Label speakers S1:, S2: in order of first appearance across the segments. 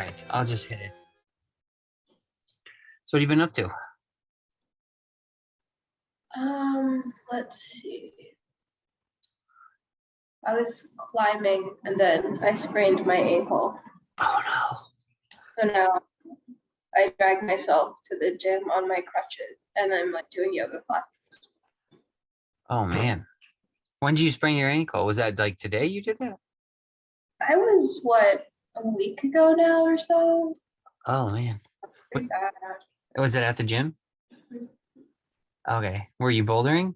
S1: right, I'll just hit it. So what have you been up to?
S2: Let's see. I was climbing and then I sprained my ankle.
S1: Oh no.
S2: So now I drag myself to the gym on my crutches and I'm like doing yoga classes.
S1: Oh man. When did you sprain your ankle? Was that like today you did that?
S2: I was a week ago now or so.
S1: Oh man.
S2: Pretty bad.
S1: Was it at the gym? Okay. Were you bouldering?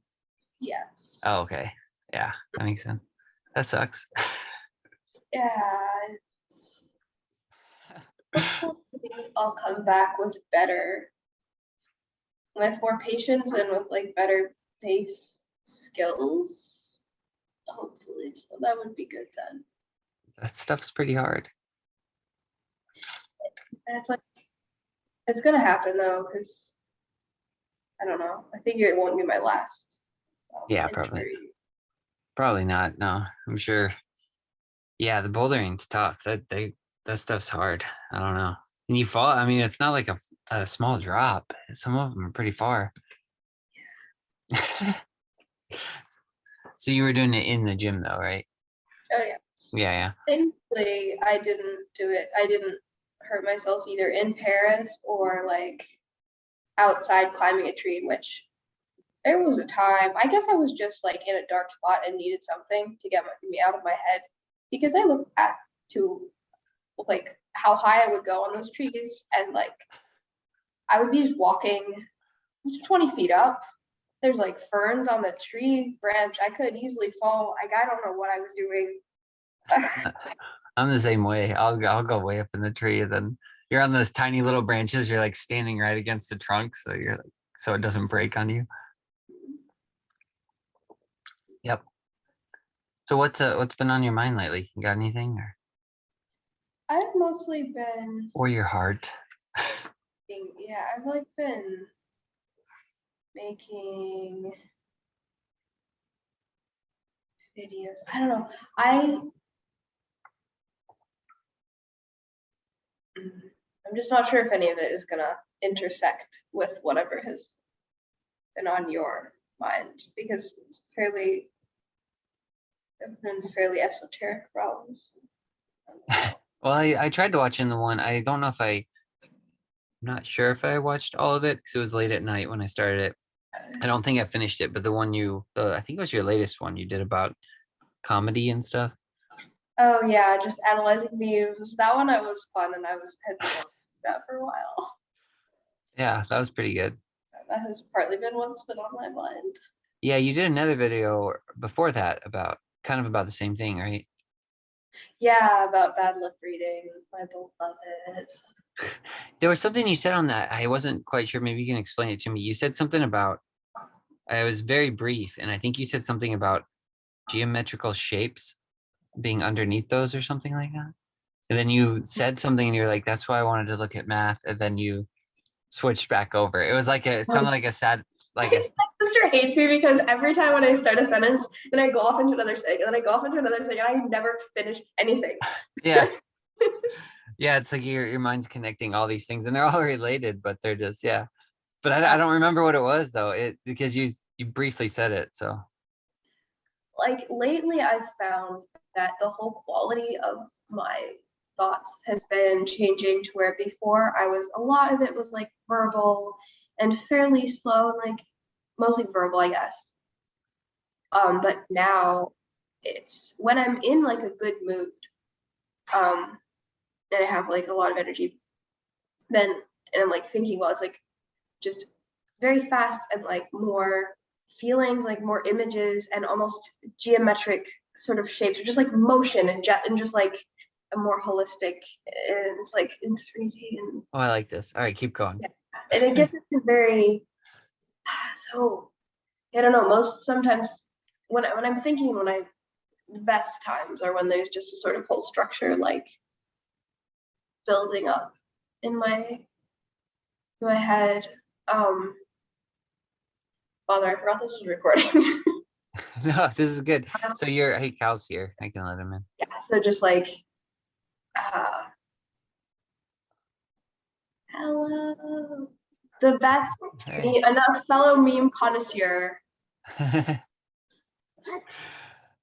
S2: Yes.
S1: Oh, okay. Yeah, that makes sense. That sucks.
S2: Yeah. Hopefully I'll come back with more patience and with like better pace skills. Hopefully. So that would be good then.
S1: That stuff's pretty hard.
S2: And it's gonna happen though, because I don't know. I figure it won't be my last.
S1: Yeah,
S2: injury.
S1: probably not. No, I'm sure. Yeah, the bouldering's tough. That stuff's hard. I don't know. And you fall. I mean, it's not like a small drop. Some of them are pretty far. So you were doing it in the gym though, right?
S2: Oh yeah.
S1: Yeah.
S2: Thankfully, I didn't do it. I didn't hurt myself either in Paris or like outside climbing a tree, which there was a time. I guess I was just like in a dark spot and needed something to get me out of my head because I looked back to like how high I would go on those trees and like I would be just walking 20 feet up. There's like ferns on the tree branch. I could easily fall. Like I don't know what I was doing.
S1: I'm the same way. I'll go way up in the tree, and then you're on those tiny little branches. You're like standing right against the trunk, so you're like, so it doesn't break on you. Yep. So what's been on your mind lately? You got anything,
S2: I've mostly been
S1: or your heart?
S2: I've like been making videos. I don't know. I'm just not sure if any of it is gonna intersect with whatever has been on your mind because have been fairly esoteric problems.
S1: Well, I tried to watch in the one. I'm not sure if I watched all of it because it was late at night when I started it. I don't think I finished it, but I think it was your latest one you did about comedy and stuff.
S2: Oh yeah, just analyzing memes. That one was fun, and had been wanting to do that for a while.
S1: Yeah, that was pretty good.
S2: That has partly been what's been on my mind.
S1: Yeah, you did another video before that about the same thing, right?
S2: Yeah, about bad lip reading. My beloved.
S1: There was something you said on that. I wasn't quite sure. Maybe you can explain it to me. You said something about, it was very brief, and I think you said something about geometrical shapes being underneath those or something like that. And then you said something and you're like, that's why I wanted to look at math. And then you switched back over. It was like it sounded like a sad,
S2: My sister hates me because every time when I start a sentence, then I go off into another thing, and then I go off into another thing, and I never finish anything.
S1: Yeah. Yeah, it's like your mind's connecting all these things and they're all related, but they're just, yeah. But I don't remember what it was though. Because you briefly said it. So
S2: like lately I've found that the whole quality of my thoughts has been changing to where before a lot of it was like verbal and fairly slow and like mostly verbal, I guess. But now it's when I'm in like a good mood, and I have like a lot of energy, and I'm like thinking, well, it's like just very fast and like more feelings, like more images and almost geometric sort of shapes, or just like motion and just like a more holistic. It's like in 3D and
S1: I like this. All right, keep going.
S2: Yeah. And it gets into very so I don't know. Sometimes when I'm thinking the best times are when there's just a sort of whole structure like building up in my head. Father, I forgot this was recording.
S1: No, this is good. So hey, Cal's here. I can let him in.
S2: Yeah, so just like uh Hello. The best,
S1: Hey.
S2: another fellow meme connoisseur.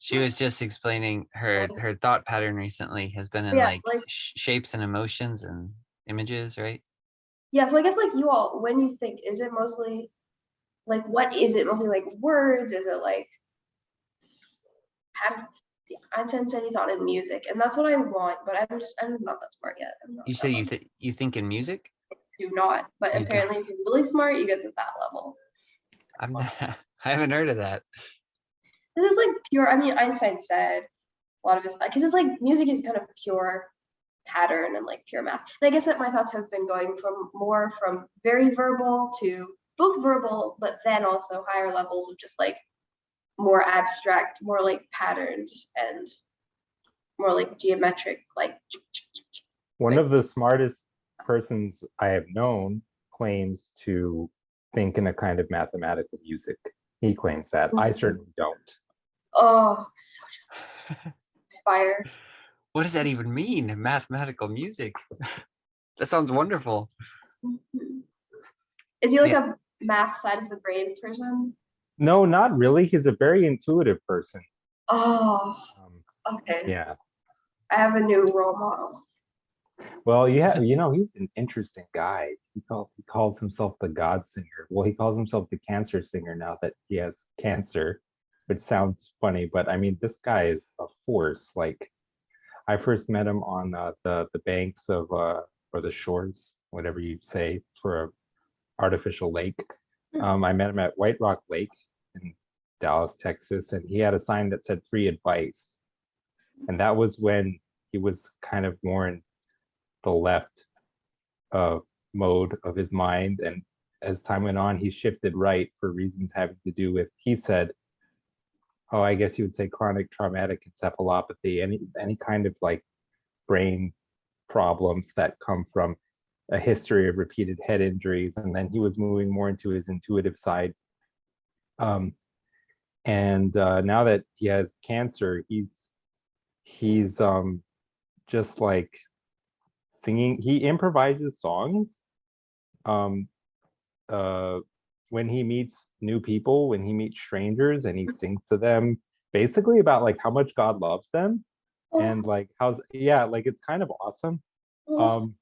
S1: She was just explaining her thought pattern recently has been in
S2: Yeah,
S1: like
S2: like,
S1: shapes and emotions and images, right?
S2: yeah, so I guess like you all, when you think, is it mostly like what is it? Mostly like words? Is it like patterns? Yeah, Einstein said he thought in music, and that's what I want, but I'm not that smart yet. I'm not
S1: You say
S2: that much.
S1: you think in music?
S2: Do not, but
S1: You don't.
S2: apparently if you're really smart, you get to that level.
S1: I'm not. I haven't heard of that.
S2: This is like pure, I mean, Einstein said a lot of his, because it's like music is kind of pure pattern and like pure math. And I guess that my thoughts have been going from more from very verbal to both verbal, but then also higher levels of just like more abstract, more like patterns and more like geometric,
S3: One
S2: like
S3: of the smartest persons I have known claims to think in a kind of mathematical music. He claims that. I certainly don't.
S2: oh, inspire.
S1: What does that even mean? Mathematical music. That sounds wonderful.
S2: Is he like
S1: Yeah.
S2: a math side of the brain person?
S3: No, not really. He's a very intuitive person.
S2: Oh,
S3: Um,
S2: okay.
S3: yeah.
S2: I have a new role model.
S3: Well, yeah, he's an interesting guy. He calls himself the God Singer. Well, he calls himself the Cancer Singer now that he has cancer, which sounds funny, but I mean, this guy is a force. Like, I first met him on the banks of or the shores, whatever you say, for a artificial lake. I met him at White Rock Lake in Dallas, Texas, and he had a sign that said free advice. And that was when he was kind of more in the left mode of his mind. And as time went on, he shifted right for reasons having to do with, he said, oh, I guess you would say chronic traumatic encephalopathy, any kind of like brain problems that come from a history of repeated head injuries. And then he was moving more into his intuitive side. And now that he has cancer, he's just like singing. He improvises songs um, when he meets new people, when he meets strangers, and he sings to them basically about like how much God loves them and like like it's kind of awesome. Um,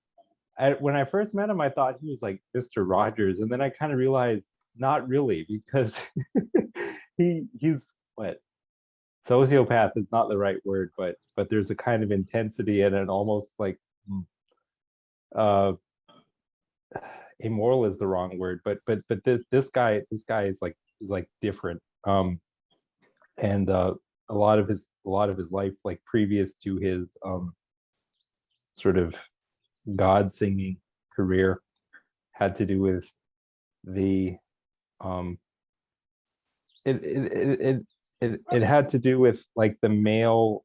S3: when I first met him, I thought he was like Mr. Rogers, and then I kind of realized not really because he's what sociopath is not the right word, but there's a kind of intensity and an almost like uh immoral is the wrong word, but this guy is like different. And a lot of his life, like previous to his sort of God singing career, had to do with the um it had to do with like the male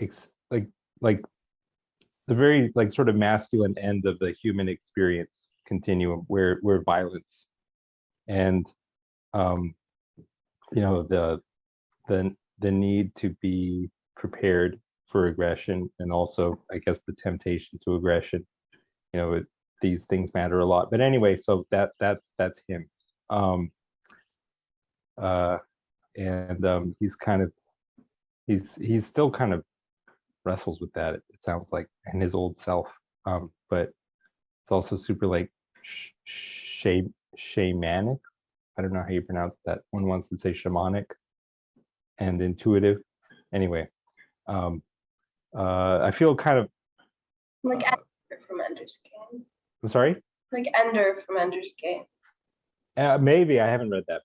S3: like the very like sort of masculine end of the human experience continuum where violence and um the the need to be prepared for aggression, and also I guess the temptation to aggression, these things matter a lot. But anyway, so that's him. um uh and he's kind of he's still kind of wrestles with that, it sounds like, in his old self. But it's also super like shamanic. I don't know how you pronounce that. One wants to say shamanic and intuitive. Anyway, I feel kind of
S2: like Ender from Ender's Game.
S3: I'm sorry.
S2: Like Ender from Ender's Game.
S3: Maybe I haven't read that.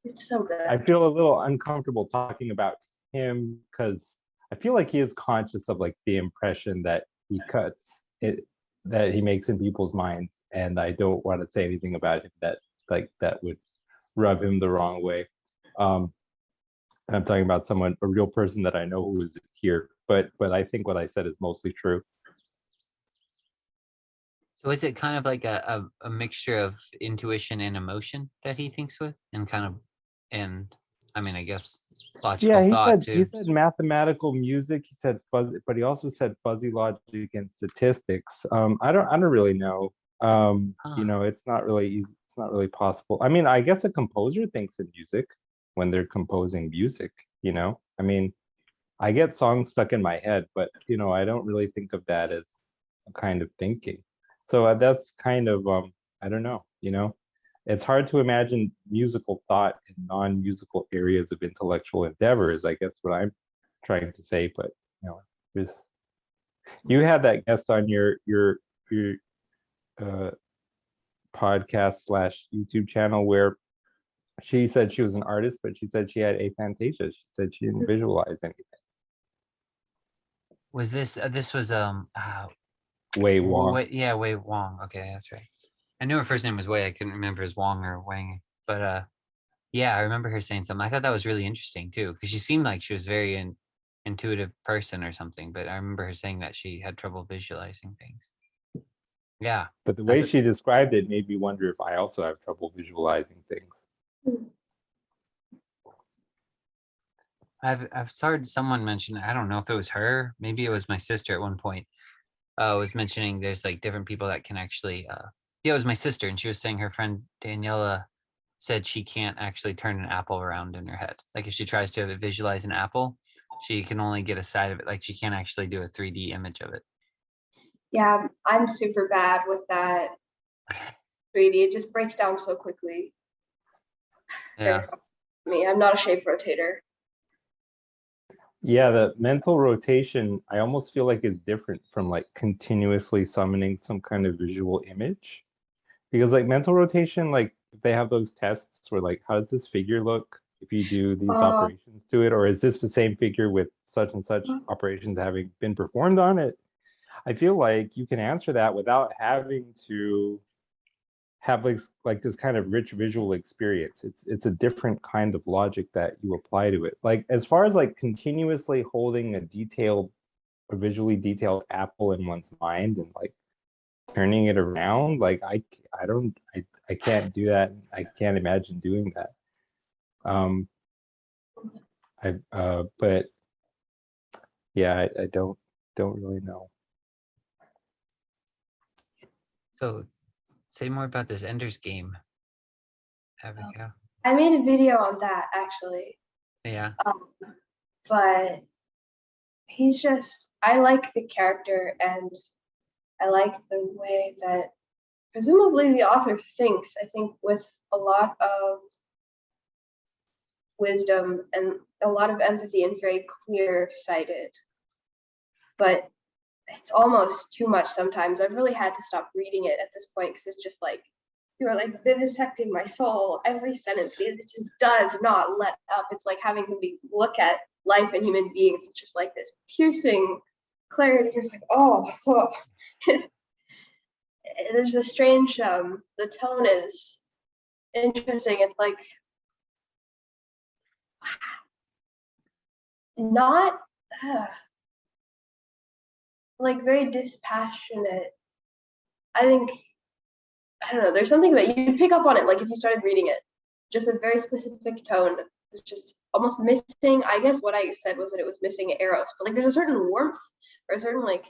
S2: It's so good.
S3: I feel a little uncomfortable talking about him because I feel like he is conscious of like the impression that he cuts it, that he makes in people's minds, and I don't want to say anything about him that would rub him the wrong way. And I'm talking about a real person that I know who is here, but I think what I said is mostly true.
S1: So is it kind of like a mixture of intuition and emotion that he thinks with, and kind of and I mean, I guess
S3: Yeah,
S1: logical thought
S3: he
S1: too.
S3: said mathematical music. He said fuzzy, but he also said fuzzy logic and statistics. I don't really know.
S1: Huh.
S3: It's not really easy. It's not really possible. I mean, I guess a composer thinks in music when they're composing music. I mean, I get songs stuck in my head, but I don't really think of that as a kind of thinking. So that's kind of I don't know. It's hard to imagine musical thought in non-musical areas of intellectual endeavors, I guess what I'm trying to say, but there's you had that guest on your uh podcast slash YouTube channel where she said she was an artist, but she said she had aphantasia. She said she didn't visualize anything.
S1: Was this this was
S3: Wei Wong.
S1: Wait, yeah, Wei Wong. Okay, that's right. I knew her first name was Wei. I couldn't remember as Wong or Wang. But yeah, I remember her saying something. I thought that was really interesting too, because she seemed like she was very intuitive person or something. But I remember her saying that she had trouble visualizing things. Yeah,
S3: But the way
S1: that's
S3: she described it made me wonder if I also have trouble visualizing things.
S1: I've heard someone mention. I don't know if it was her. Maybe it was my sister at one point. Was mentioning there's like different people that can actually. Yeah, it was my sister, and she was saying her friend Daniela said she can't actually turn an apple around in her head. Like if she tries to visualize an apple, she can only get a side of it. Like she can't actually do a 3D image of it.
S2: Yeah, I'm super bad with that 3D. It just breaks down so quickly. Very
S1: Yeah.
S2: frustrating for me. I'm not a shape rotator.
S3: Yeah, the mental rotation, I almost feel like is different from like continuously summoning some kind of visual image. Because like mental rotation, like if they have those tests where like, how does this figure look if you do these
S2: Uh,
S3: operations to it? Or is this the same figure with such and such operations having been performed on it? I feel like you can answer that without having to have like this kind of rich visual experience. It's a different kind of logic that you apply to it. Like as far as like continuously holding a visually detailed apple in one's mind and like turning it around, like I can't do that. I can't imagine doing that. But yeah, I don't really know.
S1: So say more about this Ender's Game, Abigail.
S2: I made a video on that actually.
S1: Yeah.
S2: But I like the character and I like the way that presumably the author thinks. I think with a lot of wisdom and a lot of empathy and very clear-sighted. But it's almost too much sometimes. I've really had to stop reading it at this point because it's just like you're like vivisecting my soul every sentence because it just does not let up. It's like having somebody look at life and human beings. It's just like this piercing clarity. You're just like, oh. There's a strange, the tone is interesting. It's like not like very dispassionate. I think, I don't know, there's something that you'd pick up on it, like if you started reading it, just a very specific tone. It's just almost missing. I guess what I said was that it was missing arrows, but like there's a certain warmth or a certain like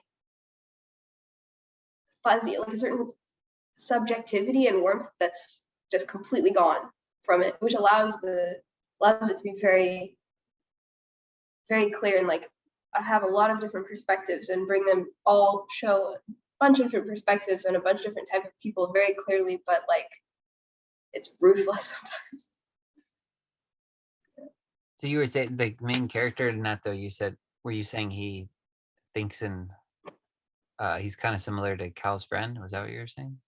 S2: fuzzy, like a certain subjectivity and warmth that's just completely gone from it, which allows it to be very, very clear and like I have a lot of different perspectives and bring them all show a bunch of different perspectives and a bunch of different type of people very clearly, but like it's ruthless sometimes.
S1: So you were saying the main character in that though, were you saying he thinks in he's kind of similar to Cal's friend? Was that what you were saying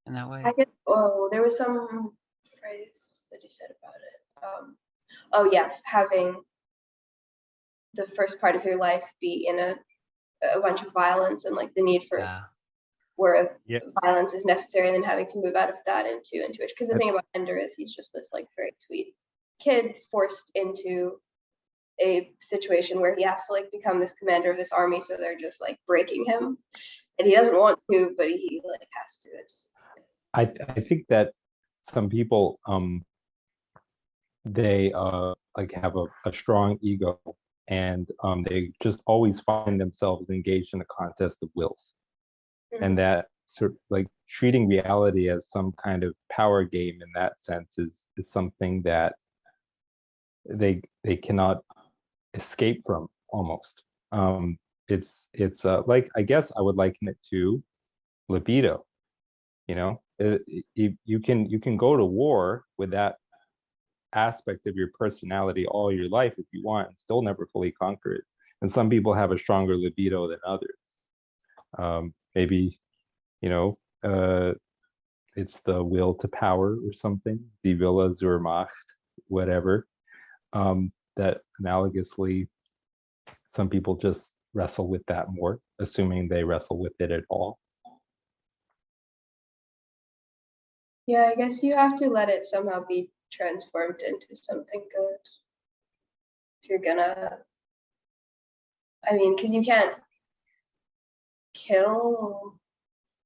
S1: in that way?
S2: There was some phrase that he said about it. Oh yes, having the first part of your life be in a bunch of violence and like the need for where
S3: Yeah.
S2: violence is necessary, and then having to move out of that into intuition. Because the thing about Ender is he's just this like very sweet kid forced into a situation where he has to like become this commander of this army, so they're just like breaking him, and he doesn't want to, but he like has to.
S3: I think that some people they like have a strong ego, and they just always find themselves engaged in a contest of wills, and that sort of like treating reality as some kind of power game in that sense is something that they cannot escape from almost. It's like, I guess I would liken it to libido. You know, you can go to war with that aspect of your personality all your life if you want and still never fully conquer it. And some people have a stronger libido than others. Maybe, you know, it's the will to power or something, die Wille zur Macht, whatever. That analogously, some people just wrestle with that more, assuming they wrestle with it at all.
S2: Yeah, I guess you have to let it somehow be transformed into something good. If you're gonna, I mean, because you can't kill,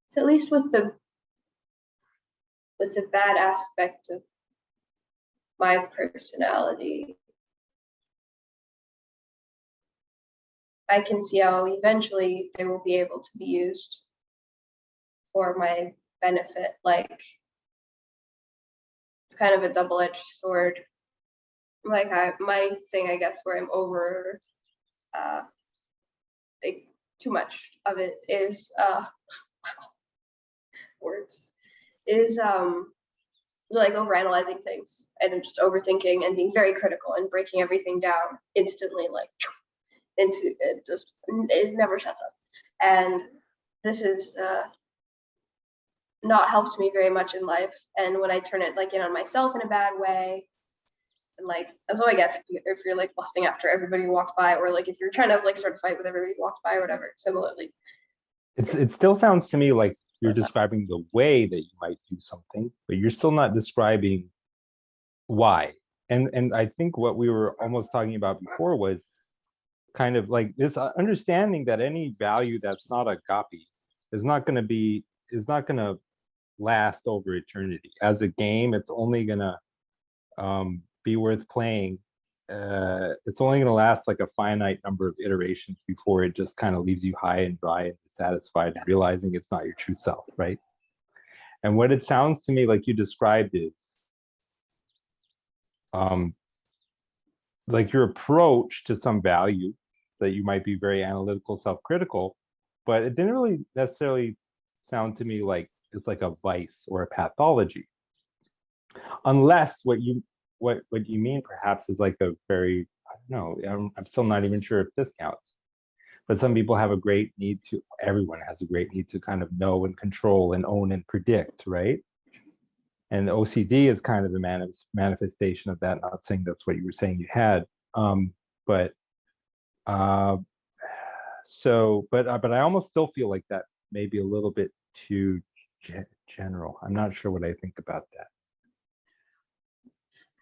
S2: so at least with the bad aspect of my personality, I can see how eventually they will be able to be used for my benefit. Like, it's kind of a double-edged sword. Like, my thing, I guess, where I'm over like too much of it is words is like overanalyzing things and just overthinking and being very critical and breaking everything down instantly, like into it. Just, it never shuts up, and this is not helped me very much in life. And when I turn it like in on myself in a bad way, and like, so I guess if you're like lusting after everybody who walks by, or like if you're trying to like start a fight with everybody who walks by or whatever, similarly.
S3: It still sounds to me like you're
S2: What's that?
S3: describing the way that you might do something, but you're still not describing why. And I think what we were almost talking about before was kind of like this understanding that any value that's not agape is not going to last over eternity. As a game, it's only going to be worth playing. It's only going to last like a finite number of iterations before it just kind of leaves you high and dry and dissatisfied and realizing it's not your true self, right? And what it sounds to me like you described is like your approach to some value that you might be very analytical, self-critical, but it didn't really necessarily sound to me like it's like a vice or a pathology, unless what you mean perhaps is like a very, I don't know, I'm still not even sure if this counts, but some people have a great need to, everyone has a great need to kind of know and control and own and predict, right? And OCD is kind of a manifestation of that. Not saying that's what you were saying you had, but but I almost still feel like that may be a little bit too general. I'm not sure what I think about that.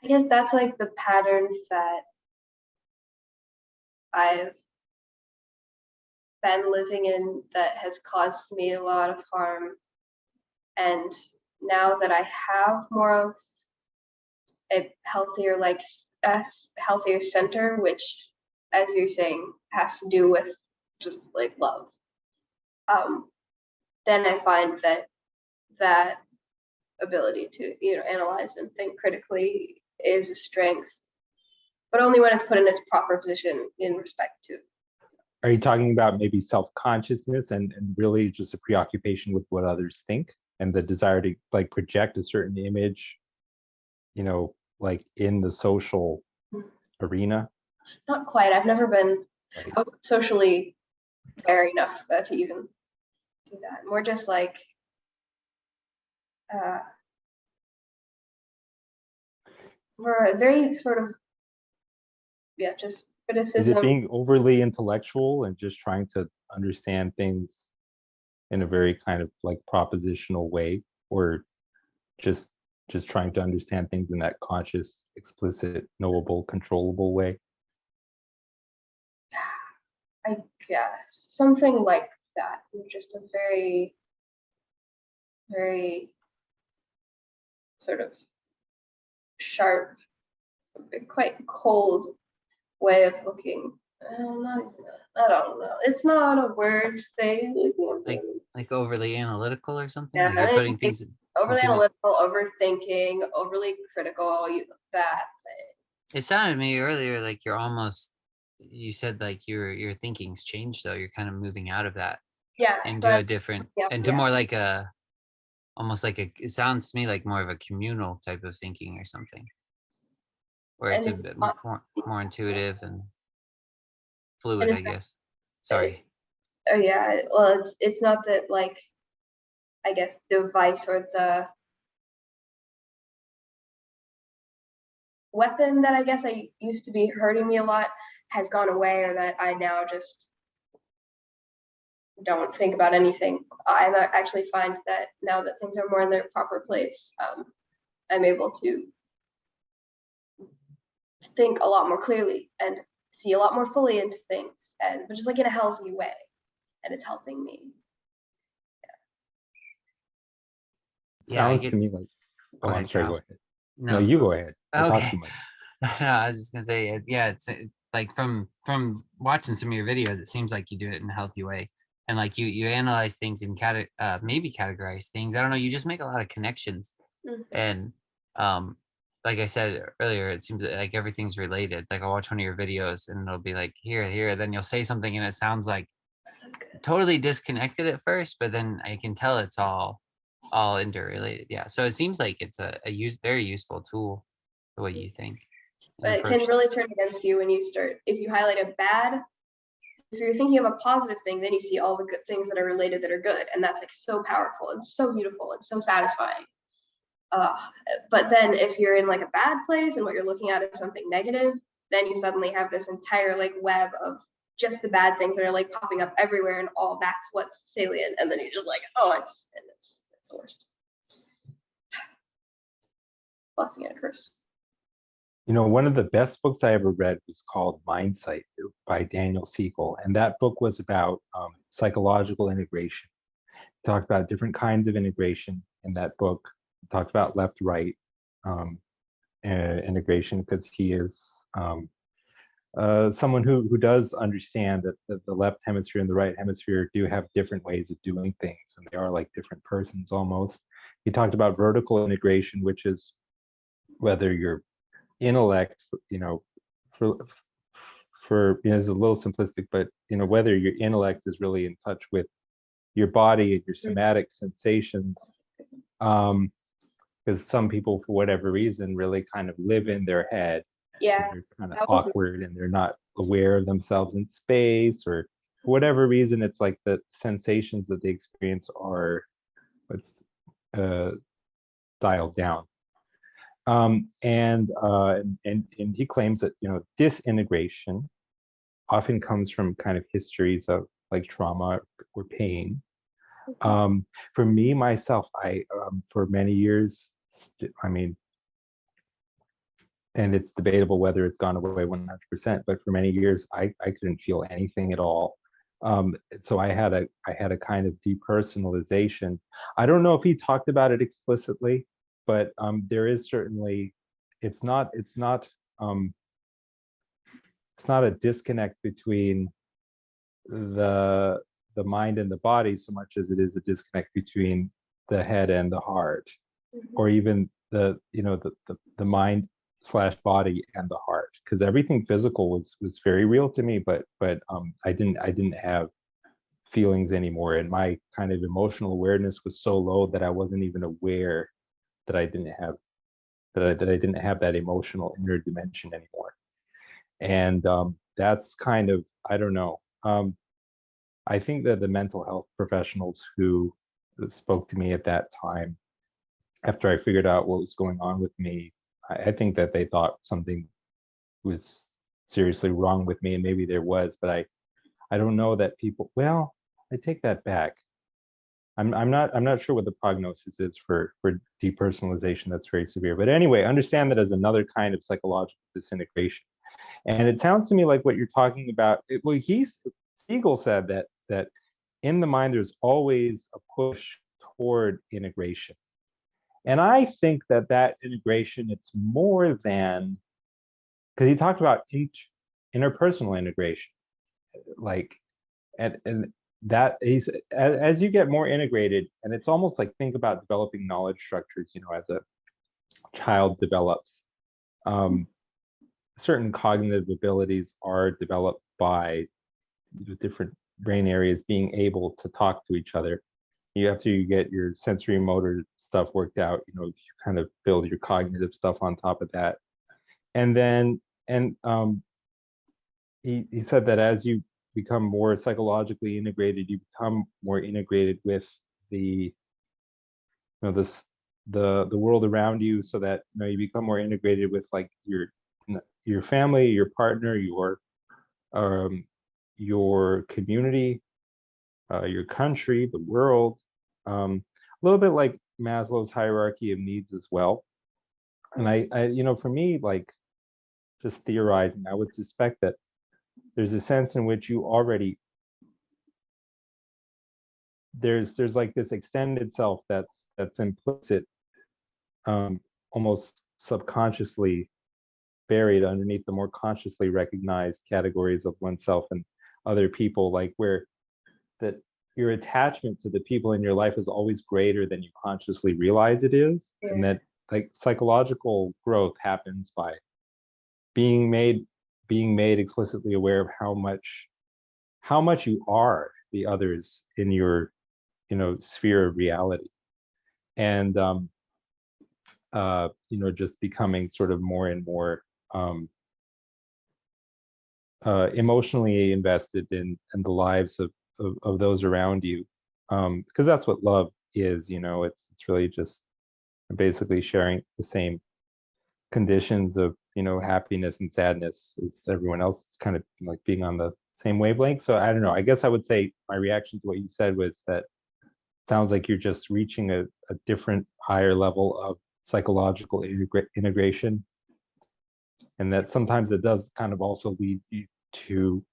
S2: I guess that's like the pattern that I've been living in that has caused me a lot of harm. And now that I have more of a healthier, like a healthier center, which, as you're saying, has to do with just like love, then I find that ability to, you know, analyze and think critically is a strength, but only when it's put in its proper position in respect to.
S3: Are you talking about maybe self-consciousness and really just a preoccupation with what others think and the desire to like project a certain image, you know, like in the social arena?
S2: Not quite. I've never been
S3: Right.
S2: I was socially aware enough to even do that. More just like for a very sort of, yeah, just
S3: Is it
S2: criticism.
S3: being overly intellectual and just trying to understand things in a very kind of like propositional way, or just trying to understand things in that conscious, explicit, knowable, controllable way?
S2: I guess something like that. Just a very, very sort of sharp a quite cold way of looking. I don't know. It's not a word thing.
S1: Like overly analytical or something?
S2: Yeah,
S1: Like you're putting things
S2: overly
S1: into it.
S2: analytical, overthinking, overly critical, that thing.
S1: It sounded to me earlier like you said like your thinking's changed though. You're kind of moving out of that
S2: Yeah.
S1: into a different, into
S2: Yeah.
S1: more like almost like it sounds to me like more of a communal type of thinking or something, where
S2: And
S1: it's a
S2: it's
S1: bit
S2: not,
S1: more intuitive and
S2: and
S1: fluid, I
S2: it's
S1: guess.
S2: it's
S1: Sorry.
S2: oh yeah, well it's not that, like, I guess the device or the weapon that I guess I used to be hurting me a lot has gone away, or that I now just don't think about anything. I actually find that now that things are more in their proper place, I'm able to think a lot more clearly and see a lot more fully into things, but just like in a healthy way, and it's helping me.
S1: Yeah, I
S3: Sounds
S1: get.
S3: to me like,
S1: Go
S3: oh, I'm
S1: ahead,
S3: sorry, go
S1: Kyle.
S3: ahead. No,
S1: No.
S3: you go ahead. I talk
S1: Okay.
S3: too much.
S1: No, I was just gonna say, yeah, it's like from watching some of your videos, it seems like you do it in a healthy way, and like you analyze things and maybe categorize things. I don't know. You just make a lot of connections,
S2: Mhm.
S1: and um, like I said earlier, it seems like everything's related. Like I'll watch one of your videos, and it'll be like here, then you'll say something, and it sounds like
S2: So good.
S1: totally disconnected at first, but then I can tell it's all interrelated. Yeah, so it seems like it's a very useful tool the way you think and
S2: But it can
S1: approach.
S2: really turn against you when you start, if you highlight a bad, if you're thinking of a positive thing, then you see all the good things that are related that are good, and that's like so powerful and so beautiful and so satisfying. uh, but then if you're in like a bad place and what you're looking at is something negative, then you suddenly have this entire like web of just the bad things that are like popping up everywhere, and all that's what's salient, and then you're just like, oh, it's the worst. Blessing and a curse.
S3: You know, one of the best books I ever read was called Mindsight by Daniel Siegel. And that book was about psychological integration. It talked about different kinds of integration in that book. It talked about left-right integration, because he is someone who does understand that the left hemisphere and the right hemisphere do have different ways of doing things, and they are like different persons almost. He talked about vertical integration, which is whether your intellect, for it's a little simplistic, but whether your intellect is really in touch with your body and your somatic sensations, because some people, for whatever reason, really kind of live in their head.
S2: Yeah,
S3: They're kind of
S2: that was
S3: awkward and they're not aware of themselves in space, or for whatever reason, it's like the sensations that they experience are what's dialed down. And he claims that disintegration often comes from kind of histories of like trauma or pain. For me myself, I for many years, I mean, and it's debatable whether it's gone away 100%, but for many years I couldn't feel anything at all. So I had a kind of depersonalization. I don't know if he talked about it explicitly, but there is certainly, it's not a disconnect between the mind and the body so much as it is a disconnect between the head and the heart, or even the mind slash body and the heart, because everything physical was very real to me, but I didn't have feelings anymore, and my kind of emotional awareness was so low that I wasn't even aware that I didn't have that emotional inner dimension anymore. And that's kind of, I don't know, I think that the mental health professionals who spoke to me at that time, after I figured out what was going on with me, I think that they thought something was seriously wrong with me, and maybe there was, but I don't know that people. Well, I take that back. I'm not sure what the prognosis is for depersonalization that's very severe. But anyway, understand that as another kind of psychological disintegration. And it sounds to me like what you're talking about. Siegel said that in the mind there's always a push toward integration. And I think that integration, it's more than because he talked about interpersonal integration, like, and that he's as you get more integrated, and it's almost like, think about developing knowledge structures, as a child develops. Certain cognitive abilities are developed by different brain areas being able to talk to each other. After you get your sensory motor stuff worked out, you kind of build your cognitive stuff on top of that. And then, he said that as you become more psychologically integrated, you become more integrated with the, the world around you, so that, you become more integrated with, like, your family, your partner, your community, your country, the world, a little bit like Maslow's hierarchy of needs as well. And I for me, like, just theorizing, I would suspect that there's a sense in which you already, there's like this extended self that's implicit, almost subconsciously buried underneath the more consciously recognized categories of oneself and other people, like, where that your attachment to the people in your life is always greater than you consciously realize it is.
S2: Yeah.
S3: And that, like, psychological growth happens by being made explicitly aware of how much you are the others in your sphere of reality. And just becoming sort of more and more emotionally invested in the lives of those around you, because that's what love is. It's really just basically sharing the same conditions of happiness and sadness as everyone else. It's kind of like being on the same wavelength. So I don't know, I guess I would say my reaction to what you said was that sounds like you're just reaching a different, higher level of psychological integration, and that sometimes it does kind of also lead you to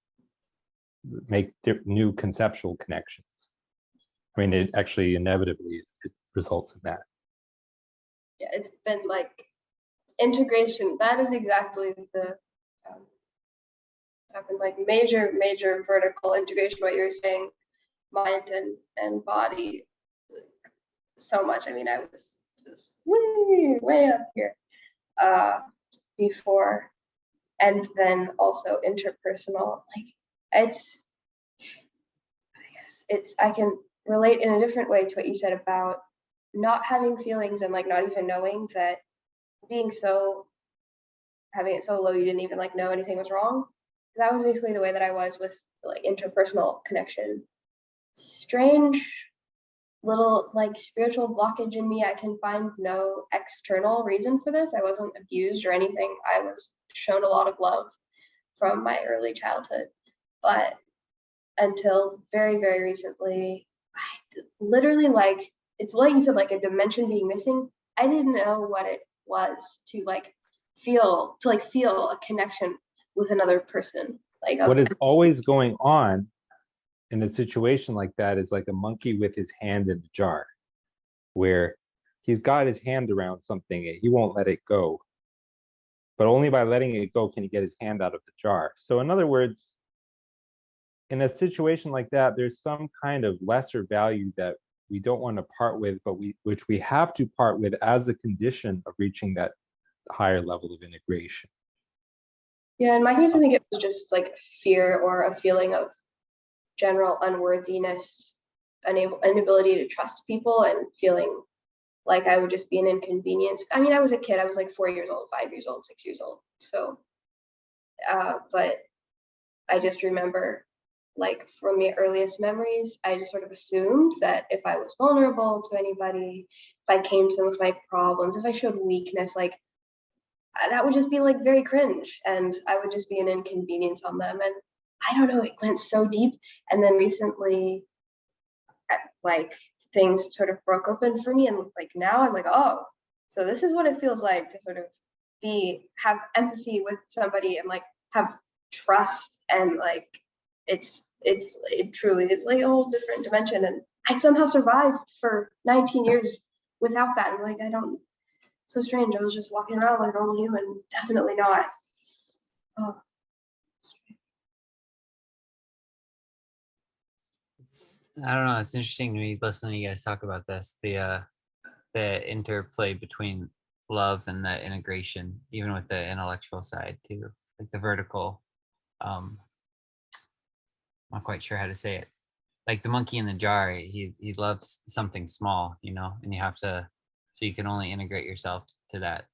S3: make new conceptual connections. I mean, it actually inevitably it results in that.
S2: Yeah, it's been like integration. That is exactly the happened, like major vertical integration. What you're saying, mind and body, so much. I mean, I was just way up here before, and then also interpersonal. Like, it's, I guess I can relate in a different way to what you said about not having feelings and like not even knowing that, having it so low you didn't even like know anything was wrong. That was basically the way that I was with like interpersonal connection. Strange little like spiritual blockage in me. I can find no external reason for this. I wasn't abused or anything. I was shown a lot of love from my early childhood, but until very recently, I literally, like, it's like you said, like a dimension being missing. I didn't know what it was to feel a connection with another person. Like,
S3: what is always going on in a situation like that is like a monkey with his hand in the jar, where he's got his hand around something and he won't let it go, but only by letting it go can he get his hand out of the jar. So in other words, in a situation like that, there's some kind of lesser value that we don't want to part with, but which we have to part with as a condition of reaching that higher level of integration.
S2: Yeah, in my case, I think it was just like fear or a feeling of general unworthiness, inability to trust people, and feeling like I would just be an inconvenience. I mean, I was a kid. I was like 4 years old, 5 years old, 6 years old. So, but I just remember, like, from my earliest memories, I just sort of assumed that if I was vulnerable to anybody, if I came to them with my problems, if I showed weakness, like, that would just be like very cringe, and I would just be an inconvenience on them. And I don't know, it went so deep. And then recently, like, things sort of broke open for me, and like now I'm like, oh, so this is what it feels like to sort of have empathy with somebody and like have trust, and like it truly is like a whole different dimension. And I somehow survived for 19 years without that. And like, so strange. I was just walking around like a normal human. Definitely not. Oh,
S1: I don't know. It's interesting to me listening to you guys talk about this. The interplay between love and the integration, even with the intellectual side too, like the vertical. I'm not quite sure how to say it. Like the monkey in the jar, he loves something small, you know, and you have to, so you can only integrate yourself to that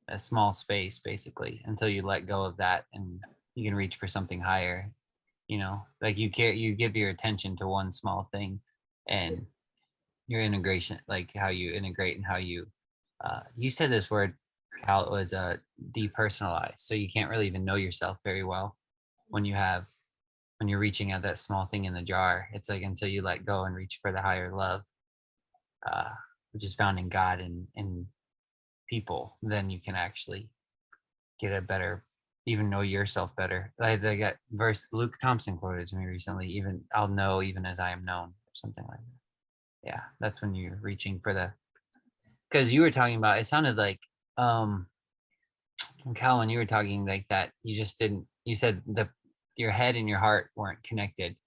S1: a small space basically until you let go of that and you can reach for something higher. You know, like you give your attention to one small thing, and your integration, like how you integrate and how you said this word, Cal, it was depersonalized, so you can't really even know yourself very well when you're reaching at that small thing in the jar. It's like until you let go and reach for the higher love, uh which is found in God and in people, then you can actually get a better, even know yourself better. Like they got verse Luke Thompson quoted to me recently, even I'll know even as I am known, or something like that. Yeah, that's when you're reaching for the, because you were talking about, it sounded like um Cal, when you were talking like that, you just didn't, you said the your head and your heart weren't connected,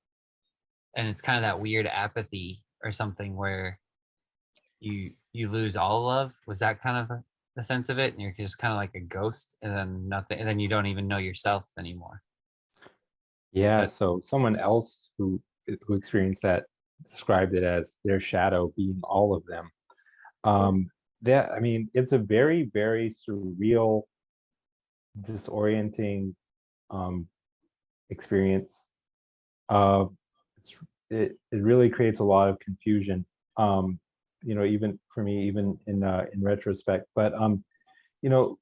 S1: and it's kind of that weird apathy or something where you lose all love. Was that kind of the sense of it, and you're just kind of like a ghost and then nothing, and then you don't even know yourself anymore?
S3: Yeah,
S1: But
S3: so someone else who experienced that described it as their shadow being all of them. That I mean, it's a very, very surreal, disorienting experience. Uh, it really creates a lot of confusion. Even for me, even in retrospect. But you know,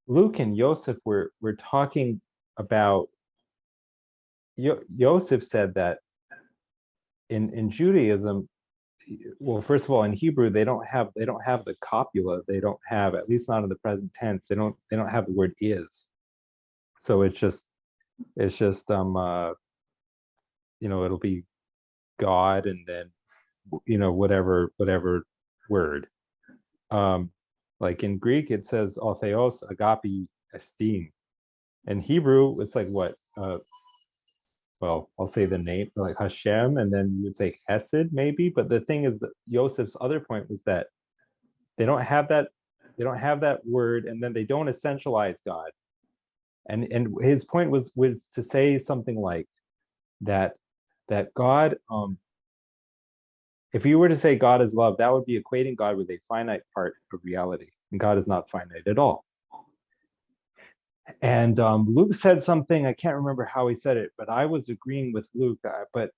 S3: Luke and Joseph were talking about. Joseph said that in Judaism, well, first of all, in Hebrew, they don't have the copula. They don't have, at least not in the present tense. They don't have the word is. So it's just it'll be God and then whatever word. Um, like in Greek, it says "Theos agape esteem." In Hebrew, it's like what? Well, I'll say the name like Hashem, and then you would say Hesed maybe. But the thing is that Joseph's other point was that they don't have that they don't have that word, and then they don't essentialize God. And his point was to say something like that God, if you were to say God is love, that would be equating God with a finite part of reality, and God is not finite at all. And Luke said something, I can't remember how he said it, but I was agreeing with Luke. But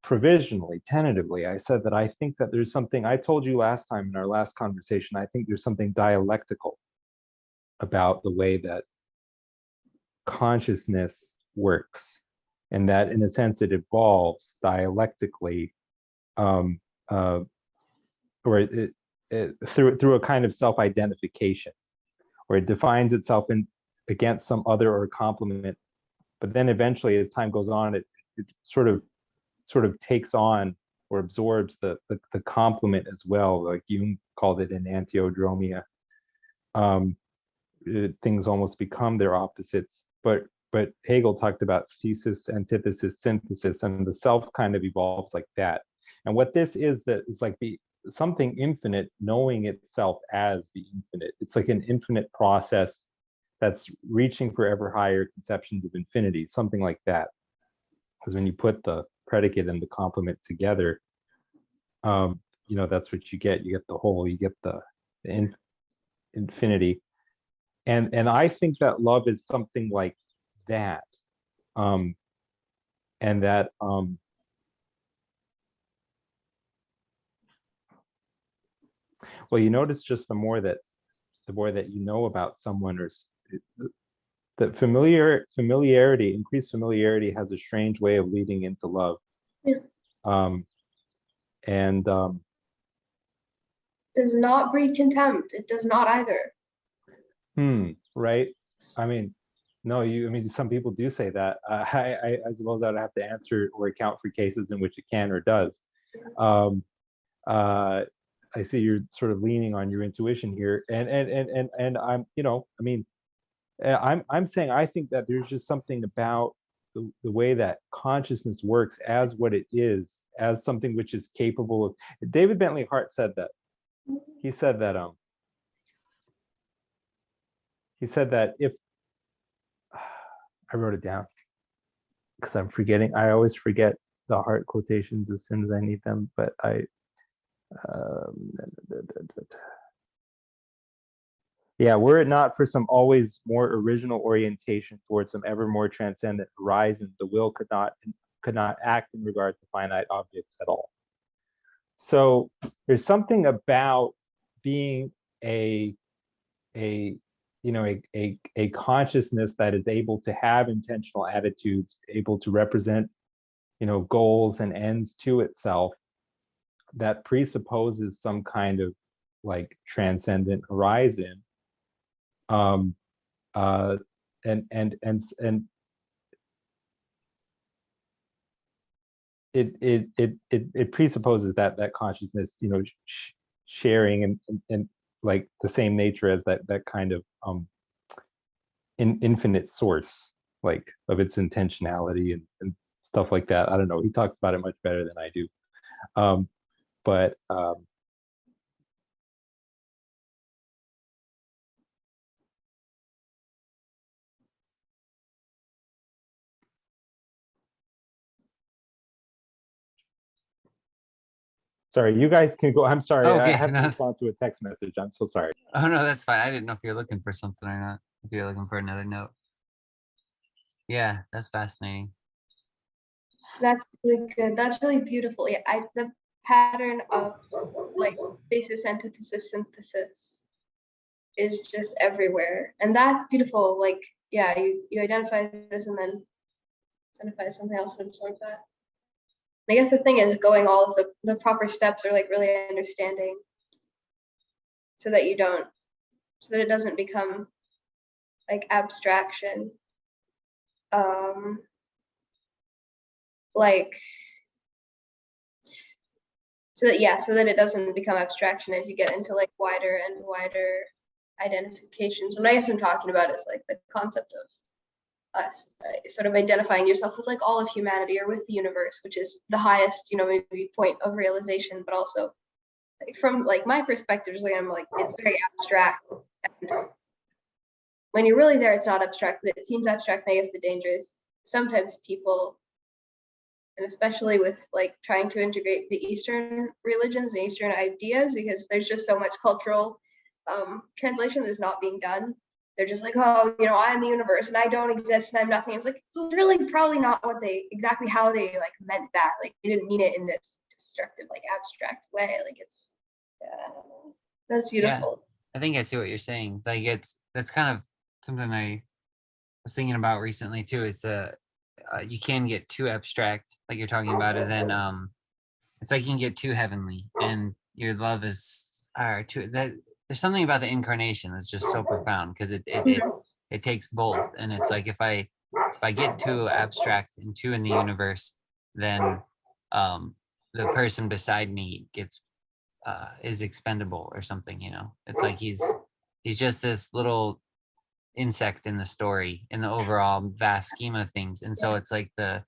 S3: provisionally, tentatively, I said that I think that there's something, I told you last time in our last conversation, I think there's something dialectical about the way that consciousness works, and that in a sense it evolves dialectically, um, uh, or through a kind of self-identification, where it defines itself against some other or complement, but then eventually, as time goes on, it sort of takes on or absorbs the complement as well. Like Jung called it an antiodromia. Um, things almost become their opposites. But Hegel talked about thesis, antithesis, synthesis, and the self kind of evolves like that. And what this is, that is like the something infinite knowing itself as the infinite. It's like an infinite process that's reaching for ever higher conceptions of infinity, something like that. Because when you put the predicate and the complement together, that's what you get. You get the whole, you get the infinity. And I think that love is something like that. And that well, you notice just the more that you know about someone, or that familiarity, increased familiarity has a strange way of leading into love.
S2: yeah.
S3: Um, and
S2: Does not breed contempt. It does not either.
S3: right. I mean, no, I mean, some people do say that. I suppose I'd have to answer or account for cases in which it can or does. Um, I see you're sort of leaning on your intuition here, and I'm, I mean, I'm saying I think that there's just something about the way that consciousness works as what it is, as something which is capable of. David Bentley Hart said that. He said that if I wrote it down because I'm forgetting. I always forget the Hart quotations as soon as I need them, but yeah, were it not for some always more original orientation towards some ever more transcendent horizon, the will could not act in regard to finite objects at all. So there's something about being a consciousness that is able to have intentional attitudes, able to represent goals and ends to itself, that presupposes some kind of like transcendent horizon. And it presupposes that consciousness, sharing and like the same nature as that kind of infinite source, like of its intentionality and stuff like that. I don't know. He talks about it much better than I do. But sorry, you guys can go. I'm sorry. I
S1: Okay,
S3: have to
S1: no,
S3: respond to a text message. I'm so sorry.
S1: oh no, that's fine. I didn't know if you're looking for something or not. If you're looking for another note. Yeah, that's fascinating.
S2: That's really good. That's really beautiful. Yeah, the pattern of like basis, antithesis, synthesis is just everywhere, and that's beautiful. Like, yeah, you identify this and then identify something else, which like that. I guess the thing is going all of the proper steps are like really understanding, so that it doesn't become like abstraction. Like so that it doesn't become abstraction as you get into like wider and wider identifications. What I guess I'm talking about is like the concept of us sort of identifying yourself with like all of humanity or with the universe, which is the highest, maybe point of realization, but also like, from like my perspective, like I'm like it's very abstract, and when you're really there, it's not abstract, but it seems abstract. And I guess the danger is sometimes people, and especially with like trying to integrate the Eastern religions and Eastern ideas, because there's just so much cultural translation that is not being done. They're just like, oh, I'm the universe and I don't exist and I'm nothing. It's like, this is really probably not exactly how they like meant that. Like they didn't mean it in this destructive, like abstract way. Like it's, that's beautiful.
S1: Yeah, I think I see what you're saying. Like that's kind of something I was thinking about recently too. Is you can get too abstract, like you're talking about it, then it's like you can get too heavenly, and your love is too that. There's something about the incarnation that's just so profound because it takes both, and it's like if I get too abstract and too in the universe, then the person beside me is expendable or something. It's like he's just this little insect in the story in the overall vast scheme of things, and so it's like that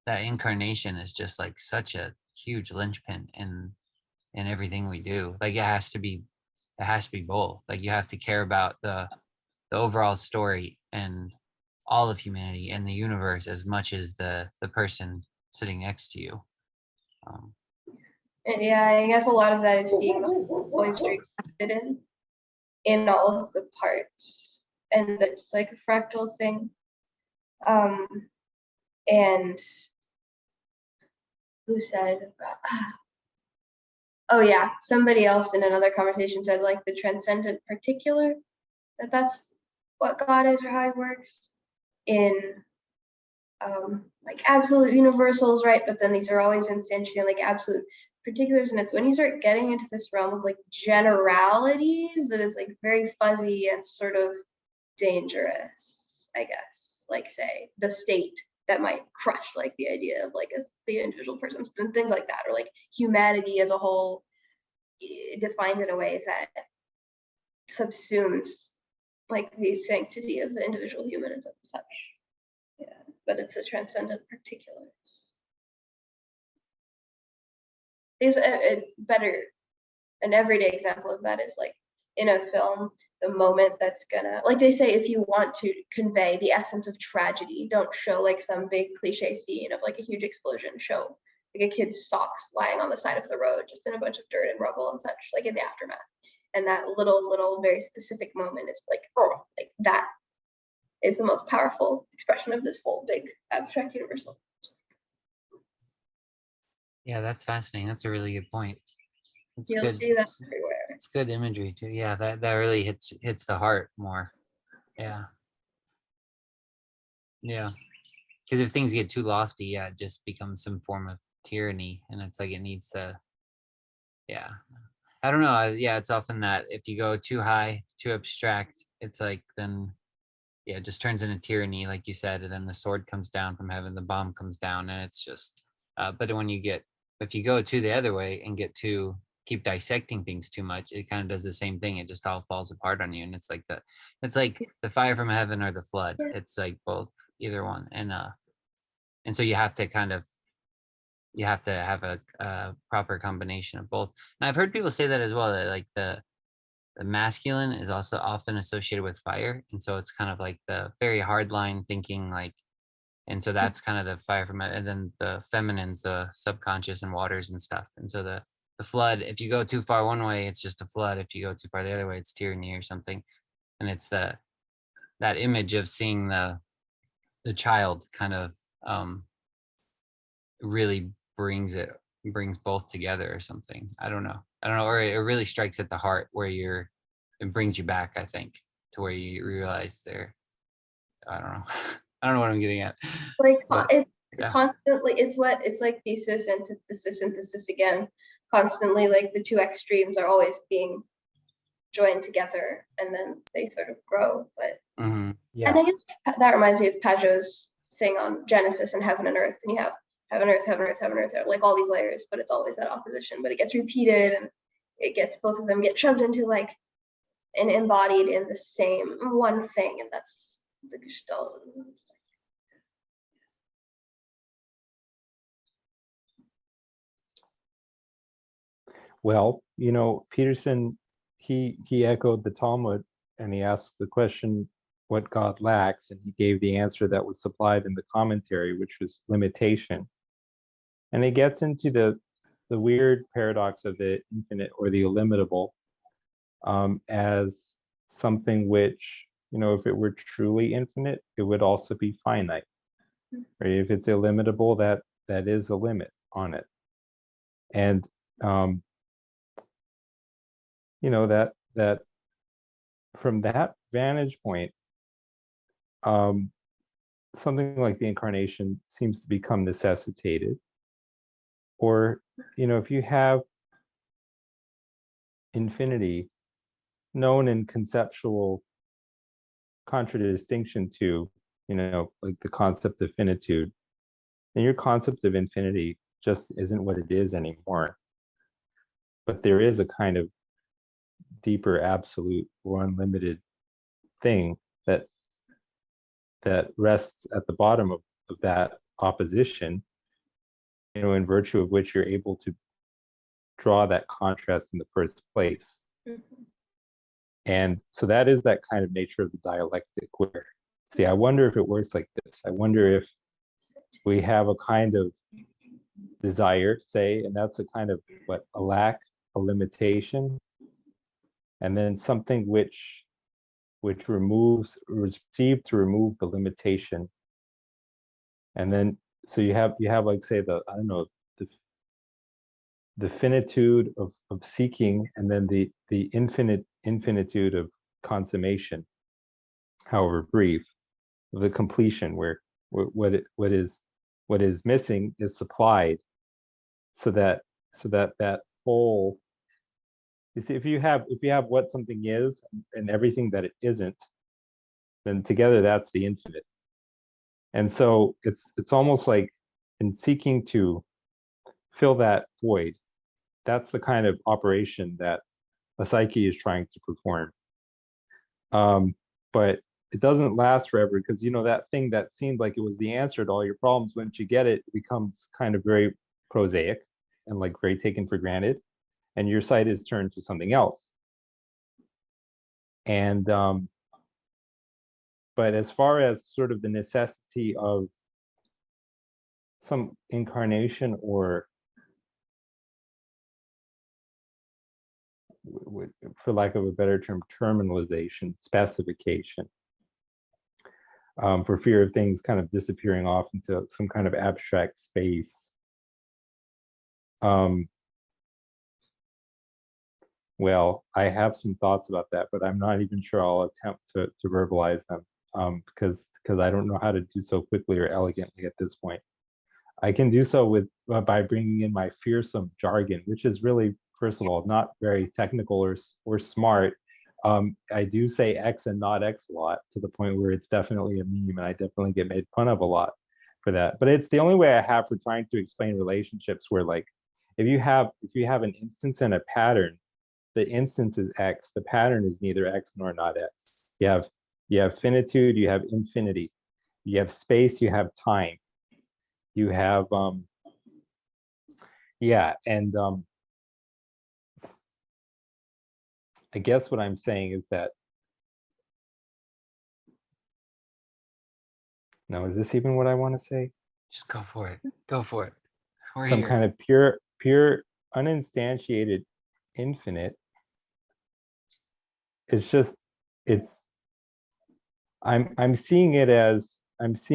S1: incarnation is just like such a huge linchpin in everything we do. Like it has to be both. Like you have to care about the overall story and all of humanity and the universe as much as the person sitting next to you.
S2: And yeah, I guess a lot of that is seeing the whole poetry in all of the parts, and that's like a fractal thing. And who said oh yeah, somebody else in another conversation said like the transcendent particular, that's what God is or how it works in like absolute universals, right? But then these are always instantiated, like absolute particulars, and it's when you start getting into this realm of like generalities that is like very fuzzy and sort of dangerous, I guess. Like say the state that might crush like the idea of like the individual persons and things like that, or like humanity as a whole defined in a way that subsumes like the sanctity of the individual human and such. Yeah, but it's a transcendent particulars. Is a better, an everyday example of that is like in a film, the moment that's gonna, like they say, if you want to convey the essence of tragedy, don't show like some big cliche scene of like a huge explosion. Show like a kid's socks lying on the side of the road, just in a bunch of dirt and rubble and such, like in the aftermath. And that little very specific moment is like, oh, like that is the most powerful expression of this whole big abstract universal.
S1: Yeah, that's fascinating. That's a really good point. It's
S2: You'll
S1: good.
S2: see that everywhere.
S1: It's good imagery too. Yeah, that really hits the heart more. Yeah. Yeah. Because if things get too lofty, yeah, it just becomes some form of tyranny, and it's like it needs to. Yeah, I don't know. Yeah, it's often that if you go too high, too abstract, it's like then, yeah, it just turns into tyranny, like you said, and then the sword comes down from heaven, the bomb comes down, and it's just. But when you get, if you go to the other way and get to keep dissecting things too much, it kind of does the same thing. It just all falls apart on you, and it's like the fire from heaven or the flood. It's like both, either one, and so you have to kind of have a proper combination of both. And I've heard people say that as well, that like the masculine is also often associated with fire, and so it's kind of like the very hard line thinking, like, and so that's kind of the fire from it, and then the feminine's the subconscious and waters and stuff. And so the flood, if you go too far one way, it's just a flood. If you go too far the other way, it's tyranny or something. And it's that image of seeing the child kind of really brings both together or something. I don't know, or it really strikes at the heart where it brings you back, I think, to where you realize I don't know. I don't know what I'm getting at,
S2: Like
S1: but
S2: it's
S1: yeah.
S2: constantly, it's like thesis, antithesis, synthesis again. Constantly, like the two extremes are always being joined together, and then they sort of grow. But and
S3: Yeah.
S2: I guess that reminds me of Pageau's thing on Genesis and heaven and earth, and you have heaven, earth, heaven, earth, heaven, earth, like all these layers, but it's always that opposition. But it gets repeated, and it gets, both of them get shoved into like and embodied in the same one thing, and that's the Gestalt.
S3: Well, Peterson, he echoed the Talmud, and he asked the question, what God lacks, and he gave the answer that was supplied in the commentary, which was limitation. And it gets into the weird paradox of the infinite or the illimitable, as something which, if it were truly infinite, it would also be finite. Right? If it's illimitable, that is a limit on it. And that from that vantage point, something like the incarnation seems to become necessitated. Or, if you have infinity known in conceptual contradistinction to, like the concept of finitude, then your concept of infinity just isn't what it is anymore. But there is a kind of deeper, absolute, or unlimited thing that rests at the bottom of that opposition, in virtue of which you're able to draw that contrast in the first place.
S2: Mm-hmm.
S3: And so that is that kind of nature of the dialectic, where, see, I wonder if it works like this. I wonder if we have a kind of desire, say, and that's a kind of a lack, a limitation, and then something which received to remove the limitation. And then so you have like, say, the finitude of seeking, and then the infinitude of consummation, however brief, the completion, where what is missing is supplied, so that that whole, you see, if you have what something is and everything that it isn't, then together that's the infinite. And so it's almost like, in seeking to fill that void, that's the kind of operation that a psyche is trying to perform. but it doesn't last forever because that thing that seemed like it was the answer to all your problems, once you get it, it becomes kind of very prosaic and like very taken for granted, and your sight is turned to something else. And but as far as sort of the necessity of some incarnation, or for lack of a better term, terminalization, specification, for fear of things kind of disappearing off into some kind of abstract space. Well, I have some thoughts about that, but I'm not even sure I'll attempt to verbalize them, because I don't know how to do so quickly or elegantly at this point. I can do so with by bringing in my fearsome jargon, which is really, first of all, not very technical or smart. I do say X and not X a lot, to the point where it's definitely a meme, and I definitely get made fun of a lot for that. But it's the only way I have for trying to explain relationships, where like if you have an instance and a pattern, the instance is X, the pattern is neither X nor not X. You have finitude, you have infinity, you have space, you have time, you have and I guess what I'm saying is that, no, is this even what I want to say?
S1: Just go for it. Go for it. We're
S3: Some
S1: here.
S3: kind of pure uninstantiated infinite. It's just, I'm seeing it as because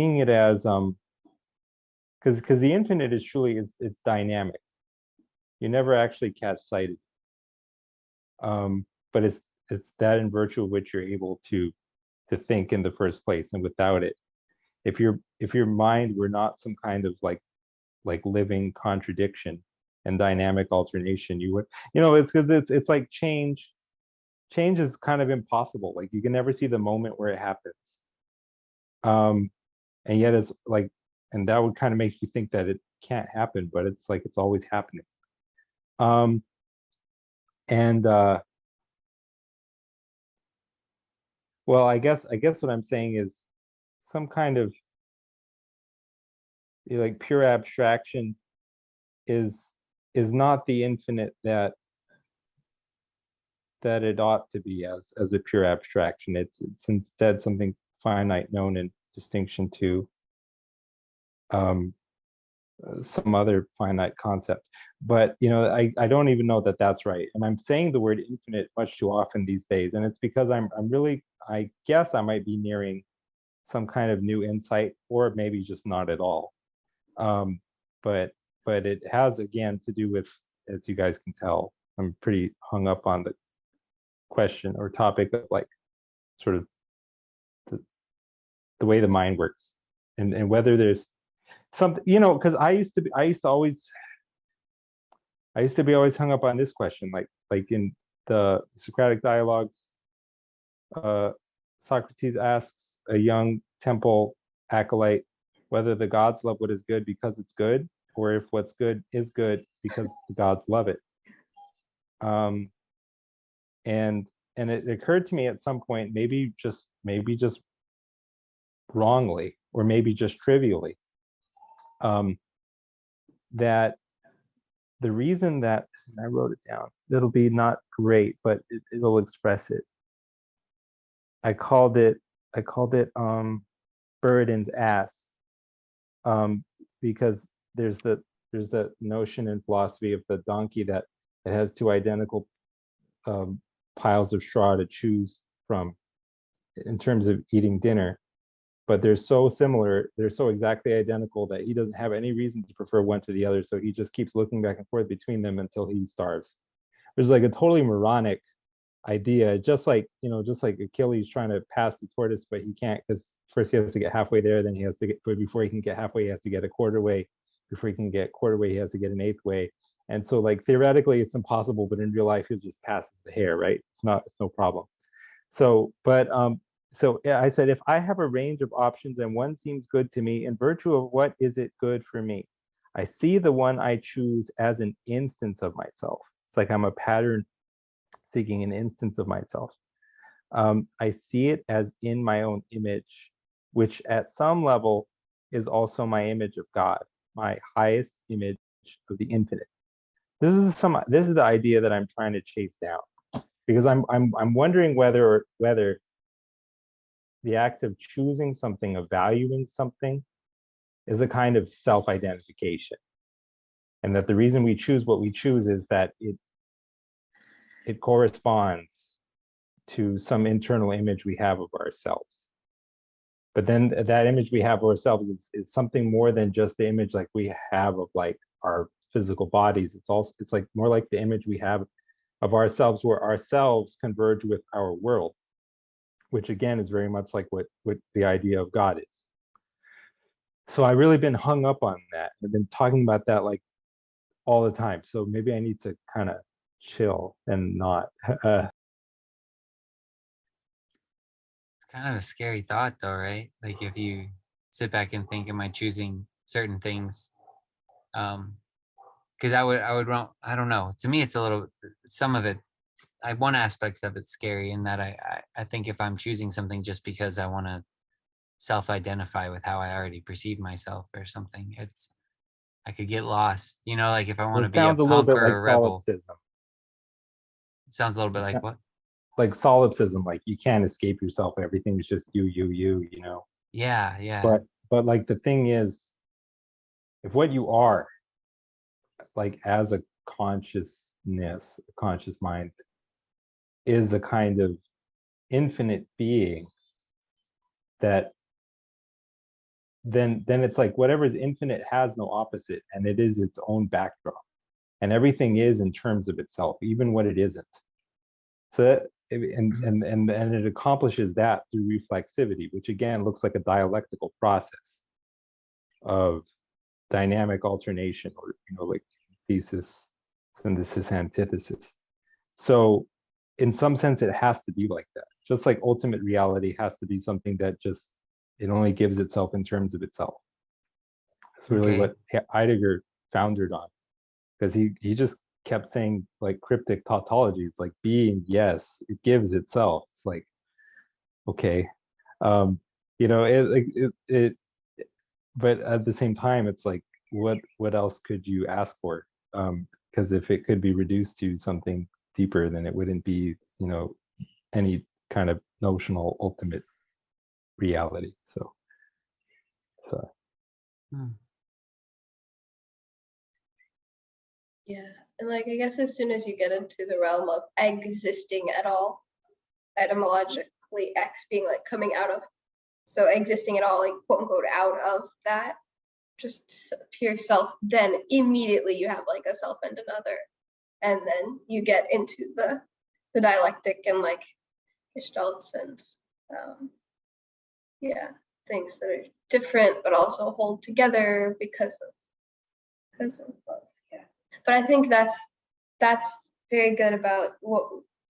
S3: the infinite is truly, it's dynamic. You never actually catch sight of it. But it's that in virtue of which you're able to think in the first place. And without it, if your mind were not some kind of like living contradiction and dynamic alternation, you would, it's because it's like change is kind of impossible. Like you can never see the moment where it happens. And yet it's like, and that would kind of make you think that it can't happen, but it's like it's always happening. And well, I guess what I'm saying is some kind of like pure abstraction is not the infinite that it ought to be as a pure abstraction. It's instead something finite, known in distinction to some other finite concept. But I don't even know that that's right, and I'm saying the word infinite much too often these days, and it's because I'm really, I guess I might be nearing some kind of new insight, or maybe just not at all. But it has, again, to do with, as you guys can tell, I'm pretty hung up on the question or topic of like sort of the way the mind works, and whether there's something, because I used to be always hung up on this question, like in the Socratic dialogues, Socrates asks a young temple acolyte whether the gods love what is good because it's good, or if what's good is good because the gods love it. And it occurred to me at some point, maybe just wrongly, or maybe just trivially, that the reason that, I wrote it down, it'll be not great, but it'll express it. I called it Buridan's ass, because there's the notion in philosophy of the donkey that it has two identical piles of straw to choose from in terms of eating dinner, but they're so similar, they're so exactly identical that he doesn't have any reason to prefer one to the other, so he just keeps looking back and forth between them until he starves. There's like a totally moronic idea, just like Achilles trying to pass the tortoise, but he can't, because first he has to get halfway there, then he has to get, but before he can get halfway, he has to get a quarter way, before he can get quarter way, he has to get an eighth way. And so like theoretically it's impossible, but in real life it just passes the hare, right? It's no problem. So yeah, I said, if I have a range of options and one seems good to me, in virtue of what is it good for me? I see the one I choose as an instance of myself. It's like I'm a pattern seeking an instance of myself. I see it as in my own image, which at some level is also my image of God, my highest image of the infinite. This is the idea that I'm trying to chase down, because I'm wondering whether the act of choosing something, of valuing something, is a kind of self-identification. And that the reason we choose what we choose is that it corresponds to some internal image we have of ourselves. But then that image we have of ourselves is something more than just the image like we have of like our physical bodies. It's like more like the image we have of ourselves, where ourselves converge with our world, which again is very much like what the idea of God is. So I've really been hung up on that. I've been talking about that like all the time. So maybe I need to kind of chill and not.
S1: It's kind of a scary thought though, right? Like if you sit back and think, am I choosing certain things? Because I don't know. To me, it's a little, some of it, one aspect of it's scary in that I think if I'm choosing something just because I want to self-identify with how I already perceive myself or something, I could get lost. You know, like if I want to
S3: It
S1: be a
S3: sounds a little
S1: punk
S3: bit
S1: or
S3: like
S1: a rebel,
S3: solipsism.
S1: it sounds a little bit like what?
S3: Like solipsism, like you can't escape yourself. Everything is just you know.
S1: Yeah, yeah.
S3: But like the thing is, if what you are, like as a consciousness, a conscious mind, is a kind of infinite being, that then it's like whatever is infinite has no opposite, and it is its own backdrop, and everything is in terms of itself, even what it isn't. So that, and it accomplishes that through reflexivity, which again looks like a dialectical process of dynamic alternation, or like thesis, synthesis, antithesis. So in some sense it has to be like that, just like ultimate reality has to be something that just, it only gives itself in terms of itself. That's really
S1: Okay.
S3: what Heidegger foundered on, because he just kept saying like cryptic tautologies, like being, yes, it gives itself. It's like, okay, um it but at the same time it's like, what else could you ask for? Because if it could be reduced to something deeper, then it wouldn't be, any kind of notional ultimate reality. So
S1: Hmm.
S2: Yeah. And like I guess as soon as you get into the realm of existing at all, etymologically X being like coming out of. So existing at all, like quote unquote out of that, just pure self, then immediately you have like a self and another. And then you get into the dialectic and like gestalts and yeah, things that are different but also hold together because of love. Yeah. But I think that's very good about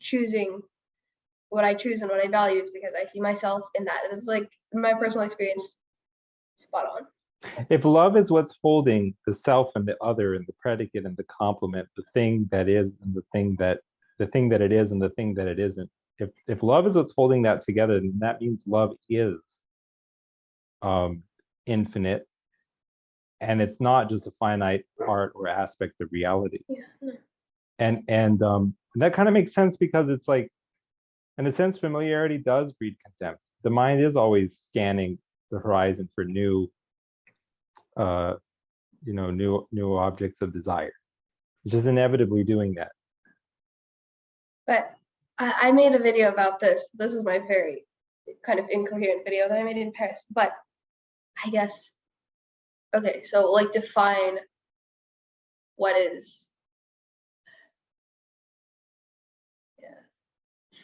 S2: choosing what I choose and what I value, is because I see myself in that. And it's like in my personal experience, spot on.
S3: if love is what's holding the self and the other and the predicate and the complement, the thing that is and the thing that it is and the thing that it isn't, if love is what's holding that together, then that means love is infinite, and it's not just a finite part or aspect of reality.
S2: Yeah.
S3: And that kind of makes sense, because it's like, in a sense, familiarity does breed contempt. The mind is always scanning the horizon for new new objects of desire. It's just inevitably doing that.
S2: But I made a video about this. This is my very kind of incoherent video that I made in Paris. But I guess, okay, so like define what is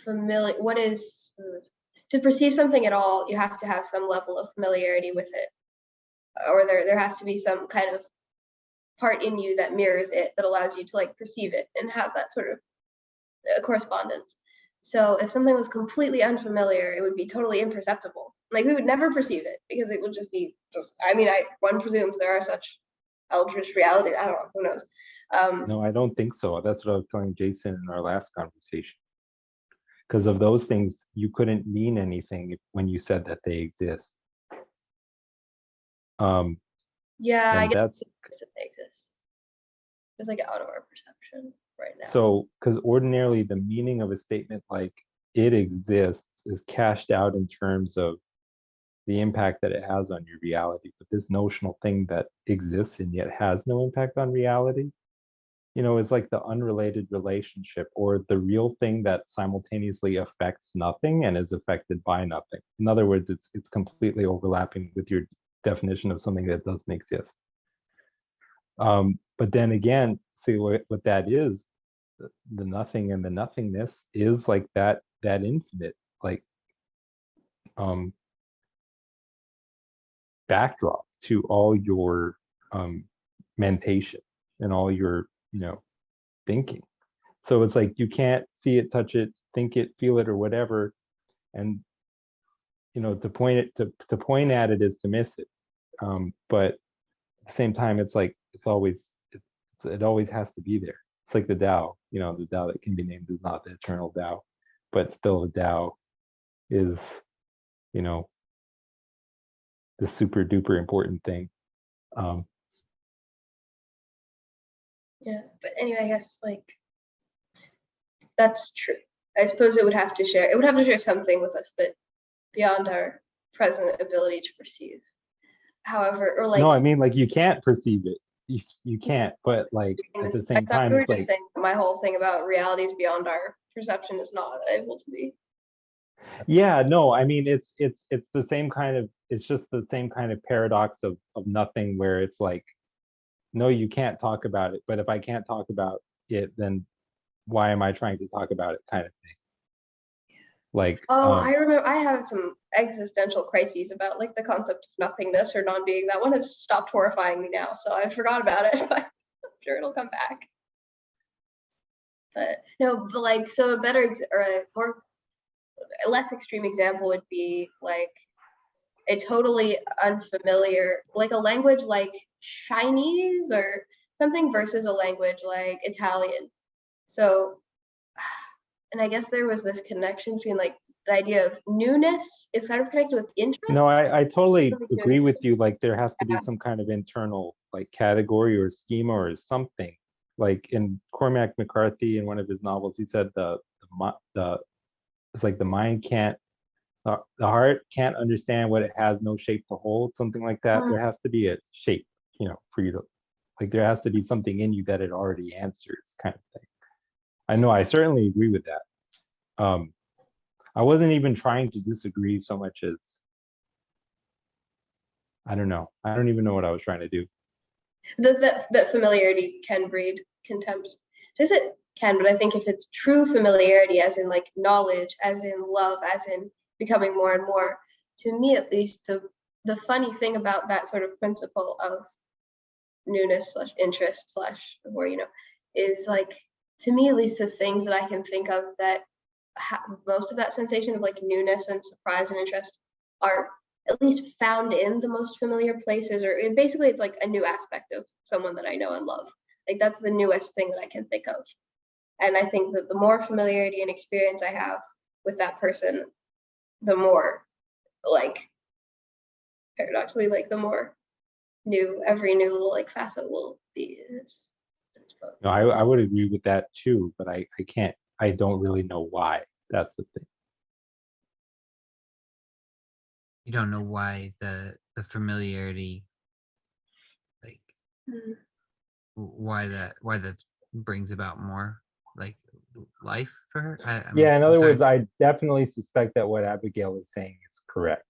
S2: familiar, what is, to perceive something at all, you have to have some level of familiarity with it. Or there has to be some kind of part in you that mirrors it, that allows you to like perceive it and have that sort of correspondence. So if something was completely unfamiliar, it would be totally imperceptible. Like we would never perceive it, because it would just be one presumes there are such eldritch realities. I don't know, who knows?
S3: No, I don't think so. That's what I was telling Jason in our last conversation. because of those things, you couldn't mean anything when you said that they exist.
S2: Yeah, I
S3: And
S2: guess
S3: that's
S2: it exists. It's like out of our perception right now.
S3: so, because ordinarily the meaning of a statement like it exists is cashed out in terms of the impact that it has on your reality. But this notional thing that exists and yet has no impact on reality, is like the unrelated relationship or the real thing that simultaneously affects nothing and is affected by nothing. In other words, it's completely overlapping with your definition of something that doesn't exist. But then again, see what that is, the nothing and the nothingness is like that infinite, like backdrop to all your mentation and all your thinking. So it's like you can't see it, touch it, think it, feel it, or whatever. And to point at it is to miss it. But at the same time, it's like it always has to be there. It's like the Tao. The Tao that can be named is not the eternal Tao, but still the Tao is the super duper important thing.
S2: Yeah, but anyway, I guess like that's true. I suppose it would have to share something with us, but beyond our present ability to perceive. However, or like
S3: No, I mean, like, you can't perceive it. You can't, but like at the
S2: I
S3: same
S2: thought
S3: time,
S2: we were
S3: it's
S2: just
S3: like,
S2: saying that my whole thing about reality is beyond our perception is not able to be.
S3: yeah, no, I mean, it's the same kind of, it's just the same kind of paradox of nothing, where it's like, no, you can't talk about it, but if I can't talk about it, then why am I trying to talk about it, kind of thing. Like,
S2: Oh, I remember I have some existential crises about like the concept of nothingness or non-being. That one has stopped horrifying me now, so I forgot about it, but I'm sure it'll come back. But no, but like, so a better or a less extreme example would be like a totally unfamiliar, like a language like Chinese or something versus a language like Italian. So, and I guess there was this connection between like the idea of newness is kind of connected with interest.
S3: no, I totally
S2: Something new is
S3: agree with
S2: interesting.
S3: you. Like, there has to be
S2: Yeah.
S3: some kind of internal like category or schema or something. Like in Cormac McCarthy, in one of his novels, he said the it's like the mind can't, the heart can't understand what it has no shape to hold, something like that. There has to be a shape, for you to, like, there has to be something in you that it already answers, kind of thing. I know, I certainly agree with that. I wasn't even trying to disagree so much as, I don't know. I don't even know what I was trying to do.
S2: That familiarity can breed contempt. Does it can, but I think if it's true familiarity, as in like knowledge, as in love, as in becoming more and more, to me at least, the funny thing about that sort of principle of newness slash interest slash, or is like, to me at least, the things that I can think of that most of that sensation of like newness and surprise and interest are at least found in the most familiar places, or basically it's like a new aspect of someone that I know and love. Like that's the newest thing that I can think of. And I think that the more familiarity and experience I have with that person, the more, like, paradoxically, like the more every new little like facet will be. It's both.
S3: No, I would agree with that too, but I can't, I don't really know why. That's the thing.
S1: You don't know why the familiarity, like why that brings about more like life for her.
S3: Yeah, in
S1: I'm
S3: other
S1: sorry.
S3: words, I definitely suspect that what Abigail is saying is correct,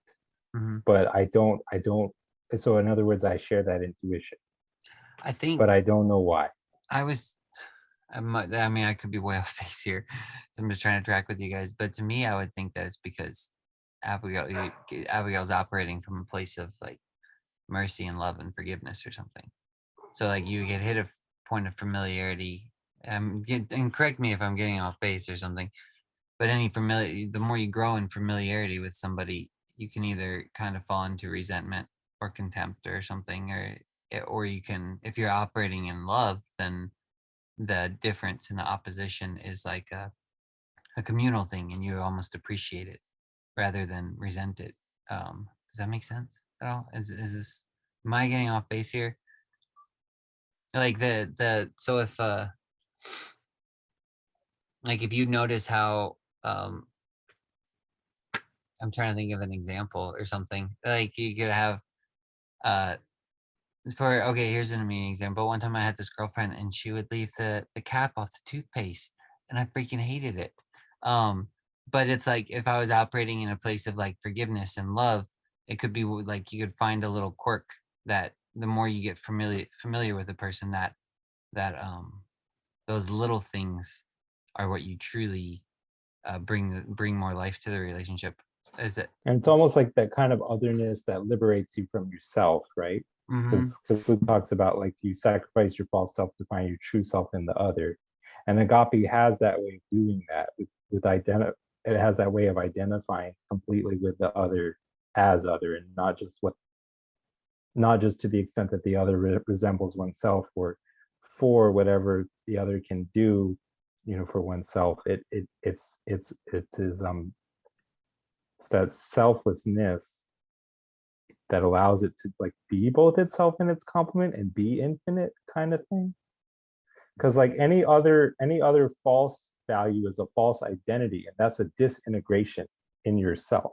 S1: Mhm.
S3: but I don't, so in other words, I share that intuition,
S1: I think
S3: but I don't know why.
S1: I mean, I could be way off base here, so I'm just trying to track with you guys. But to me, I would think that it's because Abigail's operating from a place of like mercy and love and forgiveness or something. So like you get hit a point of familiarity, and correct me if I'm getting off base or something. But the more you grow in familiarity with somebody, you can either kind of fall into resentment or contempt or something, or you can, if you're operating in love, then the difference in the opposition is like a communal thing, and you almost appreciate it rather than resent it. Does that make sense at all? Is this, am I getting off base here? Like so if like if you notice how I'm trying to think of an example or something, like you could have uh okay, here's an amazing example. One time I had this girlfriend and she would leave the cap off the toothpaste and I freaking hated it. Um, but it's like if I was operating in a place of like forgiveness and love, it could be like you could find a little quirk that the more you get familiar with a person, that those little things are what you truly bring more life to the relationship. Is it?
S3: And it's almost like that kind of otherness that liberates you from yourself, right?
S1: Mm-hmm.
S3: Because Luke talks about like you sacrifice your false self to find your true self in the other. And agape has that way of doing that it has that way of identifying completely with the other as other, and not just to the extent that the other resembles oneself, or for whatever the other can do, for oneself. It's that selflessness that allows it to like be both itself and its complement and be infinite kind of thing. Because like any other false value is a false identity, and that's a disintegration in yourself.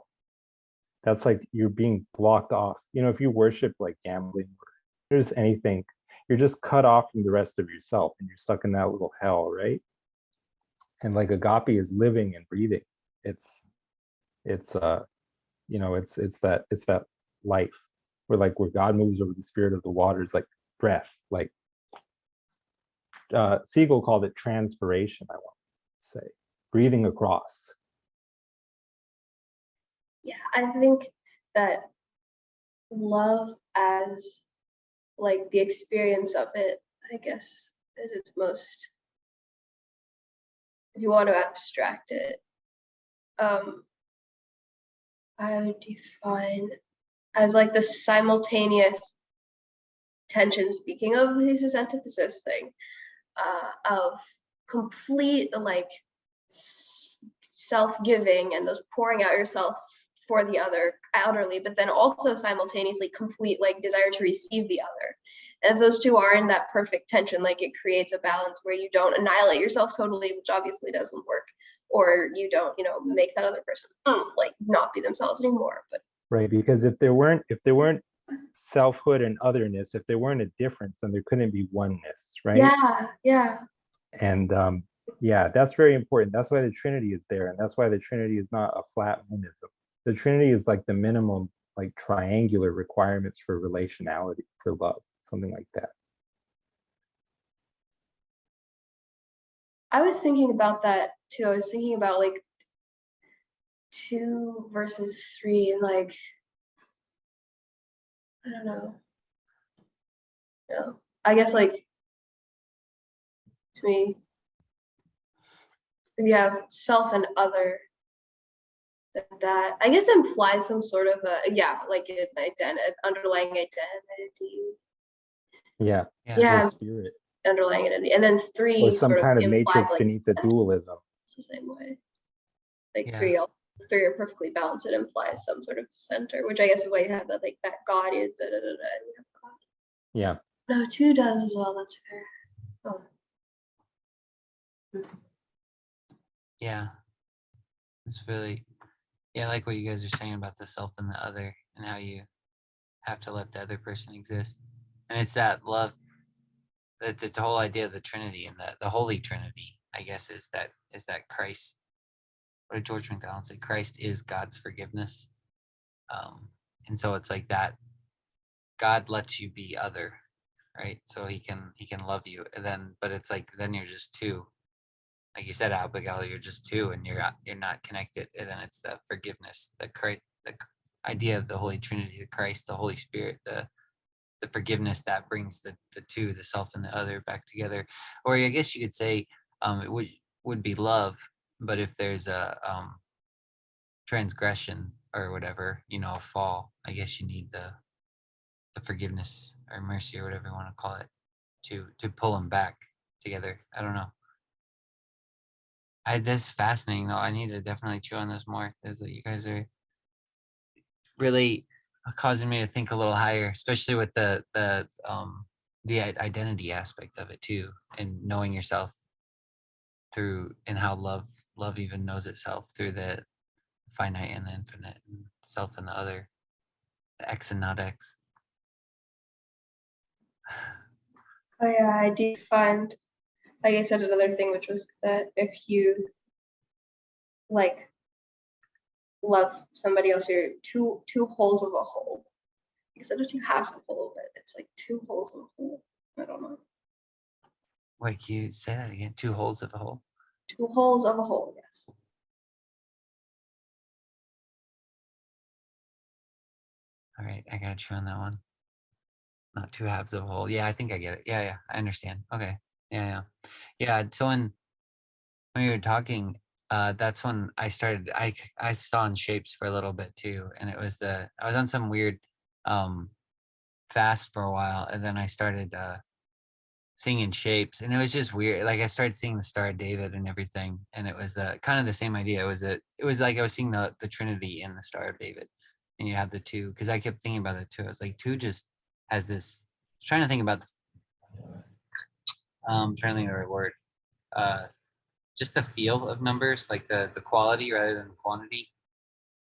S3: That's like you're being blocked off. If you worship like gambling or just anything, you're just cut off from the rest of yourself and you're stuck in that little hell, right? And like agape is living and breathing. It's it's that life where God moves over the spirit of the waters, like breath, like Siegel called it transpiration, I want to say, breathing across.
S2: Yeah, I think that love as like the experience of it, I guess it is most, if you want to abstract it, I would define as like the simultaneous tension, speaking of thesis antithesis thing, of complete like self-giving and those pouring out yourself for the other outerly, but then also simultaneously complete like desire to receive the other. And if those two are in that perfect tension, like it creates a balance where you don't annihilate yourself totally, which obviously doesn't work, or you don't, make that other person like not be themselves anymore. But
S3: right, because if there weren't selfhood and otherness, if there weren't a difference, then there couldn't be oneness, right?
S2: yeah.
S3: And yeah, that's very important. That's why the Trinity is there, and that's why the Trinity is not a flat monism. The Trinity is like the minimum, like triangular requirements for relationality, for love, something like that.
S2: I was thinking about that too. I was thinking about like 2 versus 3 and like, I don't know. Yeah. I guess like to me, if you have self and other, that I guess implies some sort of like an underlying identity.
S3: Yeah.
S2: Yeah,
S3: spirit,
S2: underlying identity. And then
S3: or
S2: 3
S3: some
S2: sort of
S3: kind of
S2: implies
S3: matrix
S2: like
S3: beneath the dualism.
S2: it's the same way. Like
S1: Yeah.
S2: 3 are perfectly balanced. It implies some sort of center, which I guess is why you have that like that God is and you have God.
S3: Yeah.
S2: No, 2 does as well. That's fair. Oh.
S1: Yeah. It's really, yeah, I like what you guys are saying about the self and the other and how you have to let the other person exist. And it's that love, the whole idea of the Trinity and the Holy Trinity, I guess, is that Christ, what did George MacDonald say? Christ is God's forgiveness. And so it's like that God lets you be other, right? So he can love you. And then, but it's like, then you're just two. Like you said, Abigail, you're just two and you're not connected. And then it's the forgiveness, the idea of the Holy Trinity, the Christ, the Holy Spirit, the forgiveness that brings the two, the self and the other, back together. Or I guess you could say it would be love, but if there's a transgression or whatever, a fall, I guess you need the forgiveness or mercy or whatever you want to call it to pull them back together. I don't know. This is fascinating though. I need to definitely chew on this more. Is that you guys are really causing me to think a little higher, especially with the identity aspect of it too, and knowing yourself through, and how love even knows itself through the finite and the infinite, and self and the other, the X and not X.
S2: Oh yeah, I do find, like I said, another thing, which was that if you like love somebody else, you're two holes of a hole instead of two halves of a hole, but it's like two holes of a hole. I don't know.
S1: Wait, can you say that again? Two holes of a hole.
S2: Two holes of a hole, yes.
S1: All right, I got you on that one. Not two halves of a whole. Yeah, I think I get it. Yeah, I understand. Okay. Yeah. So when you were talking, that's when I started. I saw in shapes for a little bit too, and it was I was on some weird fast for a while, and then I started seeing in shapes, and it was just weird. Like I started seeing the Star of David and everything, and it was kind of the same idea. It was like I was seeing the Trinity in the Star of David, and you have the two, because I kept thinking about it too. I was like, two just has this. I was trying to think about this. Trying to think of the right word. Uh, just the feel of numbers, like the quality rather than the quantity.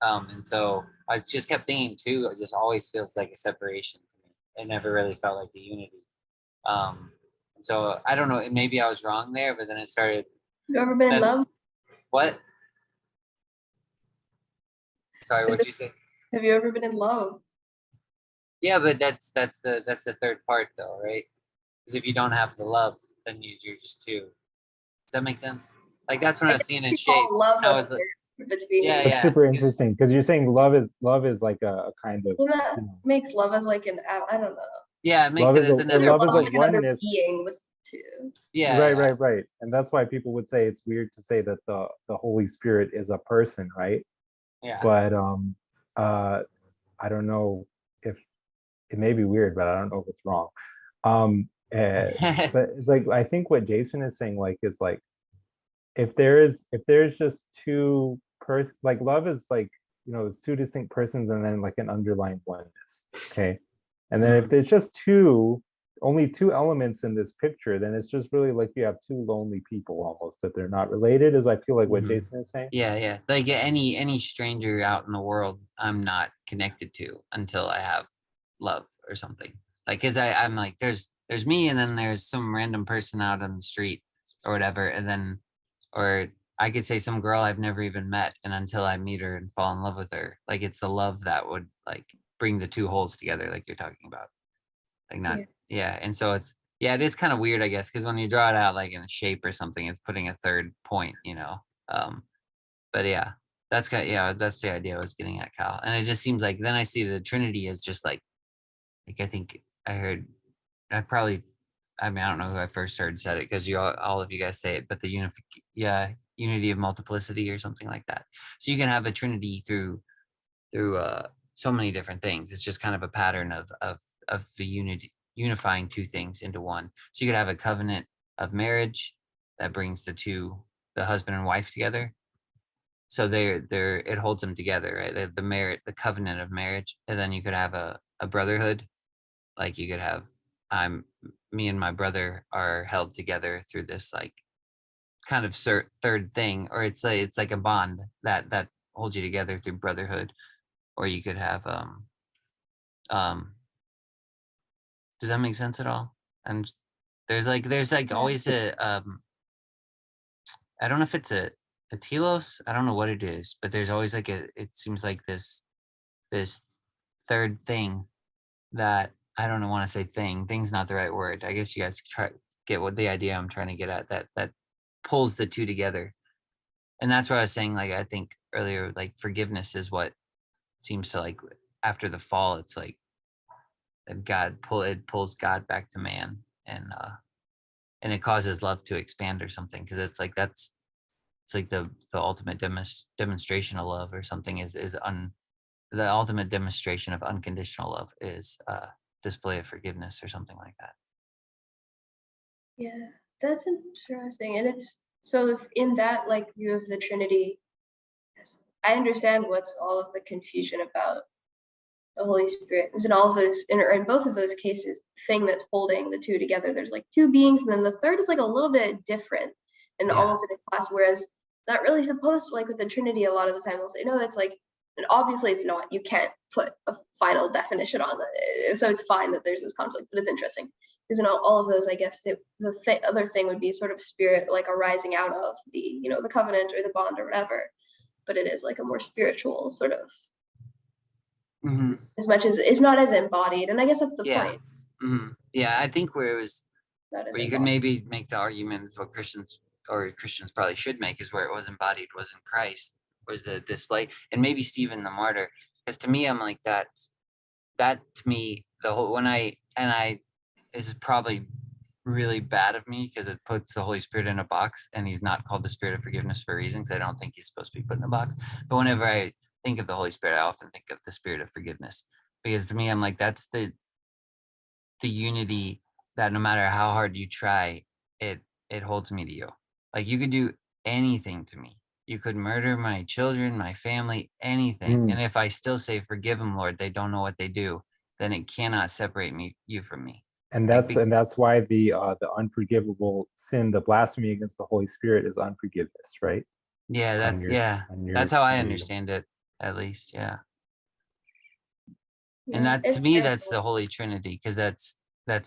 S1: And so I just kept thinking two. It just always feels like a separation to me. It never really felt like the unity. And so I don't know. Maybe I was wrong there, but then it started.
S2: You ever been in
S1: Then
S2: love?
S1: what? Sorry, what'd you say?
S2: Have you ever been in love?
S1: Yeah, but that's the third part though, right? Because if you don't have the love, then you're just two. Does that make sense? Like that's when I
S2: I
S1: was
S2: guess
S1: seeing in
S2: you call
S1: shapes.
S2: love
S1: I
S2: a
S1: was like,
S2: third between
S1: yeah,
S2: you.
S3: That's
S1: yeah.
S3: super
S1: Because
S3: interesting because you're saying love is like a kind of,
S2: And that
S3: you know,
S2: makes love as like an, I don't know.
S1: yeah, it makes
S3: love
S1: it
S3: is
S1: as
S2: You're
S1: another
S3: love is
S2: love
S3: like
S2: like
S1: point.
S2: another
S3: oneness.
S2: being with two.
S1: Yeah,
S3: Right,
S1: yeah.
S3: right, right. And that's why people would say it's weird to say that the Holy Spirit is a person, right?
S1: Yeah.
S3: But I don't know if it may be weird, but I don't know if it's wrong. Um, uh, but like I think what Jason is saying, like, is like if there's just like love is like, you know, it's two distinct persons and then like an underlying oneness. Okay. And then if there's just only two elements in this picture, then it's just really like you have two lonely people almost that they're not related, as I feel like what
S1: Mhm.
S3: Jason is saying.
S1: Yeah. Like any stranger out in the world, I'm not connected to until I have love or something. Like, cause I'm like, there's me, and then there's some random person out on the street or whatever, and then, or I could say some girl I've never even met, and until I meet her and fall in love with her, like it's the love that would like bring the two holes together, like you're talking about. Like not,
S2: Yeah.
S1: yeah. And so it is kind of weird, I guess, because when you draw it out like in a shape or something, it's putting a third point, you know. Um, but yeah, that's the idea I was getting at, Kyle. And it just seems like then I see the Trinity as just like I think I heard, I probably, I mean, I don't know who I first heard said it, because all of you guys say it, but the unity of multiplicity or something like that. So you can have a Trinity through so many different things. It's just kind of a pattern of the unifying two things into one. So you could have a covenant of marriage that brings the husband and wife together. So it holds them together, right? The covenant of marriage. And then you could have a brotherhood. Like you could have, I'm me and my brother are held together through this like kind of third thing, or it's like a bond that holds you together through brotherhood. Or you could have um does that make sense at all? And there's like
S2: Yeah.
S1: always a I don't know if it's a telos, I don't know what it is, but there's always like it seems like this third thing that I don't want to say thing's not the right word. I guess you guys get what the idea I'm trying to get at, that pulls the two together. And that's what I was saying, like I think earlier, like forgiveness is what seems to, like, after the fall, it's like that it pulls God back to man, and it causes love to expand or something, because it's like the ultimate demonstration of love or something the ultimate demonstration of unconditional love is display of forgiveness or something like that.
S2: Yeah, that's interesting. And it's So if in that like view of the Trinity, I understand what's all of the confusion about the Holy Spirit is in all of those, in both of those cases, the thing that's holding the two together. There's like two beings, and then the third is like a little bit different and
S1: Yeah.
S2: almost in a class, whereas not really supposed to, like with the Trinity, a lot of the time they'll say, no, it's like, and obviously it's not, you can't put a final definition on it. So it's fine that there's this conflict, but it's interesting. Because in all of those, I guess other thing would be sort of spirit, like arising out of the, the covenant or the bond or whatever. But it is like a more spiritual sort of, as much as it's not as embodied, and I guess that's the point.
S1: Yeah, I think where it was,
S2: That is
S1: where you could maybe make the argument of what Christians probably should make is where it was embodied was in Christ, was the display, and maybe Stephen the martyr. Because to me, I'm like that to me, the whole this is probably really bad of me because it puts the Holy Spirit in a box, and he's not called the Spirit of forgiveness for a reason, because I don't think he's supposed to be put in a box. But whenever I think of the Holy Spirit, I often think of the Spirit of forgiveness, because to me, I'm like, that's the unity that no matter how hard you try, it holds me to you. Like you could do anything to me. You could murder my children, my family, anything. And if I still say, forgive them, Lord, they don't know what they do, then it cannot separate you from me.
S3: And that's why the unforgivable sin, the blasphemy against the Holy Spirit, is unforgiveness, right?
S1: Yeah, that's how I understand it, at least. Yeah. And that, to me, that's the Holy Trinity, because that's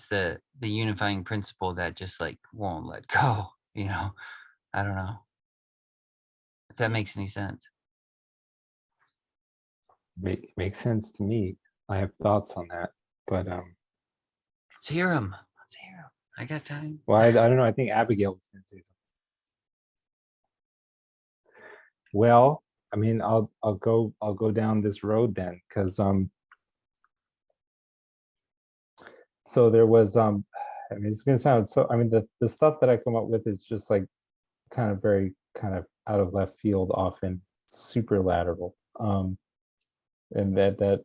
S1: the unifying principle that just like won't let go. I don't know if that makes any sense.
S3: Makes sense to me. I have thoughts on that, but
S1: let's hear them. I got time.
S3: Well, I don't know. I think Abigail was going to say something. Well, I mean, I'll go down this road then, because so there was I mean, it's gonna sound so, I mean, the stuff that I come up with is just like kind of very kind of out of left field, often super lateral. And that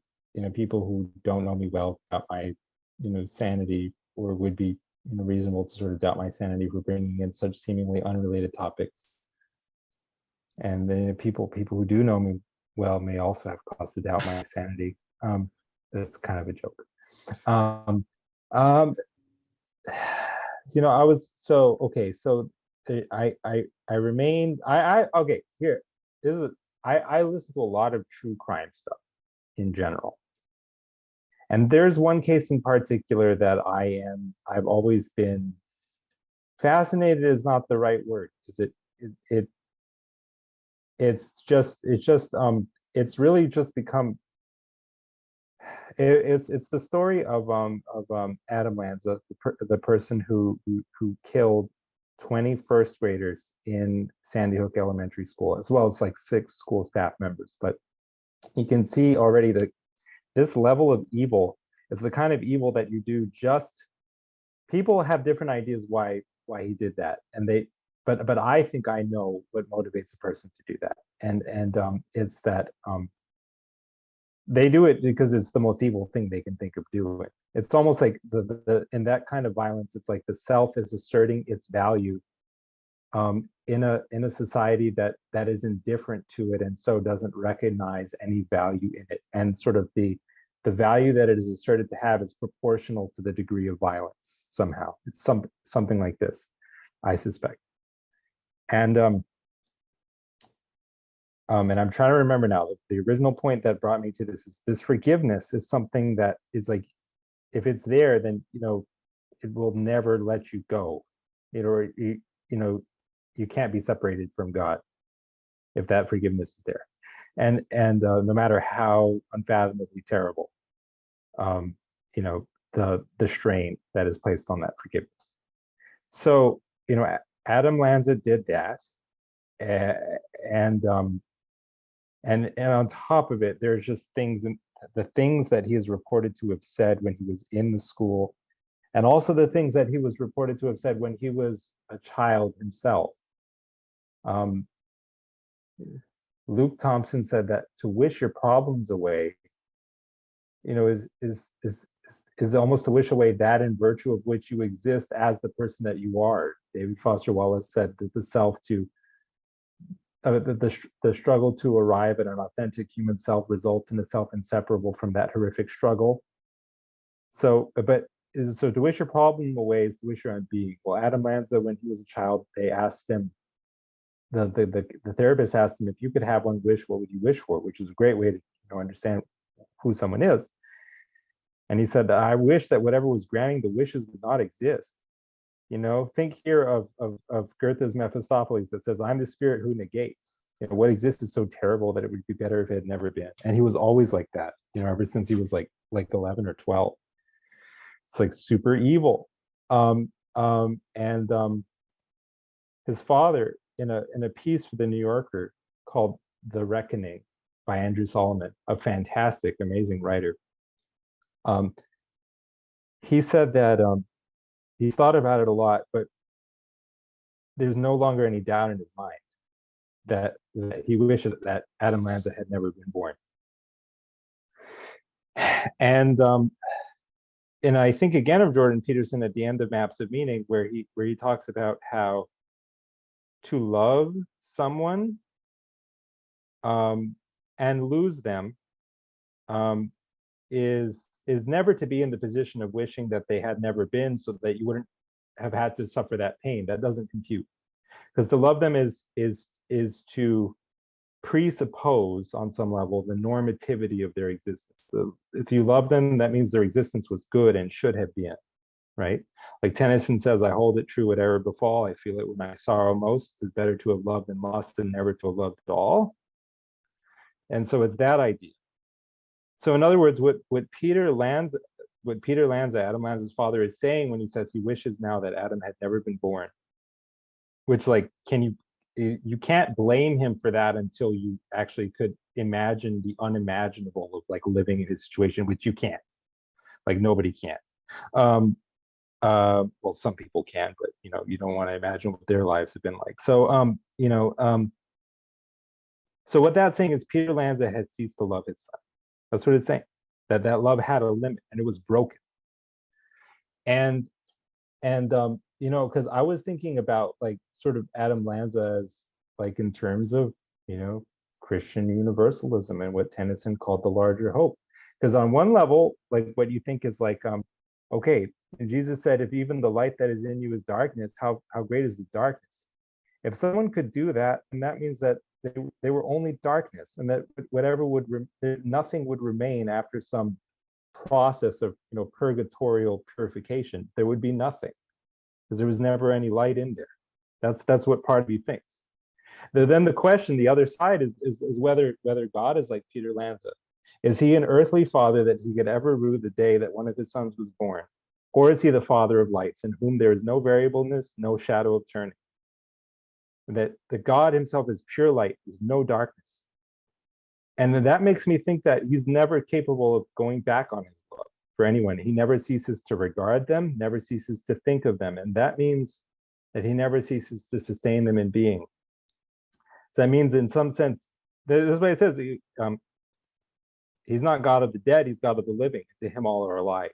S3: people who don't know me well doubt my sanity, or would be reasonable to sort of doubt my sanity for bringing in such seemingly unrelated topics. And then people who do know me well may also have cause to doubt my sanity. That's kind of a joke. I was okay. So I remained. Okay. Here, I listen to a lot of true crime stuff in general, and there's one case in particular that I've always been fascinated. Is not the right word, because it's really just become. It's the story of Adam Lanza, the person who killed 20 first graders in Sandy Hook Elementary School, as well as like 6 school staff members. But you can see already that this level of evil is the kind of evil that you do. Just people have different ideas why he did that, and but I think I know what motivates a person to do that, and it's that they do it because it's the most evil thing they can think of doing. It's almost like in that kind of violence, it's like the self is asserting its value in a society that is indifferent to it, and so doesn't recognize any value in it. And sort of the value that it is asserted to have is proportional to the degree of violence somehow. It's something like this, I suspect. And I'm trying to remember now. The original point that brought me to this is this forgiveness is something that is like, if it's there, then it will never let you go. You can't be separated from God if that forgiveness is there, and no matter how unfathomably terrible, the strain that is placed on that forgiveness. So Adam Lanza did that, and on top of it, there's just the things that he is reported to have said when he was in the school, and also the things that he was reported to have said when he was a child himself. Luke Thompson said that to wish your problems away, is almost to wish away that in virtue of which you exist as the person that you are. David Foster Wallace said that the self to the struggle to arrive at an authentic human self results in a self inseparable from that horrific struggle. So, so to wish your problem away is to wish your own being. Well, Adam Lanza, when he was a child, they asked him, the therapist asked him, if you could have one wish, what would you wish for? Which is a great way to understand who someone is. And he said, I wish that whatever was granting the wishes would not exist. Think here of Goethe's Mephistopheles that says, I'm the spirit who negates. What exists is so terrible that it would be better if it had never been. And he was always like that, ever since he was like 11 or 12. It's like super evil. His father, in a piece for the New Yorker called The Reckoning by Andrew Solomon, a fantastic, amazing writer. He said that he's thought about it a lot, but there's no longer any doubt in his mind that he wishes that Adam Lanza had never been born. And I think again of Jordan Peterson at the end of Maps of Meaning, where he talks about how to love someone and lose them is never to be in the position of wishing that they had never been, so that you wouldn't have had to suffer that pain. That doesn't compute, because to love them is to presuppose on some level the normativity of their existence. So if you love them, that means their existence was good and should have been, right? Like Tennyson says, I hold it true whatever befall, I feel it when I sorrow most. It's better to have loved and lost than never to have loved at all. And so it's that idea. So in other words, what Peter Lanza, Adam Lanza's father, is saying when he says he wishes now that Adam had never been born, which, like, you can't blame him for that until you actually could imagine the unimaginable of like living in his situation, which you can't. Like nobody can. Well, some people can, but you don't want to imagine what their lives have been like. So so what that's saying is Peter Lanza has ceased to love his son. That's what it's saying. That love had a limit and it was broken. And because I was thinking about like sort of Adam Lanza as like in terms of Christian universalism and what Tennyson called the larger hope. Because on one level, like what you think is like, okay, Jesus said, if even the light that is in you is darkness, how great is the darkness? If someone could do that, and that means that they were only darkness, and that nothing would remain after some process of purgatorial purification. There would be nothing, because there was never any light in there. That's what part of you thinks. Then the question, the other side is whether God is like Peter Lanza. Is he an earthly father that he could ever rue the day that one of his sons was born? Or is he the father of lights, in whom there is no variableness, no shadow of turning? That the God himself is pure light, is no darkness. And that makes me think that he's never capable of going back on his love for anyone. He never ceases to regard them, never ceases to think of them. And that means that he never ceases to sustain them in being. So that means in some sense, this is what it says, he's not God of the dead, he's God of the living. To him all are alive.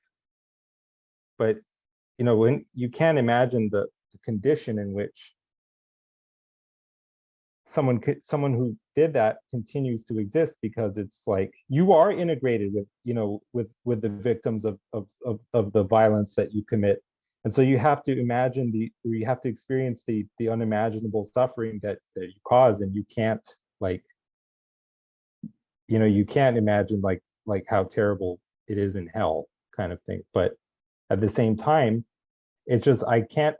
S3: But when you can't imagine the condition in which someone who did that continues to exist, because it's like you are integrated with the victims of the violence that you commit, and so you have to imagine you have to experience the unimaginable suffering that you cause, and you can't you can't imagine like how terrible it is in hell kind of thing. But at the same time, it's just I can't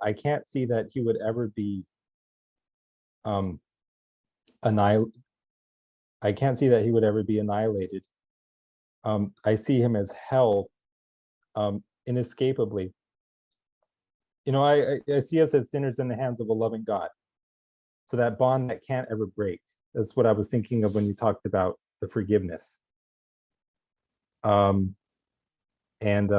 S3: see that he would ever be I can't see that he would ever be annihilated. I see him as hell, inescapably. I see us as sinners in the hands of a loving God. So that bond that can't ever break. That's what I was thinking of when you talked about the forgiveness. I mean,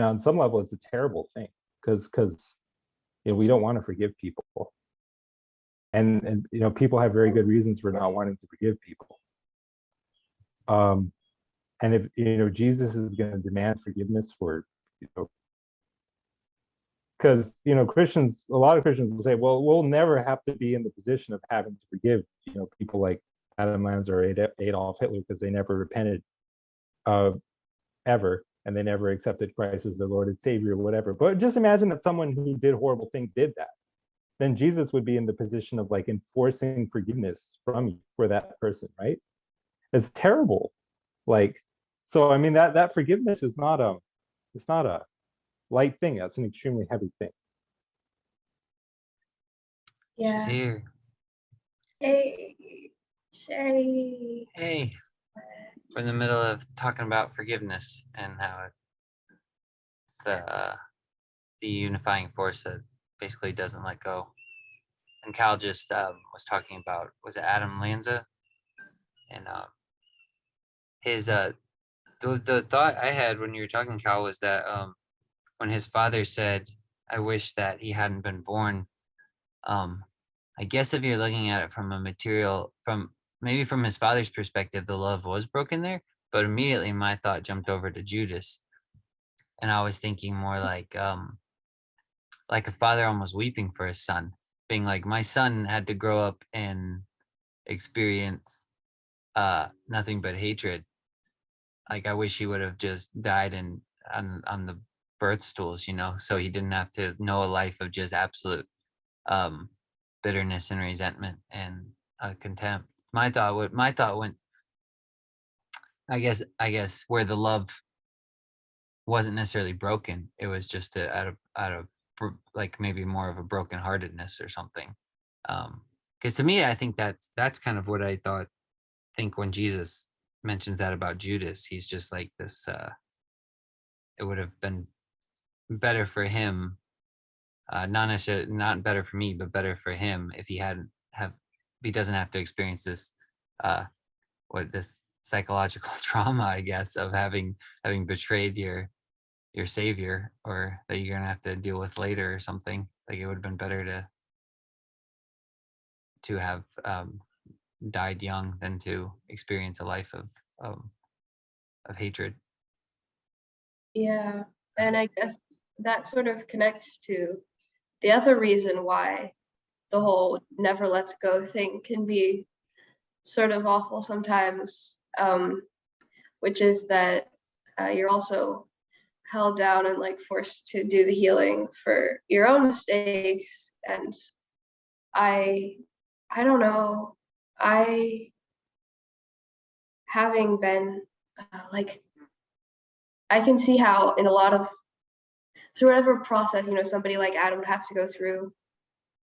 S3: on some level, it's a terrible thing because we don't want to forgive people. And people have very good reasons for not wanting to forgive people. And if Jesus is going to demand forgiveness for because Christians, a lot of Christians will say, well, we'll never have to be in the position of having to forgive people like Adam Lanza or Adolf Hitler, because they never repented ever, and they never accepted Christ as their Lord and Savior or whatever. But just imagine that someone who did horrible things did that. Then Jesus would be in the position of like enforcing forgiveness from you for that person, right? It's terrible. Like, so I mean that forgiveness is not it's not a light thing. That's an extremely heavy thing.
S1: She's
S2: Yeah.
S1: here.
S2: Hey, Shari.
S1: Hey. We're in the middle of talking about forgiveness and how it's the unifying force that basically doesn't let go. And Cal just was talking about, was it Adam Lanza? And his the thought I had when you were talking, Cal, was that when his father said, "I wish that he hadn't been born," I guess if you're looking at it from a material, from maybe from his father's perspective, the love was broken there. But immediately my thought jumped over to Judas, and I was thinking more like a father almost weeping for his son, being like, my son had to grow up and experience nothing but hatred. Like, I wish he would have just died on the birth stools, so he didn't have to know a life of just absolute bitterness and resentment and contempt. My thought went, I guess where the love wasn't necessarily broken, it was just out of like maybe more of a brokenheartedness or something. Because to me, I think that's kind of what I think when Jesus mentions that about Judas. He's just like this. It would have been better for him, not necessarily not better for me, but better for him if he doesn't have to experience this this psychological trauma, I guess, of having betrayed your savior, or that you're gonna have to deal with later or something. Like, it would have been better to have died young than to experience a life of hatred.
S2: Yeah, and I guess that sort of connects to the other reason why the whole never lets go thing can be sort of awful sometimes, which is that you're also held down and like forced to do the healing for your own mistakes. And I don't know, having been like, I can see how in a lot of, through whatever process, somebody like Adam would have to go through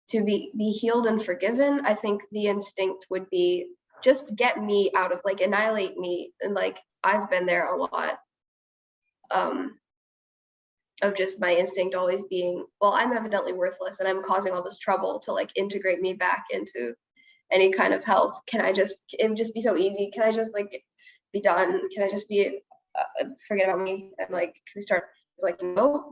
S2: to be healed and forgiven. I think the instinct would be just get me out of, like, annihilate me. And like, I've been there a lot, of just my instinct always being, well, I'm evidently worthless and I'm causing all this trouble to like integrate me back into any kind of health. It would just be so easy. Can I just like be done? Can I just be, forget about me? And like, can we start? It's like, no,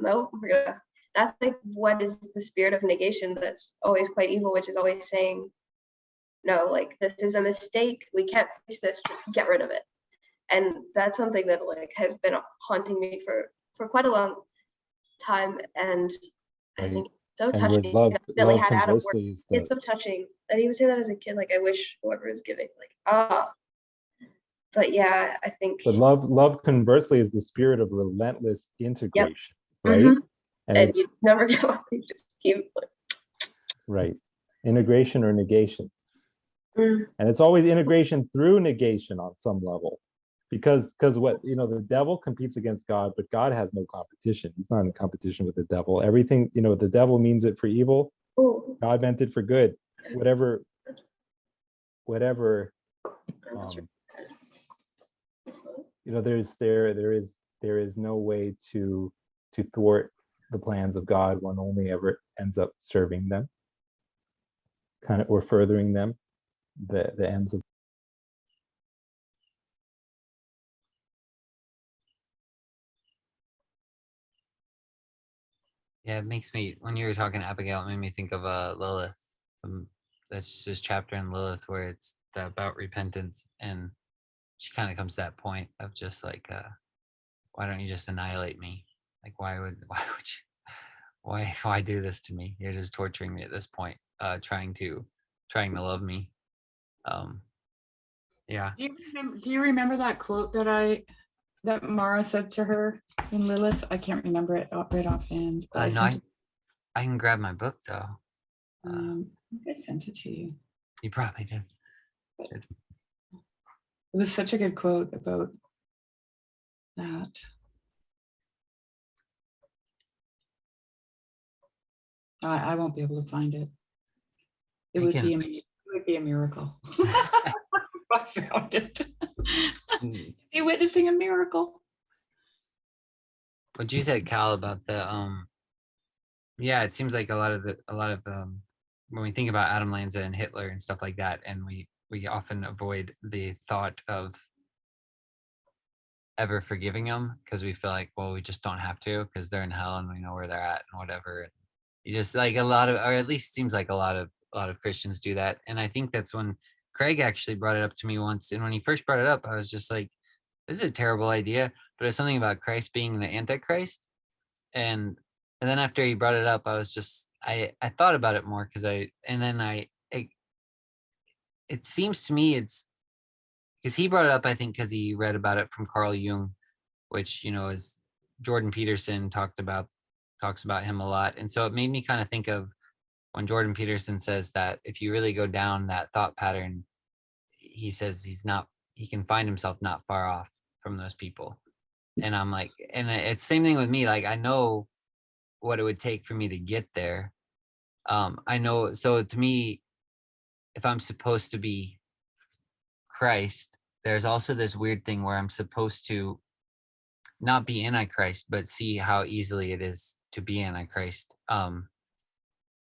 S2: that's like what is the spirit of negation that's always quite evil, which is always saying, no, like, this is a mistake. We can't fix this, just get rid of it. And that's something that like has been haunting me for quite a long time. And I think it's so
S3: And with
S2: touching.
S3: love,
S2: Definitely had Adam work.
S3: conversely is
S2: It's so touching that he would say that as a kid. Like, I wish whoever is giving, like, but yeah, I think.
S3: But love conversely is the spirit of relentless integration, right?
S2: Mm-hmm.
S3: And
S2: And
S3: it's
S2: you never give up. You just keep like,
S3: right, integration or negation.
S2: mm,
S3: And it's always integration through negation on some level, because what the devil competes against God, but God has no competition. He's not in competition with the devil. Everything, the devil means it for evil,
S2: oh,
S3: God meant it for good. Whatever
S2: that's right.
S3: there is no way to thwart the plans of God. One only ever ends up serving them, kind of, or furthering them, the ends of.
S1: Yeah, it makes me, when you were talking to Abigail, it made me think of Lilith. That's this chapter in Lilith where it's about repentance, and she kind of comes to that point of just like, why don't you just annihilate me? Like, why would why do this to me? You're just torturing me at this point, trying to love me. Yeah.
S4: Do you remember that quote that Mara said to her in Lilith? I can't remember it right offhand. But
S1: No, I can grab my book though.
S4: I think I sent it to you.
S1: You probably did.
S4: It was such a good quote about that. I won't be able to find it. It would be a miracle. I found it. You're witnessing a miracle.
S1: What you said, Cal, about the yeah, it seems like a lot of when we think about Adam Lanza and Hitler and stuff like that, and we often avoid the thought of ever forgiving them because we feel like, well, we just don't have to because they're in hell and we know where they're at and whatever. And you just like a lot of, or at least seems like a lot of Christians do that. And I think that's when Craig actually brought it up to me once. And when he first brought it up, I was just like, this is a terrible idea. But it's something about Christ being the Antichrist. And then after he brought it up, I was just, I thought about it more because it seems to me it's because he brought it up, I think, because he read about it from Carl Jung, which, you know, is Jordan Peterson talks about him a lot. And so it made me kind of think of when Jordan Peterson says that if you really go down that thought pattern, he says he can find himself not far off from those people. And I'm like, and it's same thing with me. Like, I know what it would take for me to get there. I know. So to me, if I'm supposed to be Christ, there's also this weird thing where I'm supposed to not be Antichrist, but see how easily it is to be Antichrist.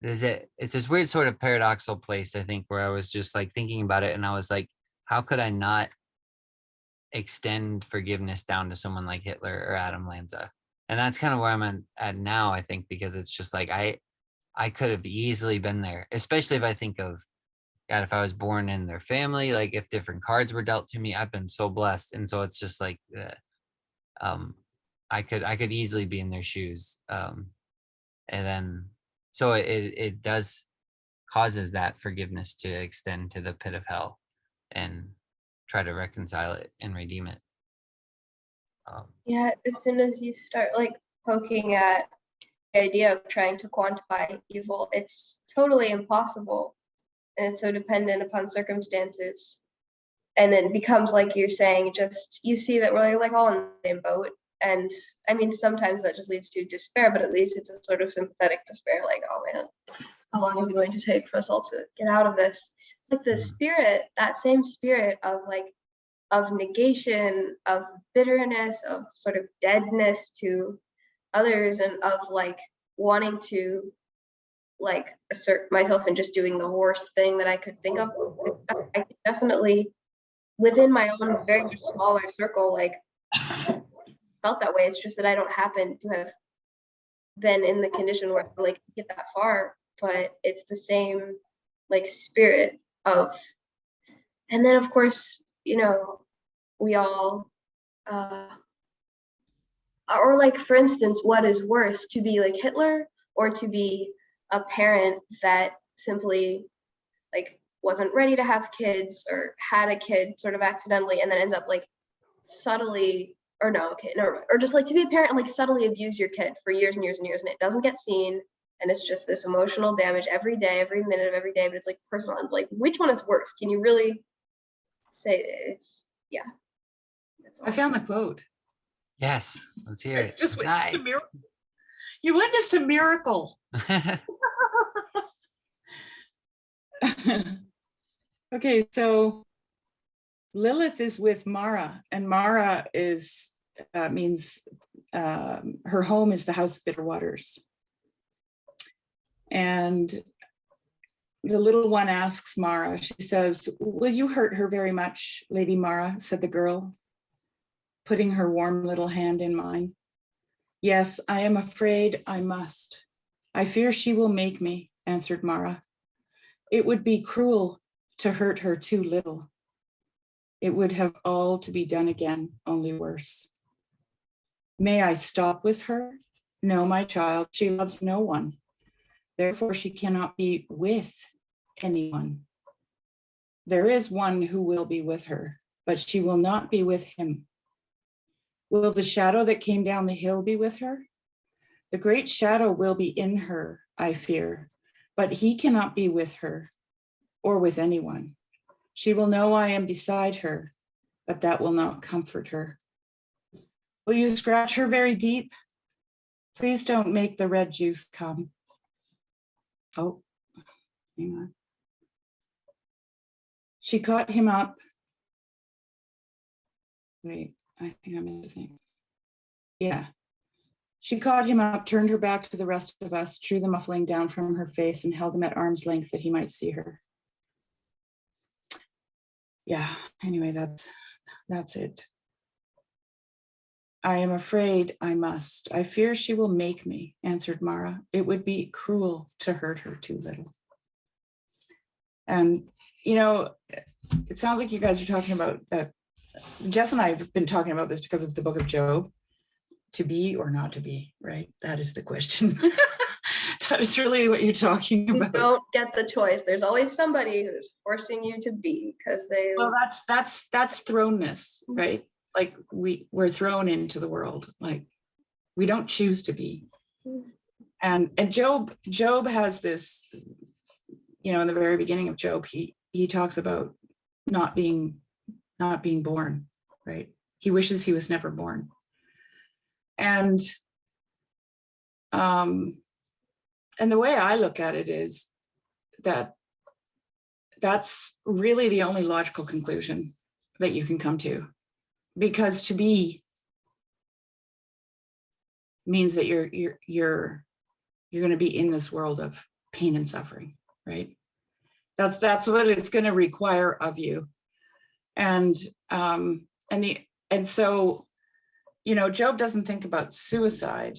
S1: It's this weird sort of paradoxical place, I think, where I was just like thinking about it and I was like, how could I not extend forgiveness down to someone like Hitler or Adam Lanza? And that's kind of where I'm at now, I think, because it's just like I could have easily been there, especially if I think of God, if I was born in their family, like if different cards were dealt to me, I've been so blessed. And so it's just like I could easily be in their shoes. And then so it does causes that forgiveness to extend to the pit of hell and try to reconcile it and redeem it.
S2: Yeah, as soon as you start like poking at the idea of trying to quantify evil, it's totally impossible. And it's so dependent upon circumstances. And it becomes like you're saying, just you see that we're like all in the same boat. And I mean, sometimes that just leads to despair, but at least it's a sort of sympathetic despair, like, oh man, how long is it going to take for us all to get out of this? It's like the spirit, that same spirit of like, of negation, of bitterness, of sort of deadness to others, and of like wanting to like assert myself and just doing the worst thing that I could think of. I definitely, within my own very much smaller circle, like felt that way. It's just that I don't happen to have been in the condition where I like get that far, but it's the same like spirit of, and then of course, you know, we all or like, for instance, what is worse, to be like Hitler or to be a parent that simply like wasn't ready to have kids or had a kid sort of accidentally and then ends up like subtly, or no, okay, no, or just like to be a parent and like subtly abuse your kid for years and years and years and it doesn't get seen and it's just this emotional damage every day, every minute of every day, but it's like personal. And like, which one is worse? Can you really say it's, yeah.
S4: I found the quote.
S1: Yes, let's hear it.
S4: Just
S1: It's nice.
S4: You witnessed a miracle. Okay, so Lilith is with Mara, and Mara is means her home is the house of bitter waters. And the little one asks Mara, she says, "Will you hurt her very much, Lady Mara?" said the girl, putting her warm little hand in mine. "Yes, I am afraid I must. I fear she will make me," answered Mara. "It would be cruel to hurt her too little. It would have all to be done again, only worse. May I stop with her? No, my child, she loves no one. Therefore, she cannot be with anyone. There is one who will be with her, but she will not be with him. Will the shadow that came down the hill be with her? The great shadow will be in her, I fear, but he cannot be with her or with anyone. She will know I am beside her, but that will not comfort her. Will you scratch her very deep? Please don't make the red juice come. Oh, hang on. She caught him up. Wait, I think I missed a thing. Yeah. She caught him up, turned her back to the rest of us, drew the muffling down from her face, and held him at arm's length that he might see her. Yeah, anyway, that's it. I am afraid I must. I fear she will make me, answered Mara. It would be cruel to hurt her too little. And, you know, it sounds like you guys are talking about that. Jess and I have been talking about this because of the book of Job. To be or not to be, right? That is the question. That is really what you're talking
S2: You
S4: about.
S2: don't get the choice. There's always somebody who's forcing you to be because they.
S4: Well, that's thrownness, right? Like we're thrown into the world. Like we don't choose to be. And Job has this, you know, in the very beginning of Job, he talks about not being born, right? He wishes he was never born. And the way I look at it is that that's really the only logical conclusion that you can come to, because to be means that you're going to be in this world of pain and suffering, right? That's what it's going to require of you. And so, you know, Job doesn't think about suicide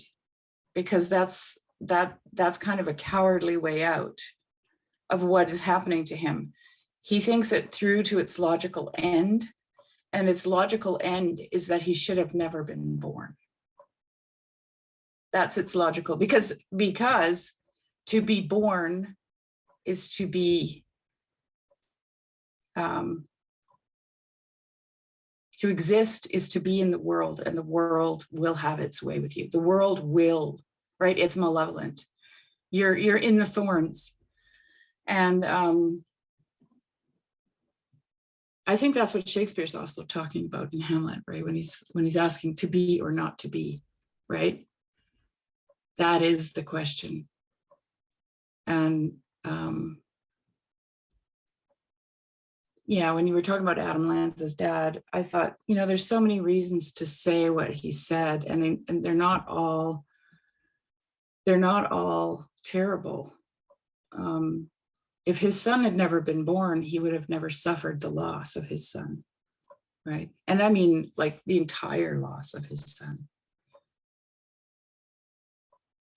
S4: because that's kind of a cowardly way out of what is happening to him. He thinks it through to its logical end, and its logical end is that he should have never been born. That's its logical, because to be born is to be to exist is to be in the world, and the world will have its way with you. The world will, right? It's malevolent. You're in the thorns. And I think that's what Shakespeare's also talking about in Hamlet, right? When he's asking to be or not to be, right? That is the question. And yeah, when you were talking about Adam Lanza's dad, I thought, you know, there's so many reasons to say what he said, and they're not all terrible. If his son had never been born, he would have never suffered the loss of his son, right? And I mean, like the entire loss of his son.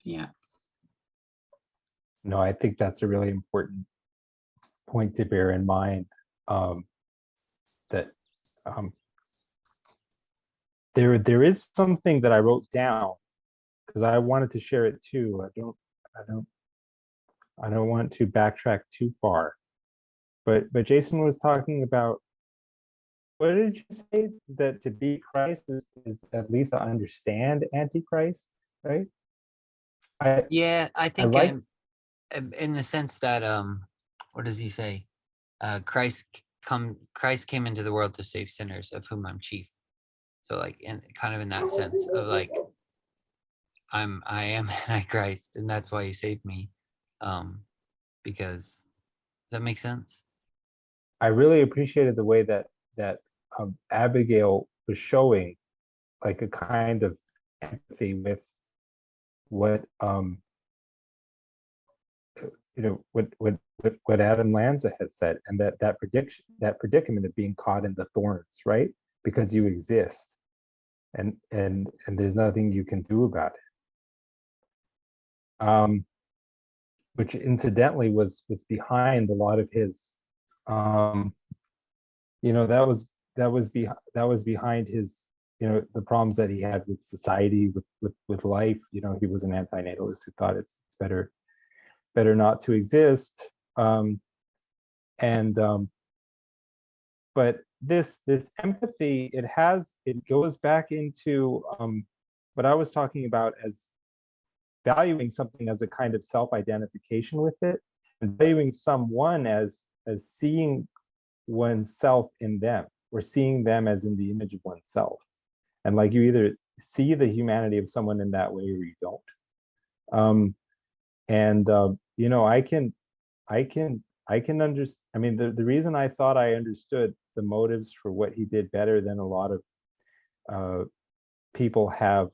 S4: Yeah.
S3: No, I think that's a really important point to bear in mind. That there is something that I wrote down because I wanted to share it too. I don't want to backtrack too far, but Jason was talking about, what did you say, that to be Christ is at least to understand Antichrist, right?
S1: I think
S3: like
S1: in the sense that what does he say? Christ came into the world to save sinners, of whom I'm chief. So like in that sense of like I am Antichrist, and that's why he saved me. Because does that make sense?
S3: I really appreciated the way that Abigail was showing like a kind of empathy with what what Adam Lanza has said, and that predicament of being caught in the thorns, right? Because you exist, and there's nothing you can do about it. Which incidentally was behind a lot of his, that was behind his the problems that he had with society, with life. He was an anti-natalist who thought it's better not to exist. But this empathy, it goes back into what I was talking about as valuing something as a kind of self-identification with it, and valuing someone as seeing oneself in them, or seeing them as in the image of oneself. And like, you either see the humanity of someone in that way or you don't. I can understand. I mean, the reason I thought I understood the motives for what he did better than a lot of people have,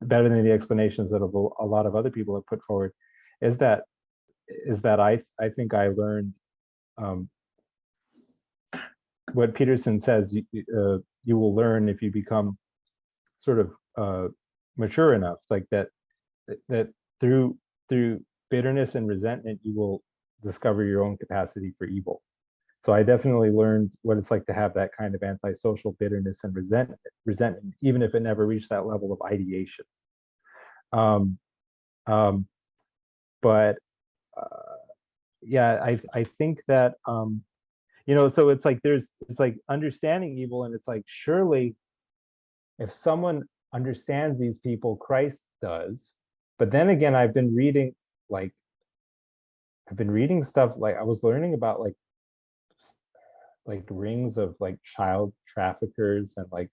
S3: better than the explanations that a lot of other people have put forward, is that I think I learned what Peterson says, you will learn if you become sort of mature enough, like that through bitterness and resentment, you will discover your own capacity for evil. So I definitely learned what it's like to have that kind of antisocial bitterness and resentment, even if it never reached that level of ideation. Yeah, I think that so it's like understanding evil, and it's like, surely if someone understands these people, Christ does. But then again, I've been reading stuff, like I was learning about like rings of like child traffickers, and like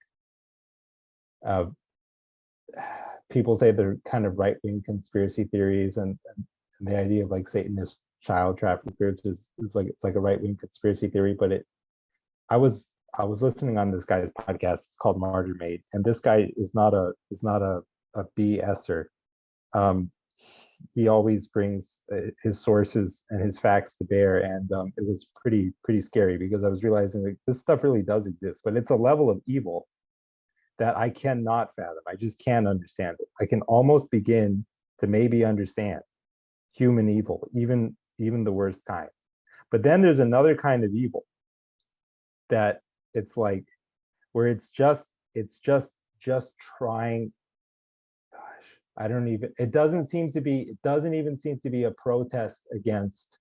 S3: people say they're kind of right-wing conspiracy theories, and the idea of like Satanist child traffickers is like, it's like a right-wing conspiracy theory. But I was listening on this guy's podcast. It's called Martyr Made, and this guy is not a BSer. He always brings his sources and his facts to bear, and it was pretty scary, because I was realizing like this stuff really does exist, but it's a level of evil that I cannot fathom. I just can't understand it. I can almost begin to maybe understand human evil, even the worst kind. But then there's another kind of evil that it's like, where it's just trying. I don't even, it doesn't even seem to be a protest against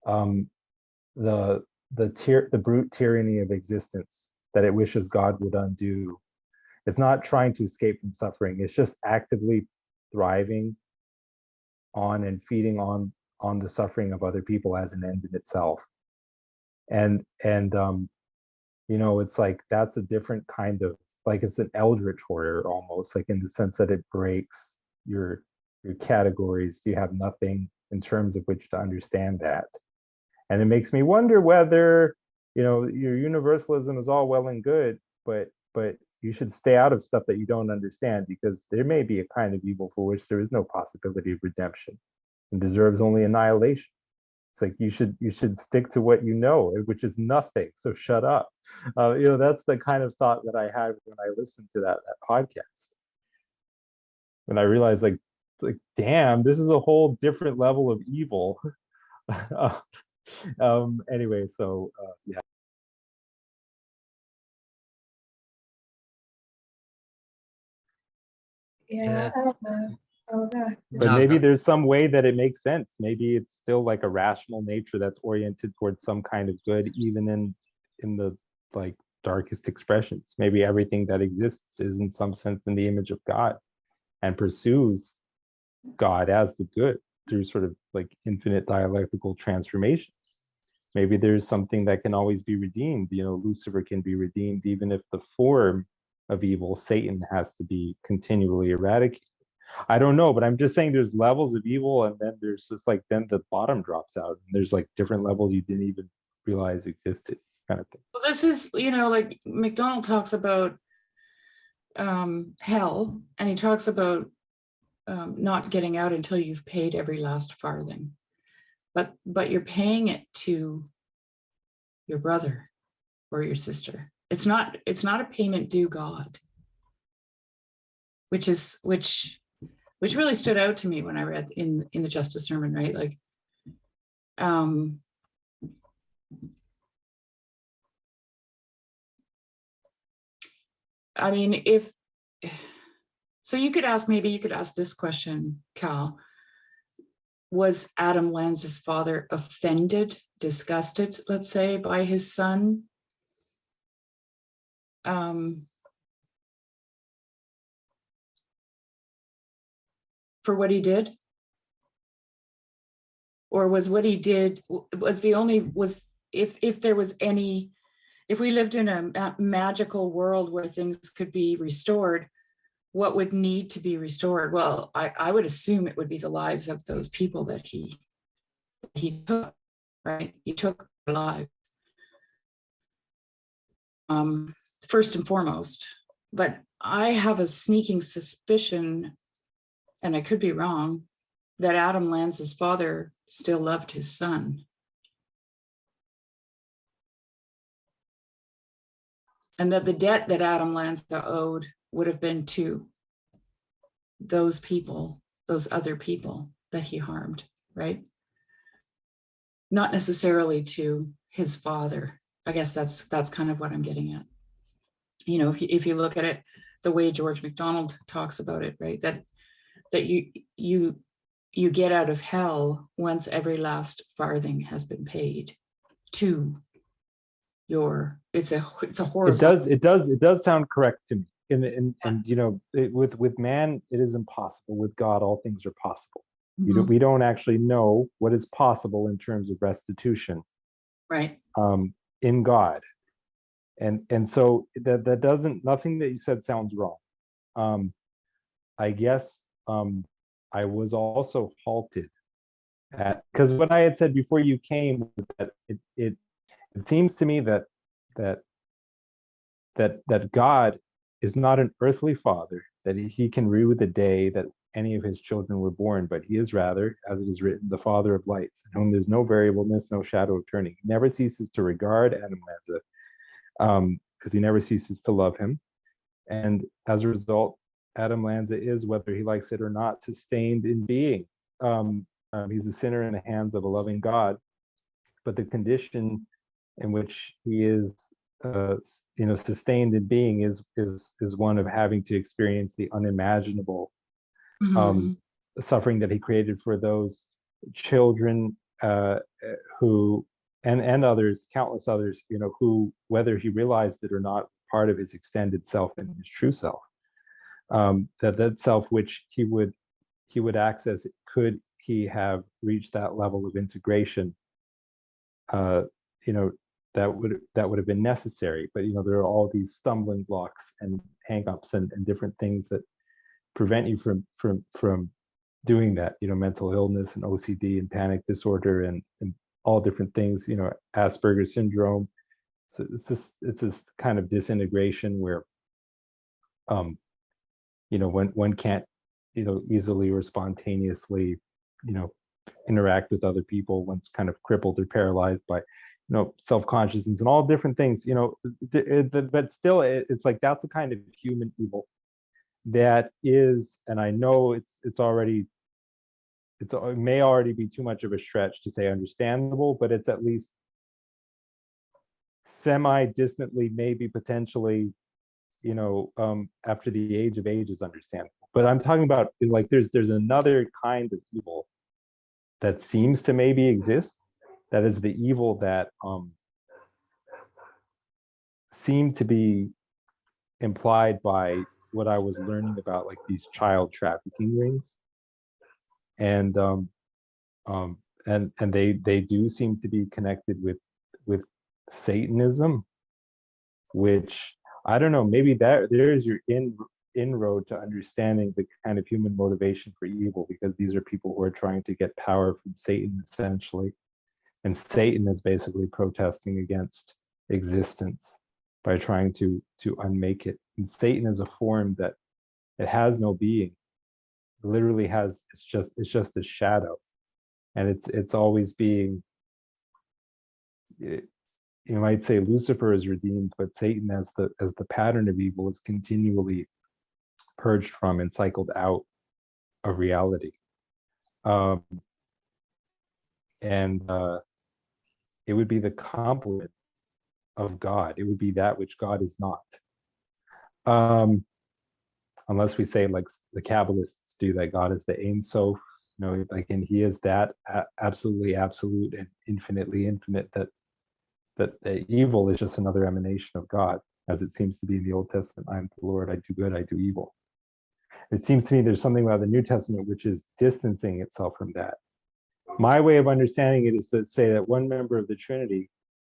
S3: the brute tyranny of existence that it wishes God would undo. It's not trying to escape from suffering. It's just actively thriving on and feeding on the suffering of other people as an end in itself. And it's like, that's a different kind of, like, it's an eldritch horror almost, like in the sense that it breaks your categories. You have nothing in terms of which to understand that. And it makes me wonder whether, your universalism is all well and good, but you should stay out of stuff that you don't understand, because there may be a kind of evil for which there is no possibility of redemption and deserves only annihilation. It's like, you should stick to what you know, which is nothing. So shut up. That's the kind of thought that I had when I listened to that podcast. And I realized, like, damn, this is a whole different level of evil. Anyway, so yeah.
S2: Yeah, I don't know. Oh god.
S3: But
S1: No,
S3: maybe
S1: go-
S3: there's some way that it makes sense. Maybe it's still like a rational nature that's oriented towards some kind of good, even in the like darkest expressions. Maybe everything that exists is in some sense in the image of God, and pursues God as the good through sort of like infinite dialectical transformations. Maybe there's something that can always be redeemed. Lucifer can be redeemed even if the form of evil, Satan, has to be continually eradicated. I don't know, but I'm just saying there's levels of evil, and then there's just like, then the bottom drops out, and there's like different levels you didn't even realize existed, kind of thing.
S4: Well, this is, like McDonald talks about hell, and he talks about not getting out until you've paid every last farthing. But you're paying it to your brother or your sister. It's not a payment due God, which really stood out to me when I read in the Justice Sermon, right? Like, I mean, so maybe you could ask this question, Cal. Was Adam Lanza's father offended, disgusted, let's say, by his son? For what he did? Or was what he did, if there was any, if we lived in a magical world where things could be restored, what would need to be restored? Well, I would assume it would be the lives of those people that he took, right? He took their lives. First and foremost, but I have a sneaking suspicion, and I could be wrong, that Adam Lanza's father still loved his son. And that the debt that Adam Lanza owed would have been to those people, those other people that he harmed, right? Not necessarily to his father. I guess that's kind of what I'm getting at. You know, if you look at it the way George MacDonald talks about it, right? That you get out of hell once every last farthing has been paid to your, it's a horizontal.
S3: It does sound correct to me. And you know, with man, it is impossible. With God, all things are possible. We don't actually know what is possible in terms of restitution,
S4: right?
S3: In God, and so that doesn't, nothing that you said sounds wrong. I guess I was also halted at, because what I had said before you came was that it seems to me that God is not an earthly father, that he can rue the day that any of his children were born, but he is rather, as it is written, the father of lights, in whom there's no variableness, no shadow of turning. He never ceases to regard Adam Lanza, because he never ceases to love him. And as a result, Adam Lanza is, whether he likes it or not, sustained in being. He's a sinner in the hands of a loving God, but the condition in which he is sustained in being is one of having to experience the unimaginable suffering that he created for those children who and others, countless others, who, whether he realized it or not, part of his extended self and his true self, that self which he would access, could he have reached that level of integration, that would have been necessary. But there are all these stumbling blocks and hangups and different things that prevent you from doing that. Mental illness and OCD and panic disorder and all different things. Asperger's syndrome. So it's this kind of disintegration where, one can't, easily or spontaneously, interact with other people. One's kind of crippled or paralyzed by self-consciousness and all different things, but still it's like that's a kind of human evil that is, and I know it may already be too much of a stretch to say understandable, but it's at least semi-distantly, maybe potentially, after the age of age is understandable. But I'm talking about, like, there's another kind of evil that seems to maybe exist, that is the evil that seemed to be implied by what I was learning about, like these child trafficking rings, and they do seem to be connected with Satanism, which I don't know, maybe that there's your inroad to understanding the kind of human motivation for evil, because these are people who are trying to get power from Satan, essentially. And Satan is basically protesting against existence by trying to unmake it. And Satan is a form that it has no being. It literally has, it's just a shadow. And it's always being, you might say Lucifer is redeemed, but Satan as the pattern of evil is continually purged from and cycled out of reality. It would be the complement of God. It would be that which God is not. Unless we say like the Kabbalists do, that God is the Ein Sof, like, and he is that absolutely absolute and infinitely infinite, that evil is just another emanation of God, as it seems to be in the Old Testament. I am the Lord, I do good, I do evil. It seems to me there's something about the New Testament which is distancing itself from that. My way of understanding it is to say that one member of the Trinity,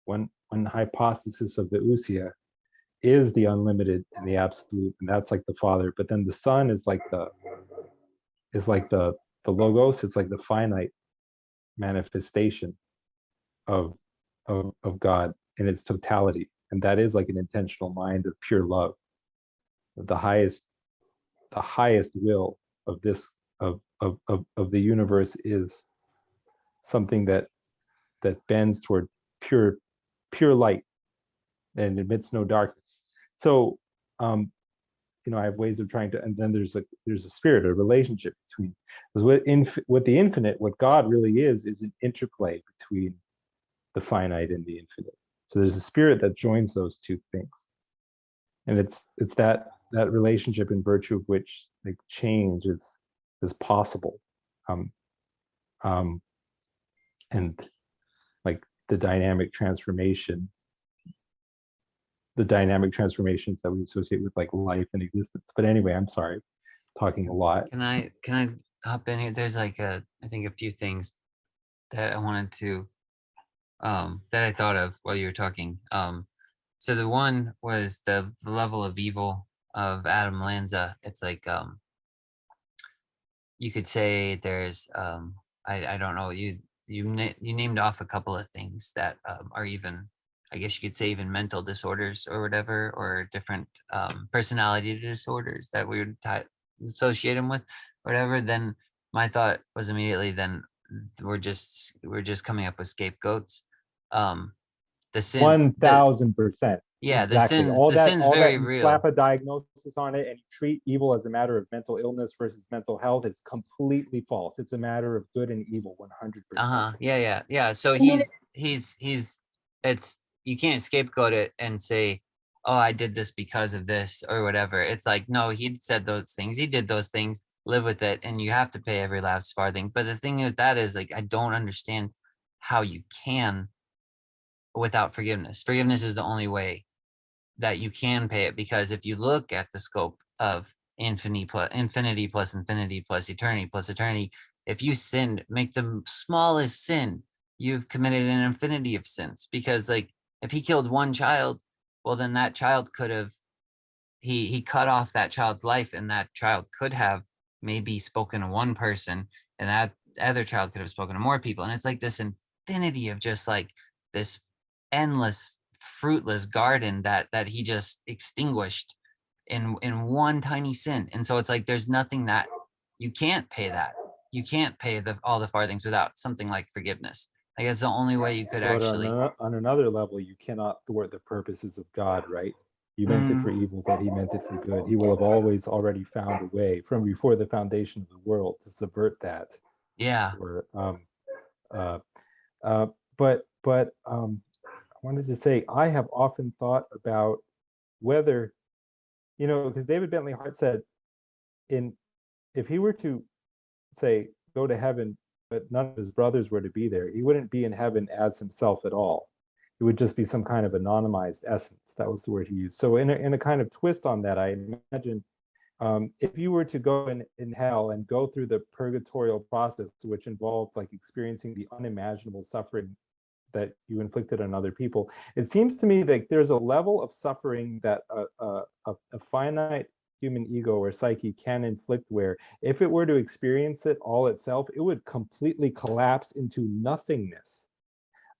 S3: one hypostasis of the Usia, is the unlimited and the absolute, and that's like the Father. But then the Son is like the Logos. It's like the finite manifestation of God in its totality, and that is like an intentional mind of pure love. The highest will of this of the universe is something that bends toward pure light and admits no darkness. So I have ways of trying to, and then there's a spirit, a relationship between, because with the infinite, what God really is an interplay between the finite and the infinite. So there's a spirit that joins those two things, and it's that relationship in virtue of which like change is possible, and like the dynamic transformations that we associate with like life and existence. But anyway, I'm sorry, talking a lot.
S1: Can I hop in here? There's like I think a few things that I wanted to that I thought of while you were talking. So the one was the level of evil of Adam Lanza. It's like you could say there's I don't know, you named off a couple of things that are even, I guess you could say, even mental disorders or whatever, or different personality disorders that we would associate them with, whatever. Then my thought was immediately, then we're just coming up with scapegoats. The sin,
S3: 1000%.
S1: yeah,
S3: Exactly.
S1: the sin's
S3: All that
S1: very
S3: you
S1: real.
S3: slap a diagnosis on it and you treat evil as a matter of mental illness versus mental health is completely false. It's a matter of good and evil, 100%.
S1: Yeah. So
S2: I mean,
S1: he's it's, you can't scapegoat it and say, oh, I did this because of this or whatever. It's like, no, he said those things, he did those things, live with it, and you have to pay every last farthing. But the thing with that is, like, I don't understand how you can without forgiveness. Forgiveness is the only way that you can pay it, because if you look at the scope of infinity plus infinity plus eternity, if you sinned, make the smallest sin, you've committed an infinity of sins. Because like, if he killed one child, well, then that child could have, he cut off that child's life, and that child could have maybe spoken to one person, and that other child could have spoken to more people. And it's like this infinity of just like this endless fruitless garden that he just extinguished in one tiny sin. And so it's like, there's nothing that you can't pay, that you can't pay all the farthings without something like forgiveness. Like, it's the only way you could
S3: But
S1: actually.
S3: on another level, you cannot thwart the purposes of God, right? You meant it for evil, but he meant it for good. He will have always already found a way from before the foundation of the world to subvert that.
S1: Yeah.
S3: Or but I wanted to say, I have often thought about whether, because David Bentley Hart said, if he were to say go to heaven, but none of his brothers were to be there, he wouldn't be in heaven as himself at all. It would just be some kind of anonymized essence. That was the word he used. So in a kind of twist on that, I imagine if you were to go in hell and go through the purgatorial process, which involved like experiencing the unimaginable suffering that you inflicted on other people, it seems to me that there's a level of suffering that a finite human ego or psyche can inflict, where if it were to experience it all itself, it would completely collapse into nothingness.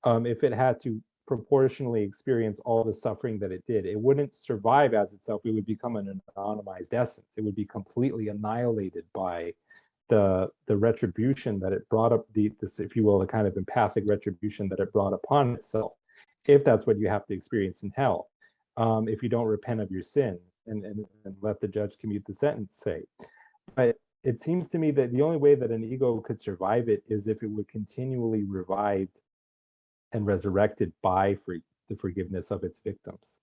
S3: If it had to proportionally experience all the suffering that it did, it wouldn't survive as itself. It would become an anonymized essence. It would be completely annihilated by the retribution that it brought up, this, if you will, the kind of empathic retribution that it brought upon itself, if that's what you have to experience in hell, if you don't repent of your sin and let the judge commute the sentence, say. But it seems to me that the only way that an ego could survive it is if it were continually revived and resurrected by the forgiveness of its victims.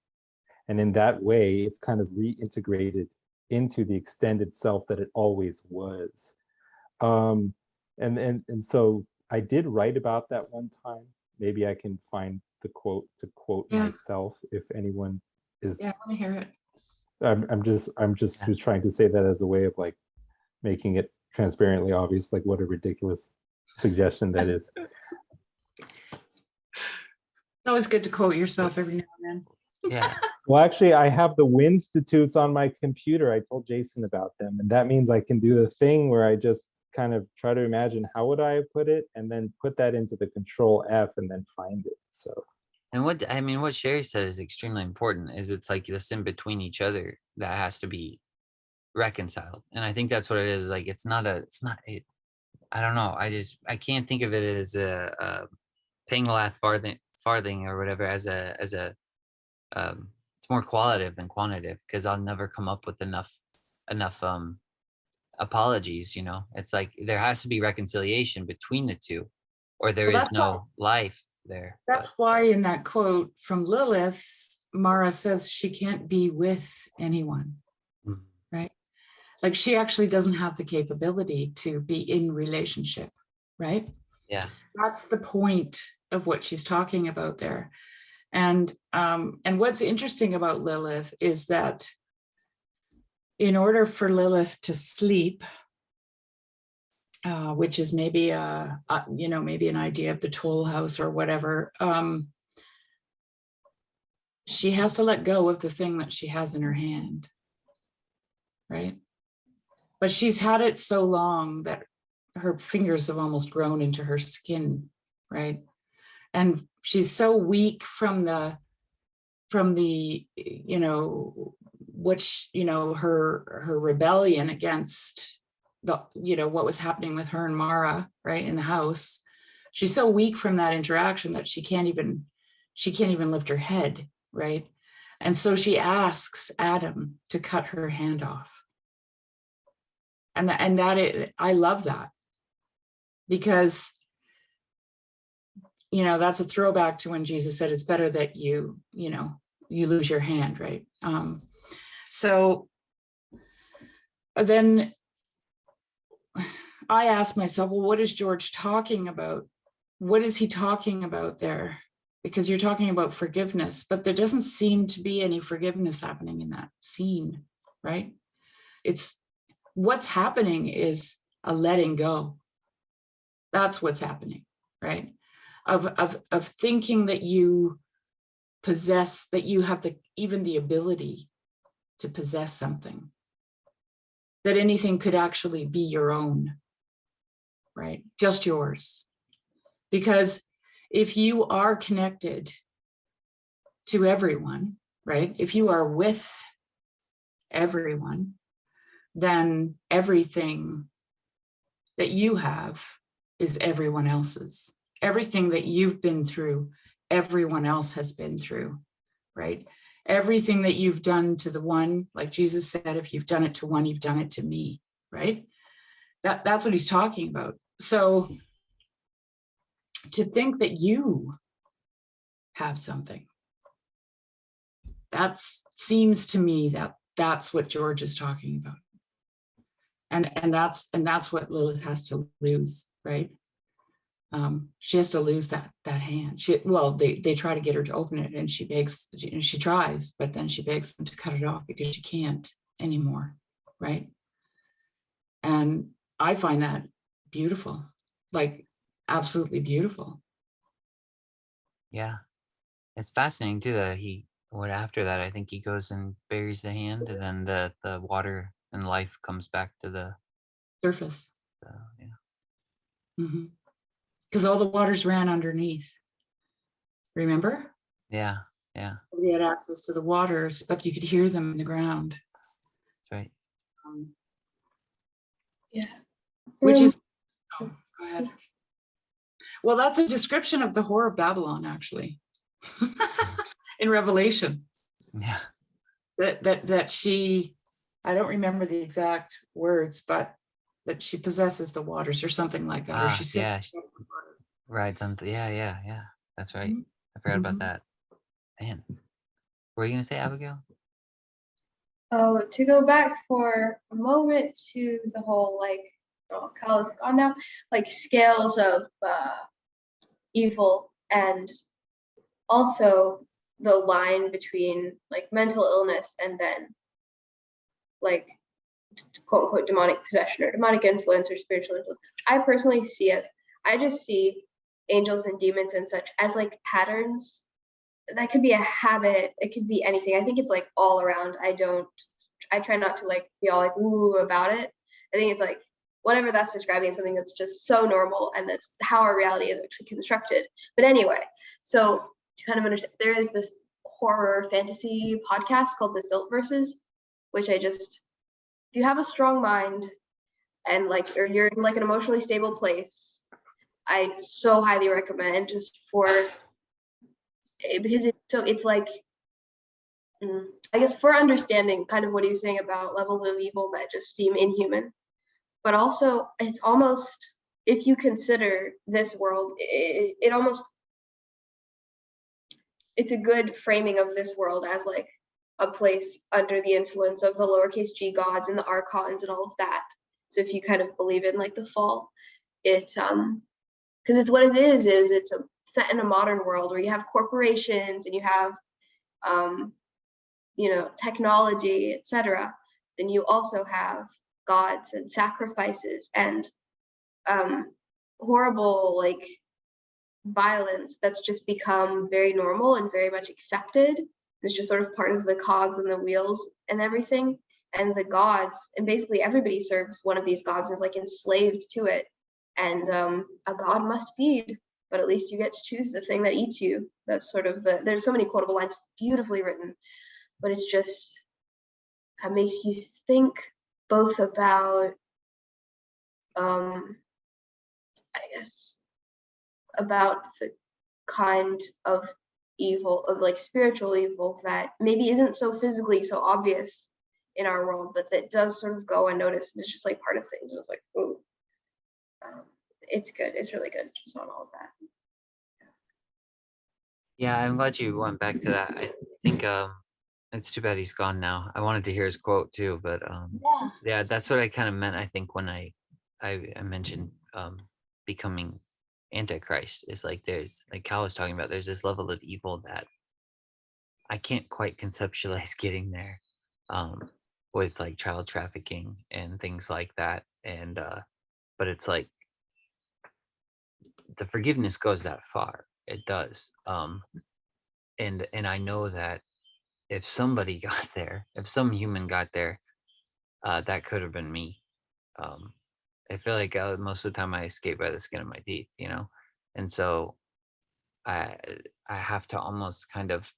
S3: And in that way, it's kind of reintegrated into the extended self that it always was. And so I did write about that one time. Maybe I can find the quote to quote myself if anyone is.
S4: Yeah, I want to hear it.
S3: I'm just trying to say that as a way of like making it transparently obvious, like what a ridiculous suggestion that is.
S4: It's always good to quote yourself every now and then.
S1: Yeah.
S3: Well, actually, I have the Winstitutes on my computer. I told Jason about them, and that means I can do the thing where I just kind of try to imagine how would I put it, and then put that into the Control F and then find it. So.
S1: And what Shari said is extremely important, is it's like this in between each other that has to be reconciled. And I think that's what it is. Like, I don't know. I can't think of it as a paying the last farthing or whatever as a it's more qualitative than quantitative, because I'll never come up with enough apologies, you know. It's like there has to be reconciliation between the two, or there is no life there.
S4: That's why in that quote from Lilith, Mara says she can't be with anyone, right? Like she actually doesn't have the capability to be in relationship, right?
S1: Yeah.
S4: That's the point of what she's talking about there. And what's interesting about Lilith is that in order for Lilith to sleep, which is maybe maybe an idea of the toll house or whatever, she has to let go of the thing that she has in her hand, right? But she's had it so long that her fingers have almost grown into her skin, right? And she's so weak from the her rebellion against what was happening with her and Mara, right, in the house. She's so weak from that interaction that she can't even lift her head, right? And so she asks Adam to cut her hand off. I love that, because that's a throwback to when Jesus said it's better that you lose your hand, right? So then I asked myself, well, what is George talking about? What is he talking about there? Because you're talking about forgiveness, but there doesn't seem to be any forgiveness happening in that scene, right? It's what's happening is a letting go. That's what's happening, right? Of thinking that you possess, that you have even the ability to possess something, that anything could actually be your own, right? Just yours. Because if you are connected to everyone, right? If you are with everyone, then everything that you have is everyone else's. Everything that you've been through, everyone else has been through, right? Everything that you've done to the one, like Jesus said, if you've done it to one, you've done it to me, right? That's what he's talking about. So to think that you have something, that seems to me that that's what George is talking about. And that's what Lilith has to lose, right? She has to lose that hand. They try to get her to open it, and she tries, but then she begs them to cut it off because she can't anymore, right? And I find that beautiful, like absolutely beautiful.
S1: Yeah, it's fascinating too that after that, I think he goes and buries the hand, and then the water and life comes back to the
S4: surface.
S1: Yeah.
S4: Mm-hmm. Because all the waters ran underneath. Remember?
S1: Yeah.
S4: We had access to the waters, but you could hear them in the ground.
S1: That's right.
S2: Yeah.
S4: Which is, go ahead. Well, that's a description of the whore of Babylon, actually, in Revelation.
S1: Yeah.
S4: That she, I don't remember the exact words, but that she possesses the waters or something like that, or she sits.
S1: Yeah. Right. Something. Yeah. That's right.
S4: Mm-hmm.
S1: I forgot about that. Man. What were you gonna say, Abigail?
S2: Oh, to go back for a moment to the whole like, oh, Kyle is gone now, like scales of evil, and also the line between like mental illness and then like quote unquote demonic possession or demonic influence or spiritual influence. I personally see as, I just see angels and demons and such as like patterns. That could be a habit, it could be anything. I think it's like all around. I try not to like be all like ooh about it. I think it's like whatever that's describing, something that's just so normal, and that's how our reality is actually constructed. But anyway, so to kind of understand, there is this horror fantasy podcast called the Silt Verses, which I just, if you have a strong mind and like, or you're in like an emotionally stable place, I so highly recommend, just for because it's like, I guess for understanding kind of what he's saying about levels of evil that just seem inhuman, but also it's almost, if you consider this world, it almost, it's a good framing of this world as like a place under the influence of the lowercase g gods and the archons and all of that. So if you kind of believe in like the fall, it because it's what it is it's a set in a modern world where you have corporations and you have you know, technology, etc. Then you also have gods and sacrifices and horrible like violence that's just become very normal and very much accepted. It's just sort of part of the cogs and the wheels and everything. And the gods, and basically everybody serves one of these gods and is like enslaved to it. And a god must feed, but at least you get to choose the thing that eats you. That's sort of the, there's so many quotable lines, beautifully written, but it's just, it makes you think both about, I guess, about the kind of evil, of like spiritual evil that maybe isn't so physically so obvious in our world, but that does sort of go unnoticed, and it's just like part of things. And it's like, ooh, it's good. It's really good just on all of that.
S1: Yeah, I'm glad you went back to that. I think it's too bad he's gone now. I wanted to hear his quote too, but yeah, that's what I kind of meant. I think when I mentioned becoming Antichrist, is like there's, like Cal was talking about, there's this level of evil that I can't quite conceptualize getting there, with like child trafficking and things like that. And but it's like the forgiveness goes that far. It does. And I know that if somebody got there, if some human got there, that could have been me. I feel like most of the time I escape by the skin of my teeth, you know, and so I I have to almost kind of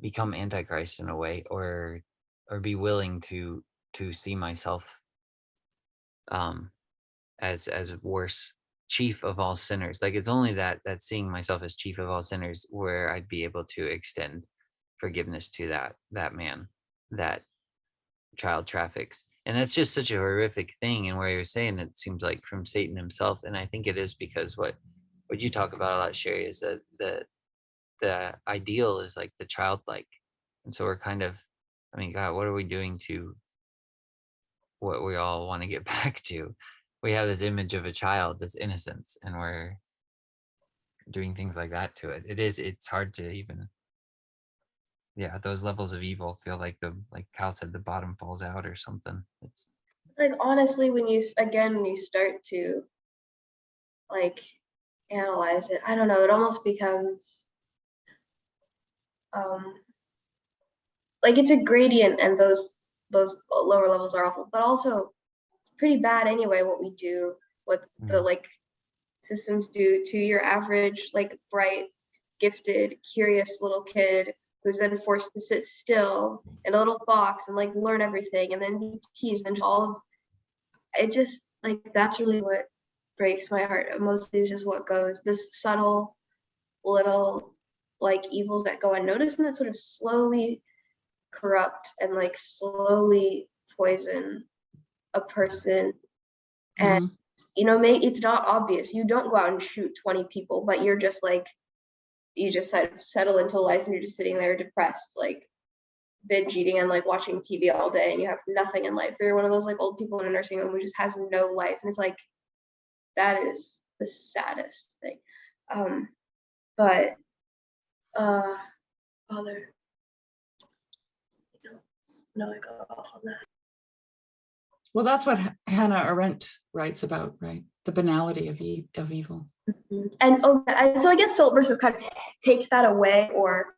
S1: become Antichrist in a way, or be willing to see myself as worse, chief of all sinners. Like it's only that seeing myself as chief of all sinners where I'd be able to extend forgiveness to that man that child traffics. And that's just such a horrific thing. And where you're saying it seems like from Satan himself. And I think it is because what you talk about a lot, Shari, is that the ideal is like the childlike. And so we're kind of, I mean, God, what are we doing to what we all want to get back to? We have this image of a child, this innocence, and we're doing things like that to it. It's hard to even, yeah, those levels of evil feel like like Cal said, the bottom falls out or something. It's
S2: Like honestly, when you start to like analyze it, I don't know, it almost becomes like it's a gradient, and those lower levels are awful, but also it's pretty bad anyway what we do, what the like systems do to your average like bright, gifted, curious little kid who's then forced to sit still in a little box and like learn everything and then be teased and all of it. Just like that's really what breaks my heart. Mostly is just what goes, this subtle little like evils that go unnoticed and that sort of slowly corrupt and like slowly poison a person. And you know, it's not obvious. You don't go out and shoot 20 people, but you're just like you just kind of settle into life and you're just sitting there depressed, like binge eating and like watching TV all day, and you have nothing in life, or you're one of those like old people in a nursing home who just has no life, and it's like that is the saddest thing. But Father, no, I got off on that.
S4: Well, that's what Hannah Arendt writes about, right? The banality of evil.
S2: Mm-hmm. And so I guess Salt versus kind of takes that away, or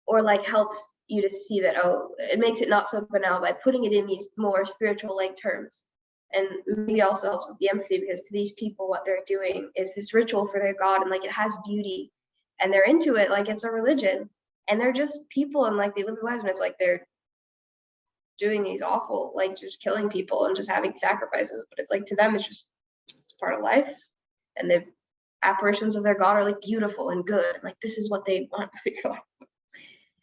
S2: like helps you to see that, oh, it makes it not so banal by putting it in these more spiritual like terms. And maybe also helps with the empathy, because to these people what they're doing is this ritual for their god, and like it has beauty and they're into it like it's a religion, and they're just people, and like they live their lives, and it's like they're doing these awful, like just killing people and just having sacrifices, but it's like to them it's part of life, and the apparitions of their god are like beautiful and good, and like this is what they want.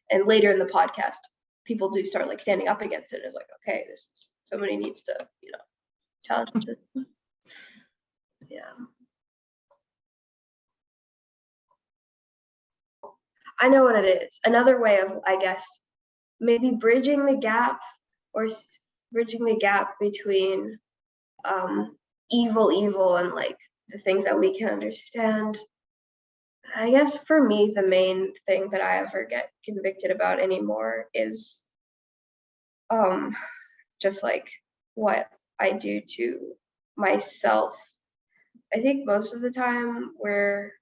S2: And later in the podcast people do start like standing up against it, and like, okay, this is, somebody needs to, challenge this. Yeah, I know what it is. Another way of, I guess, maybe bridging the gap, or bridging the gap between evil and like the things that we can understand. I guess for me, the main thing that I ever get convicted about anymore is just like what I do to myself. I think most of the time your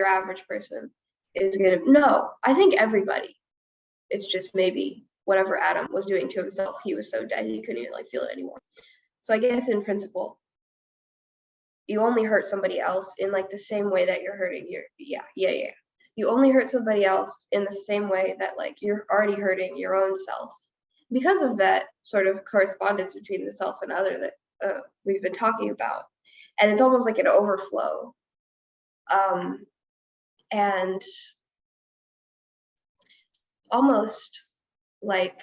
S2: average person is I think everybody, it's just maybe whatever Adam was doing to himself, he was so dead he couldn't even like feel it anymore. So I guess in principle, you only hurt somebody else in like the same way that you're hurting you only hurt somebody else in the same way that like you're already hurting your own self, because of that sort of correspondence between the self and other that we've been talking about. And it's almost like an overflow, and almost like